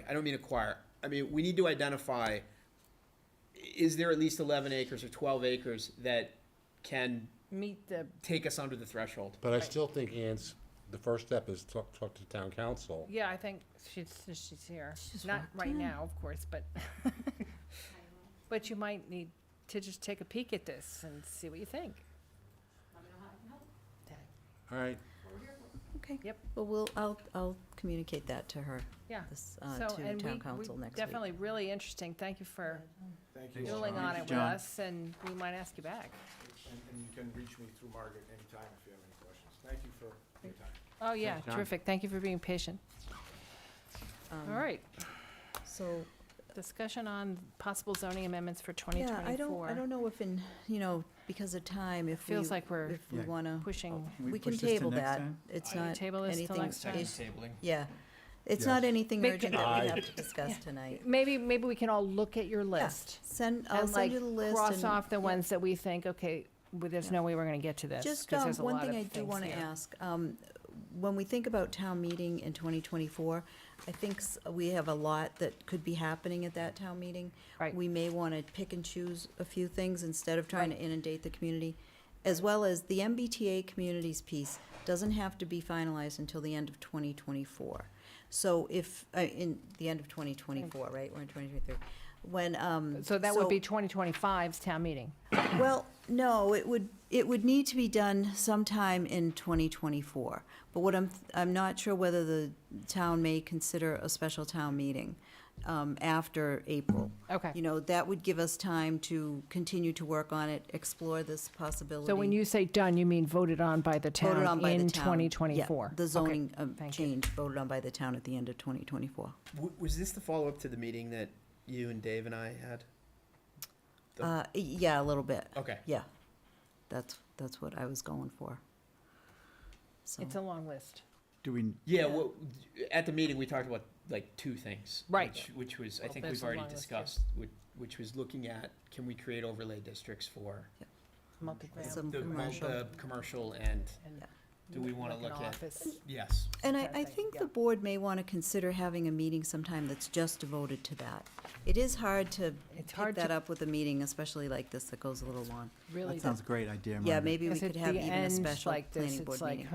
I don't mean acquire. I mean, we need to identify, is there at least 11 acres or 12 acres that can Meet the, take us under the threshold? But I still think, Ann's, the first step is talk to town council. yeah, I think she's here. She's Not walked right in. now, of course, but, but you might need to just take a peek at this and see what you think. All right. Okay. Yep. Well, I'll communicate that to her, Yeah. this, So, to and town we council next week. definitely really interesting. Thank you for Thank you. dueling on it with John. us, and we might ask you back. And you can reach me through Margaret anytime if you have any questions. Thank you for your time. Oh, yeah, Thanks, John. terrific. Thank you for being patient. All right, So, discussion on possible zoning amendments for yeah, 2024. I don't know if because of time, if we. Feels like we're If we Yeah. wanna, pushing. we push can this to table next that. time? It's Can we not table this till anything. next time? it's- Tabling. Yeah, it's not anything Make urgent it- that we have to discuss tonight. Maybe we can all look at your list. I'll And send like you the list. cross and- off the yeah. ones that we think, okay, well, there's Yeah. no way we're gonna get to this, Just, because there's a one lot of thing I things do wanna here. ask, when we think about town meeting in 2024, I think we have a lot that could be happening at that town meeting. Right. We may wanna pick and choose a few things instead of trying to inundate the community, as well as the MBTA communities piece doesn't have to be finalized until the end of 2024. So if, in the end of 2024, right, we're in 2023. When, So that would be 2025's town meeting. well, no, it would need to be done sometime in 2024. But what I'm not sure whether the town may consider a special town meeting after April. Okay. That would give us time to continue to work on it, explore this possibility. So when you say done, you mean voted on by the Voted on town by the in town. 2024? Yeah, the zoning thank you. change voted on by the town at the end of 2024. Was this the follow-up to the meeting that you and Dave and I had? Yeah, a little bit. Okay. Yeah, that's what I was going for. So. It's a long list. do we, Yeah, well, at the meeting, we talked about like two things. Right. Which was, I Well, think there's we've a already long list here. discussed, which was looking at, can we create overlay districts for Multifamily. Some the commercial. commercial and and do we want to like an look at? office. Yes. And That I thing, think yeah. the board may want to consider having a meeting sometime that's just devoted to that. It is hard to It's pick hard that to up with a meeting, especially like this that goes a little long. really. that sounds a great idea, Yeah, Margaret. maybe we Because could at have the even a end, special like this, planning board it's like, meeting.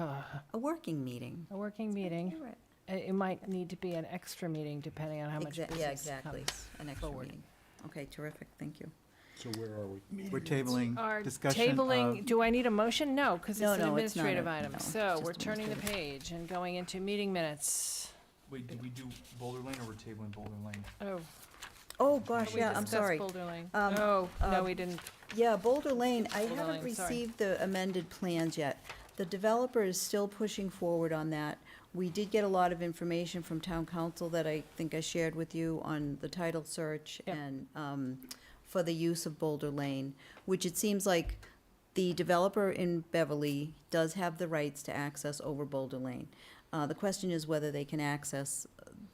A working meeting. a working meeting. You're right. It might need to be an extra meeting depending on how much business Yeah, exactly. comes An extra forward. meeting. Okay, terrific, thank you. So where are we? We're tabling Our discussion tabling, of, do I need a motion? No, because No, it's an no, it's not administrative a- item. no, So it's we're just turning the administrative. page and going into meeting minutes. Wait, did we do Boulder Lane or we're tabling Boulder Lane? Oh. Oh, gosh, we yeah, I'm discussed sorry. Boulder Lane. Um, Oh, no, we didn't. Yeah, Boulder Lane, I Boulder haven't Lane, sorry. received the amended plans yet. The developer is still pushing forward on that. We did get a lot of information from town council that I think I shared with you on the title search Yep. and for the use of Boulder Lane, which it seems like the developer in Beverly does have the rights to access over Boulder Lane. The question is whether they can access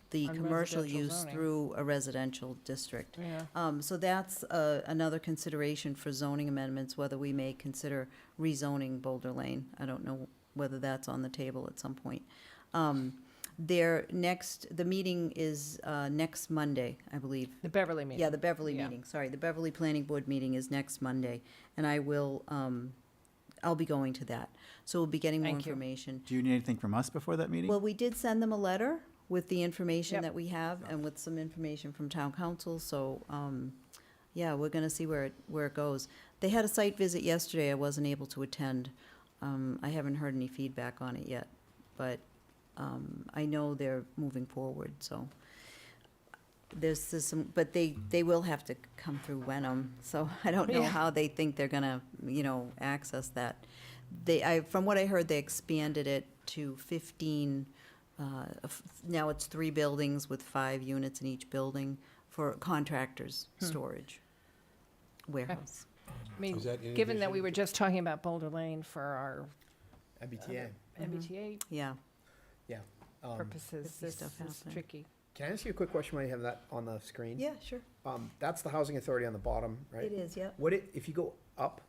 the On commercial residential use zoning. through a residential district. Yeah. So that's another consideration for zoning amendments, whether we may consider rezoning Boulder Lane. I don't know whether that's on the table at some point. The meeting is next Monday, I believe. The Beverly meeting. Yeah, the Beverly Yeah. meeting, sorry. The Beverly Planning Board meeting is next Monday, and I'll be going to that. So we'll be getting more Thank you. information. do you need anything from us before that meeting? Well, we did send them a letter with the information Yep. that we have and with some information from town council, so, yeah, we're gonna see where it goes. They had a site visit yesterday, I wasn't able to attend. I haven't heard any feedback on it yet, but, I know they're moving forward, so. There's some, but they will have to come through Wenham, so I don't know Yeah. how they think they're gonna, access that. From what I heard, they expanded it to 15, now it's 3 buildings with 5 units in each building for contractors' storage warehouse. I mean, Is that in given that we addition were just talking about Boulder Lane for our MBTA. MBTA Yeah, Yeah. purposes, Could be this stuff is happening. tricky. Can I ask you a quick question while you have that on the screen? yeah, sure. That's the housing authority on the bottom, right? It is, yeah. If you go up,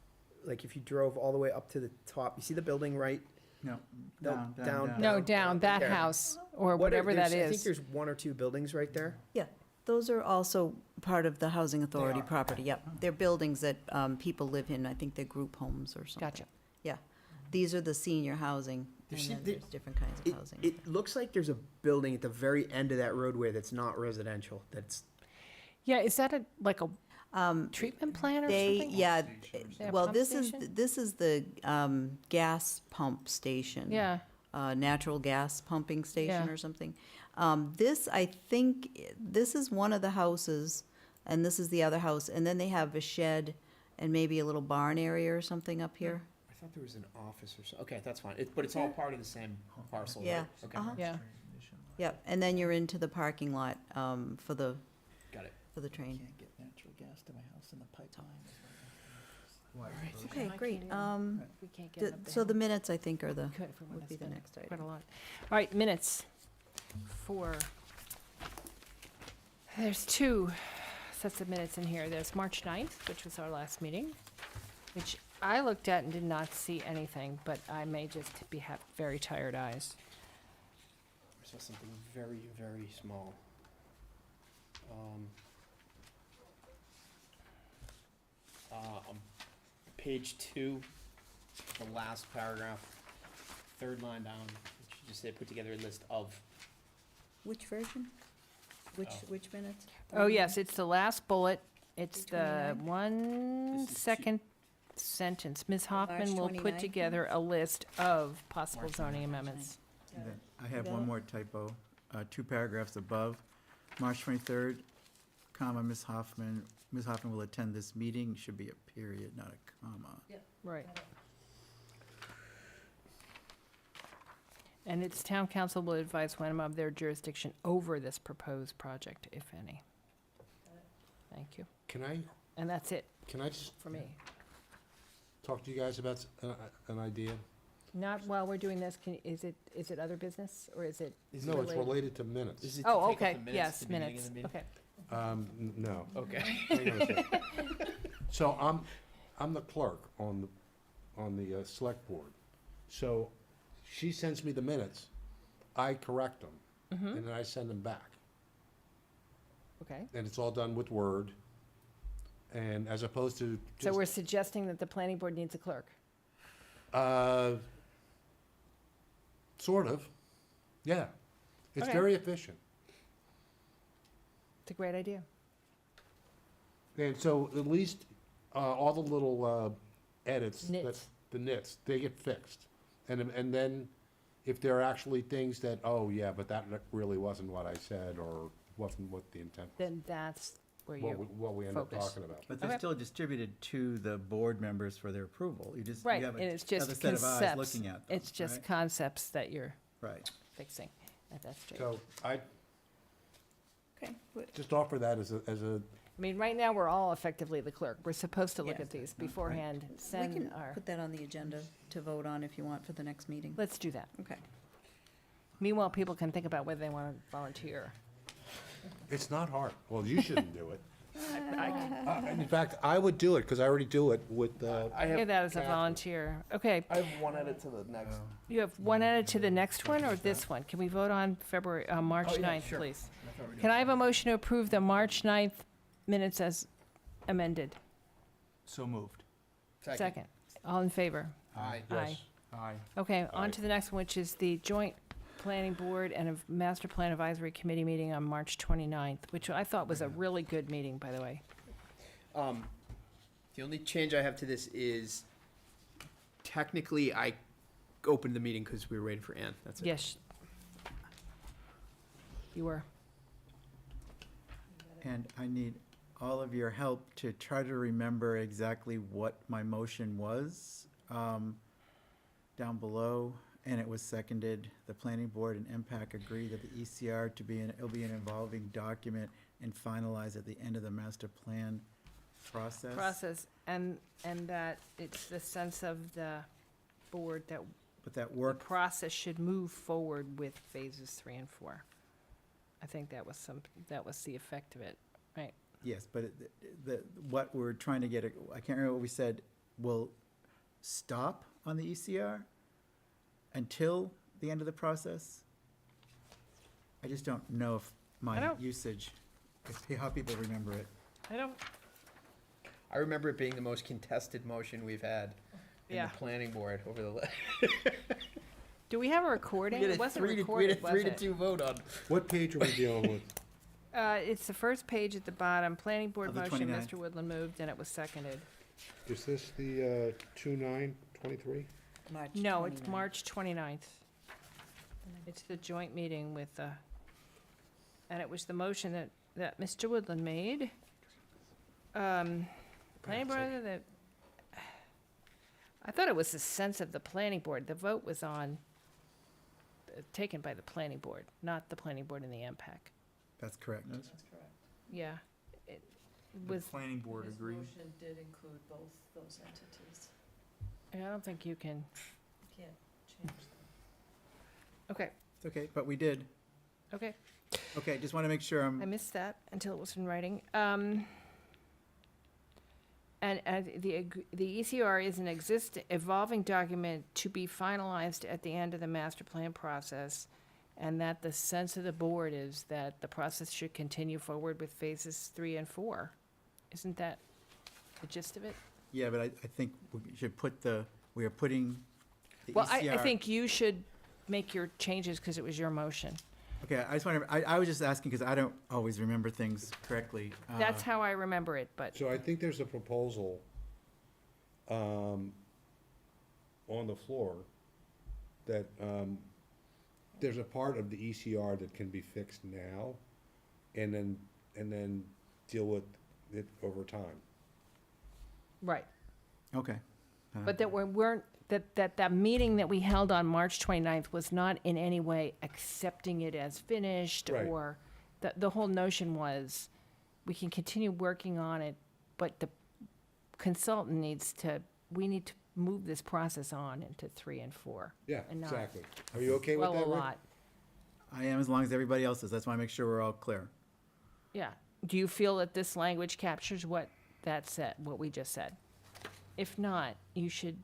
like if you drove all the way up to the top, you see the building right No, No, down, down, down. down. No, down, that There. house, or What are- whatever that there's- I think is. there's one or two buildings right there. Yeah, those are also part of the Housing Authority are. property, yep. They're buildings that people live in, I think they're group homes or something. Gotcha. Yeah, these are the senior housing, and There's- then there- there's different kinds of It, housing. it looks like there's a building at the very end of that roadway that's not residential, that's, Yeah, is that like a Um, treatment plant or They, something? yeah, Yeah, well, pump this is, station? this is the gas pump station. Yeah, Natural gas pumping station Yeah. or something. This, I think, this is one of the houses, and this is the other house, and then they have a shed and maybe a little barn area or something up here. I thought there was an office or so, okay, that's fine, but it's all part of the same parcel, right? Yeah, Okay, uh-huh. yeah. Yep, and then you're into the parking lot for the, got it. for the train. Can't get natural gas to my house in the pipeline. Okay, I great. can't even- We can't get up So the minutes, I think, are the, Could if we want would to be the spend next quite item. a lot. All right, minutes for, there's two sets of minutes in here. There's March 9th, which was our last meeting, which I looked at and did not see anything, but I may just have very tired eyes. I saw something very, very small. On page 2, the last paragraph, third line down, it should just say, put together a list of. Which version? Which, Oh. which minutes? Oh, yes, it's the last bullet. It's the 229? one This is second sentence. Ms. Hoffman will put 29? together a list of possible March zoning 29. amendments. And then I have Got one it? more typo, 2 paragraphs above. March 23rd, comma, Ms. Hoffman will attend this meeting, should be a period, not a comma. Right. And its town council will advise Wenham of their jurisdiction over this proposed project, if any. Thank you. Can I And that's it just for me. talk to you guys about an idea? Not while we're doing this, is it other business, or is it? No, it's related to minutes. Is it to Oh, take up okay, the minutes at yes, the beginning of minutes, the meeting? okay. No. Okay. Hang on a second. So I'm the clerk on the select board. So she sends me the minutes, I correct them, Mm-hmm, and then I send them back. okay. And it's all done with Word, and as opposed to So just, we're suggesting that the planning board needs a clerk. Sort of, yeah. It's Okay. very efficient. It's a great idea. And so at least all the little edits, Nits. the nits, they get fixed. And then if there are actually things that, oh, yeah, but that really wasn't what I said, or wasn't what the intent, Then that's where what we end up focus. talking about. But they're Okay. still distributed to the board members for their approval. You just, you Right, have and it's just another set of eyes concepts. looking at them, It's just right? concepts that you're Right. fixing at that stage. So I Okay, good. just offer that as a, I mean, right now, we're all effectively the clerk. We're supposed to look Yeah. at these beforehand, We send can our, put that on the agenda to vote on if you want for the next meeting. let's do that. Okay. Meanwhile, people can think about whether they want to volunteer. it's not hard. Well, you shouldn't do it. I In fact, I would do it, because I already do it with, hear that as a volunteer. Okay, I have one edit to the next. you have one edit to the next one or this one? Can we vote on March Oh, yeah, 9th, sure. please? Can I have a motion to approve the March 9th minutes as amended? So moved. Second. All in favor? Aye. Aye. Aye. Okay, on Aye. to the next one, which is the joint planning board and a master plan advisory committee meeting on March 29th, which I thought was a really good meeting, by the way. The only change I have to this is technically I opened the meeting because we were waiting for Ann, that's it. Yes. You were. And I need all of your help to try to remember exactly what my motion was, down below, and it was seconded. The planning board and MPAC agree that the ECR it'll be an involving document and finalized at the end of the master plan process. And that it's the sense of the board that But that the work, process should move forward with phases 3 and 4. I think that was the effect of it, right? yes, but what we're trying to get, I can't remember what we said, will stop on the ECR? until the end of the process? I just don't know if I my don't- usage, how people remember it. I don't, I remember it being the most contested motion we've had in Yeah. the planning board over the. do we have a recording? We had It a wasn't we recorded, had a was 3-2 it? vote on. What page are we dealing with? It's the first page at the bottom, planning board Of the motion, 29th. Mr. Woodland moved, and it was seconded. Is this the 2/9/23? March No, it's 29th. March 29th. It's the joint meeting with the, and it was the motion that Mr. Woodland made. Planning board, that, I thought it was the sense of the planning board. The vote was on, taken by the planning board, not the planning board and the MPAC. That's correct. That's correct. Yeah, it The was, planning board His agreed. motion did include both those entities. I don't think you can, You can't change them. okay, It's okay, but we did. okay. Okay, just want to make sure I I'm, missed that until it was in writing. And the ECR is an evolving document to be finalized at the end of the master plan process, and that the sense of the board is that the process should continue forward with phases 3 and 4. Isn't that the gist of it? yeah, but I think we should put we are putting the Well, I ECR think you should make your changes because it was your motion. Okay, I just want to, I was just asking because I don't always remember things correctly. That's how I remember it, but, So I think there's a proposal on the floor that there's a part of the ECR that can be fixed now and then deal with it over time. right. Okay. But that we weren't, that meeting that we held on March 29th was not in any way accepting it as finished, Right. or, the whole notion was, we can continue working on it, but the consultant we need to move this process on into 3 and 4. Yeah, And not exactly. Are you okay with Well, that, a Rick? lot, I am as long as everybody else is. That's why I make sure we're all clear. yeah. Do you feel that this language captures what that said, what we just said? If not, you should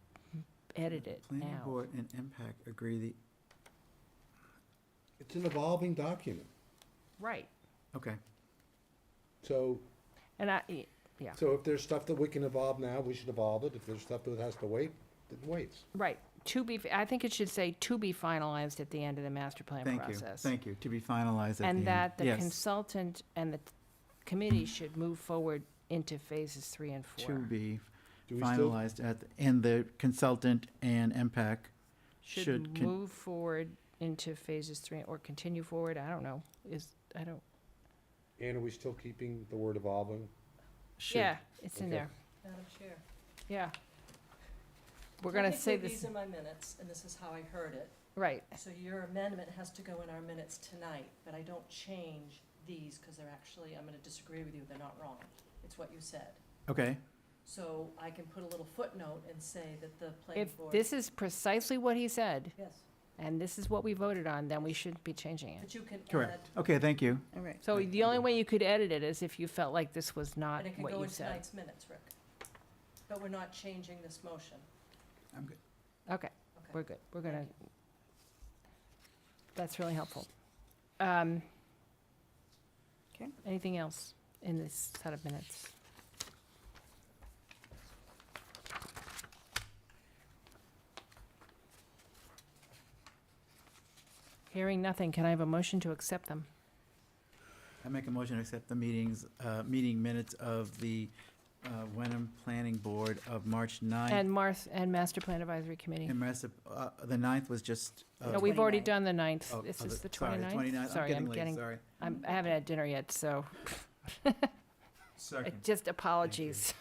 edit it Planning now. board and impact agree It's an evolving document. Right, okay. So, and yeah. so if there's stuff that we can evolve now, we should evolve it. If there's stuff that has to wait, it waits. Right, I think it should say to be finalized at the end of the master plan Thank you. process. Thank you. To be finalized at the end. And that the Yes. consultant and the committee should move forward into phases 3 and 4. To be Do we still- finalized and the consultant and impact Should move forward into phases 3, or continue forward, I don't know, And are we still keeping the word evolving? should. yeah, it's in Okay. there, Madam Chair. yeah. We're gonna say Technically, this, these are my minutes, and this is how I heard it. right, So your amendment has to go in our minutes tonight, but I don't change these, because they're actually, I'm gonna disagree with you, they're not wrong. It's what you said. Okay, So I can put a little footnote and say that the planning if board. this is precisely what he said, Yes, and this is what we voted on, then we shouldn't be changing it. but you can add, correct. Okay, thank you. All right. So the only way you could edit it is if you felt like this was not and it can what go you in said. tonight's minutes, Rick. But we're not changing this motion. I'm good. Okay, Okay. we're good, we're gonna, Thank you. that's really helpful. Okay. Anything else in this set of minutes? Hearing nothing, can I have a motion to accept them? I make a motion to accept the meeting minutes of the Wenham Planning Board of March 9th. And Master Plan Advisory Committee? And the 9th was just. No, we've already 29th. done the 9th. Oh, This oh, is the sorry, 29th? 29th. Sorry, I'm late, getting, sorry. I haven't had dinner yet, so Second. just apologies.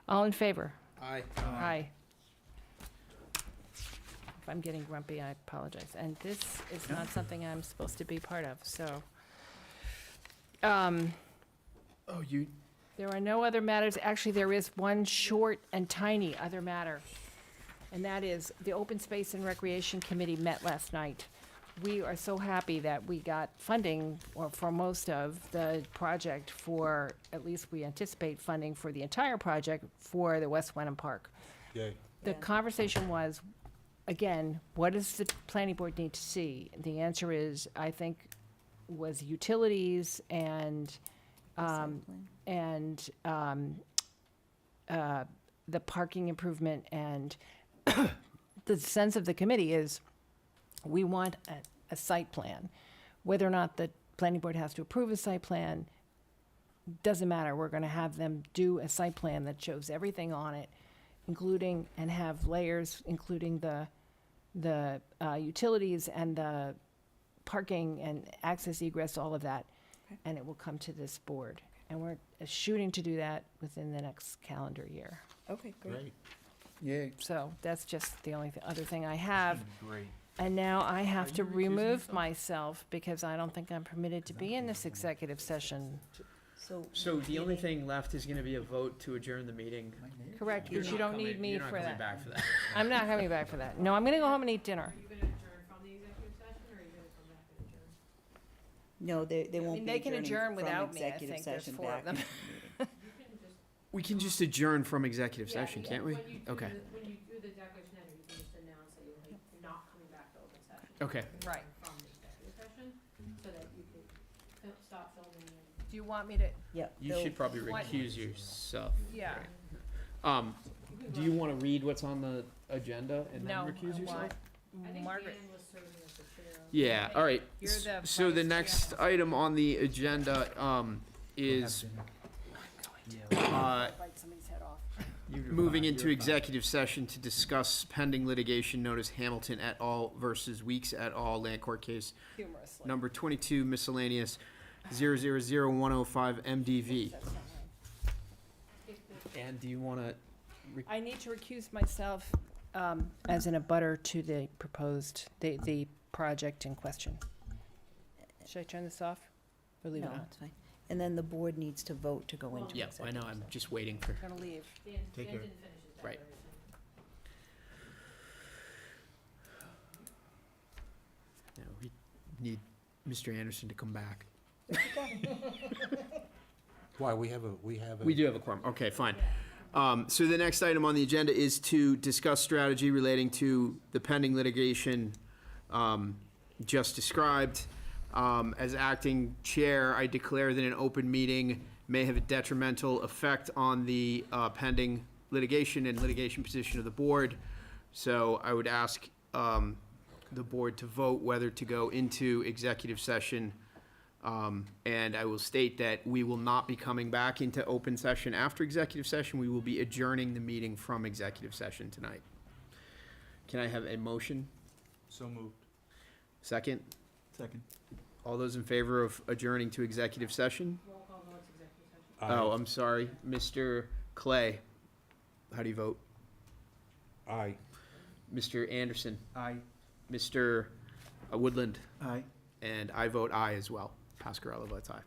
All in favor? Aye. Aye. If I'm getting grumpy, I apologize. And this is not something I'm supposed to be part of, so. Oh, you, There are no other matters. Actually, there is one short and tiny other matter. And that is, the Open Space and Recreation Committee met last night. We are so happy that we got funding for most of the project for, at least we anticipate funding for the entire project for the West Wenham Park. Yay. The Yeah. conversation was, again, what does the planning board need to see? The answer is, I think, was utilities and, Site plan. the parking improvement, and the sense of the committee is, we want a site plan. Whether or not the planning board has to approve a site plan, doesn't matter. We're gonna have them do a site plan that shows everything on it, including, and have layers, including the utilities and the parking and access egress, all of that. Okay. And it will come to this board. And we're shooting to do that within the next calendar year. Okay, great. Yay. So that's just the only other thing I have. Great. And now I have to you recusing remove yourself? myself because I don't think I'm permitted to be in this executive session. So the only thing left is gonna be a vote to adjourn the meeting. Correct, You're because you not don't need coming- me you're not for coming that. back for that. I'm not coming back for that. No, I'm gonna go home and eat dinner. Are you gonna adjourn from the executive session, or are you gonna come back and adjourn? No, they won't mean, be they can adjourning adjourn from without me, I executive think. There's session 4 of back them. into the meeting. You can just. We can just adjourn from executive Yeah, session, yeah, can't we? when you do Okay. When you do the declaration, you can just announce that you're not coming back to open session. Okay. Right. From the executive session, so that you can stop filming and. Do you want me to? Yep. You they'll- should probably What- recuse yourself. Yeah. Do you wanna read what's on the agenda and then No, recuse I yourself? want I think Margaret. Dan was serving as the chair. Yeah, all right. You're the So the vice next chair. item on the agenda, is, Bite somebody's head off. moving into executive session to discuss pending litigation notice Hamilton et al. Versus Weeks et al. Land Court Case Humorously. number 22 miscellaneous 000105 MDV. That's not right. And do you wanna, I need to recuse myself as an abutter to the proposed, the project in question. Should I turn this off or leave it No, on? it's fine. And then the board needs to vote to go into yeah, I executive know, I'm session. just waiting for, I'm gonna leave. Dan Take care. didn't finish his Right. declaration. no, we need Mr. Anderson to come back. Why, we have a. We do have a quorum, okay, fine. So the next item on the agenda is to discuss strategy relating to the pending litigation just described. As acting chair, I declare that an open meeting may have a detrimental effect on the pending litigation and litigation position of the board. So I would ask the board to vote whether to go into executive session. And I will state that we will not be coming back into open session after executive session. We will be adjourning the meeting from executive session tonight. Can I have a motion? So moved. Second? Second. All those in favor of adjourning to executive session? Roll call votes, executive session. Oh, I'm sorry. Mr. Clay, how do you vote? Aye. Mr. Anderson? Aye. Mr. Woodland? Aye. And I vote aye as well. Pascarella votes aye.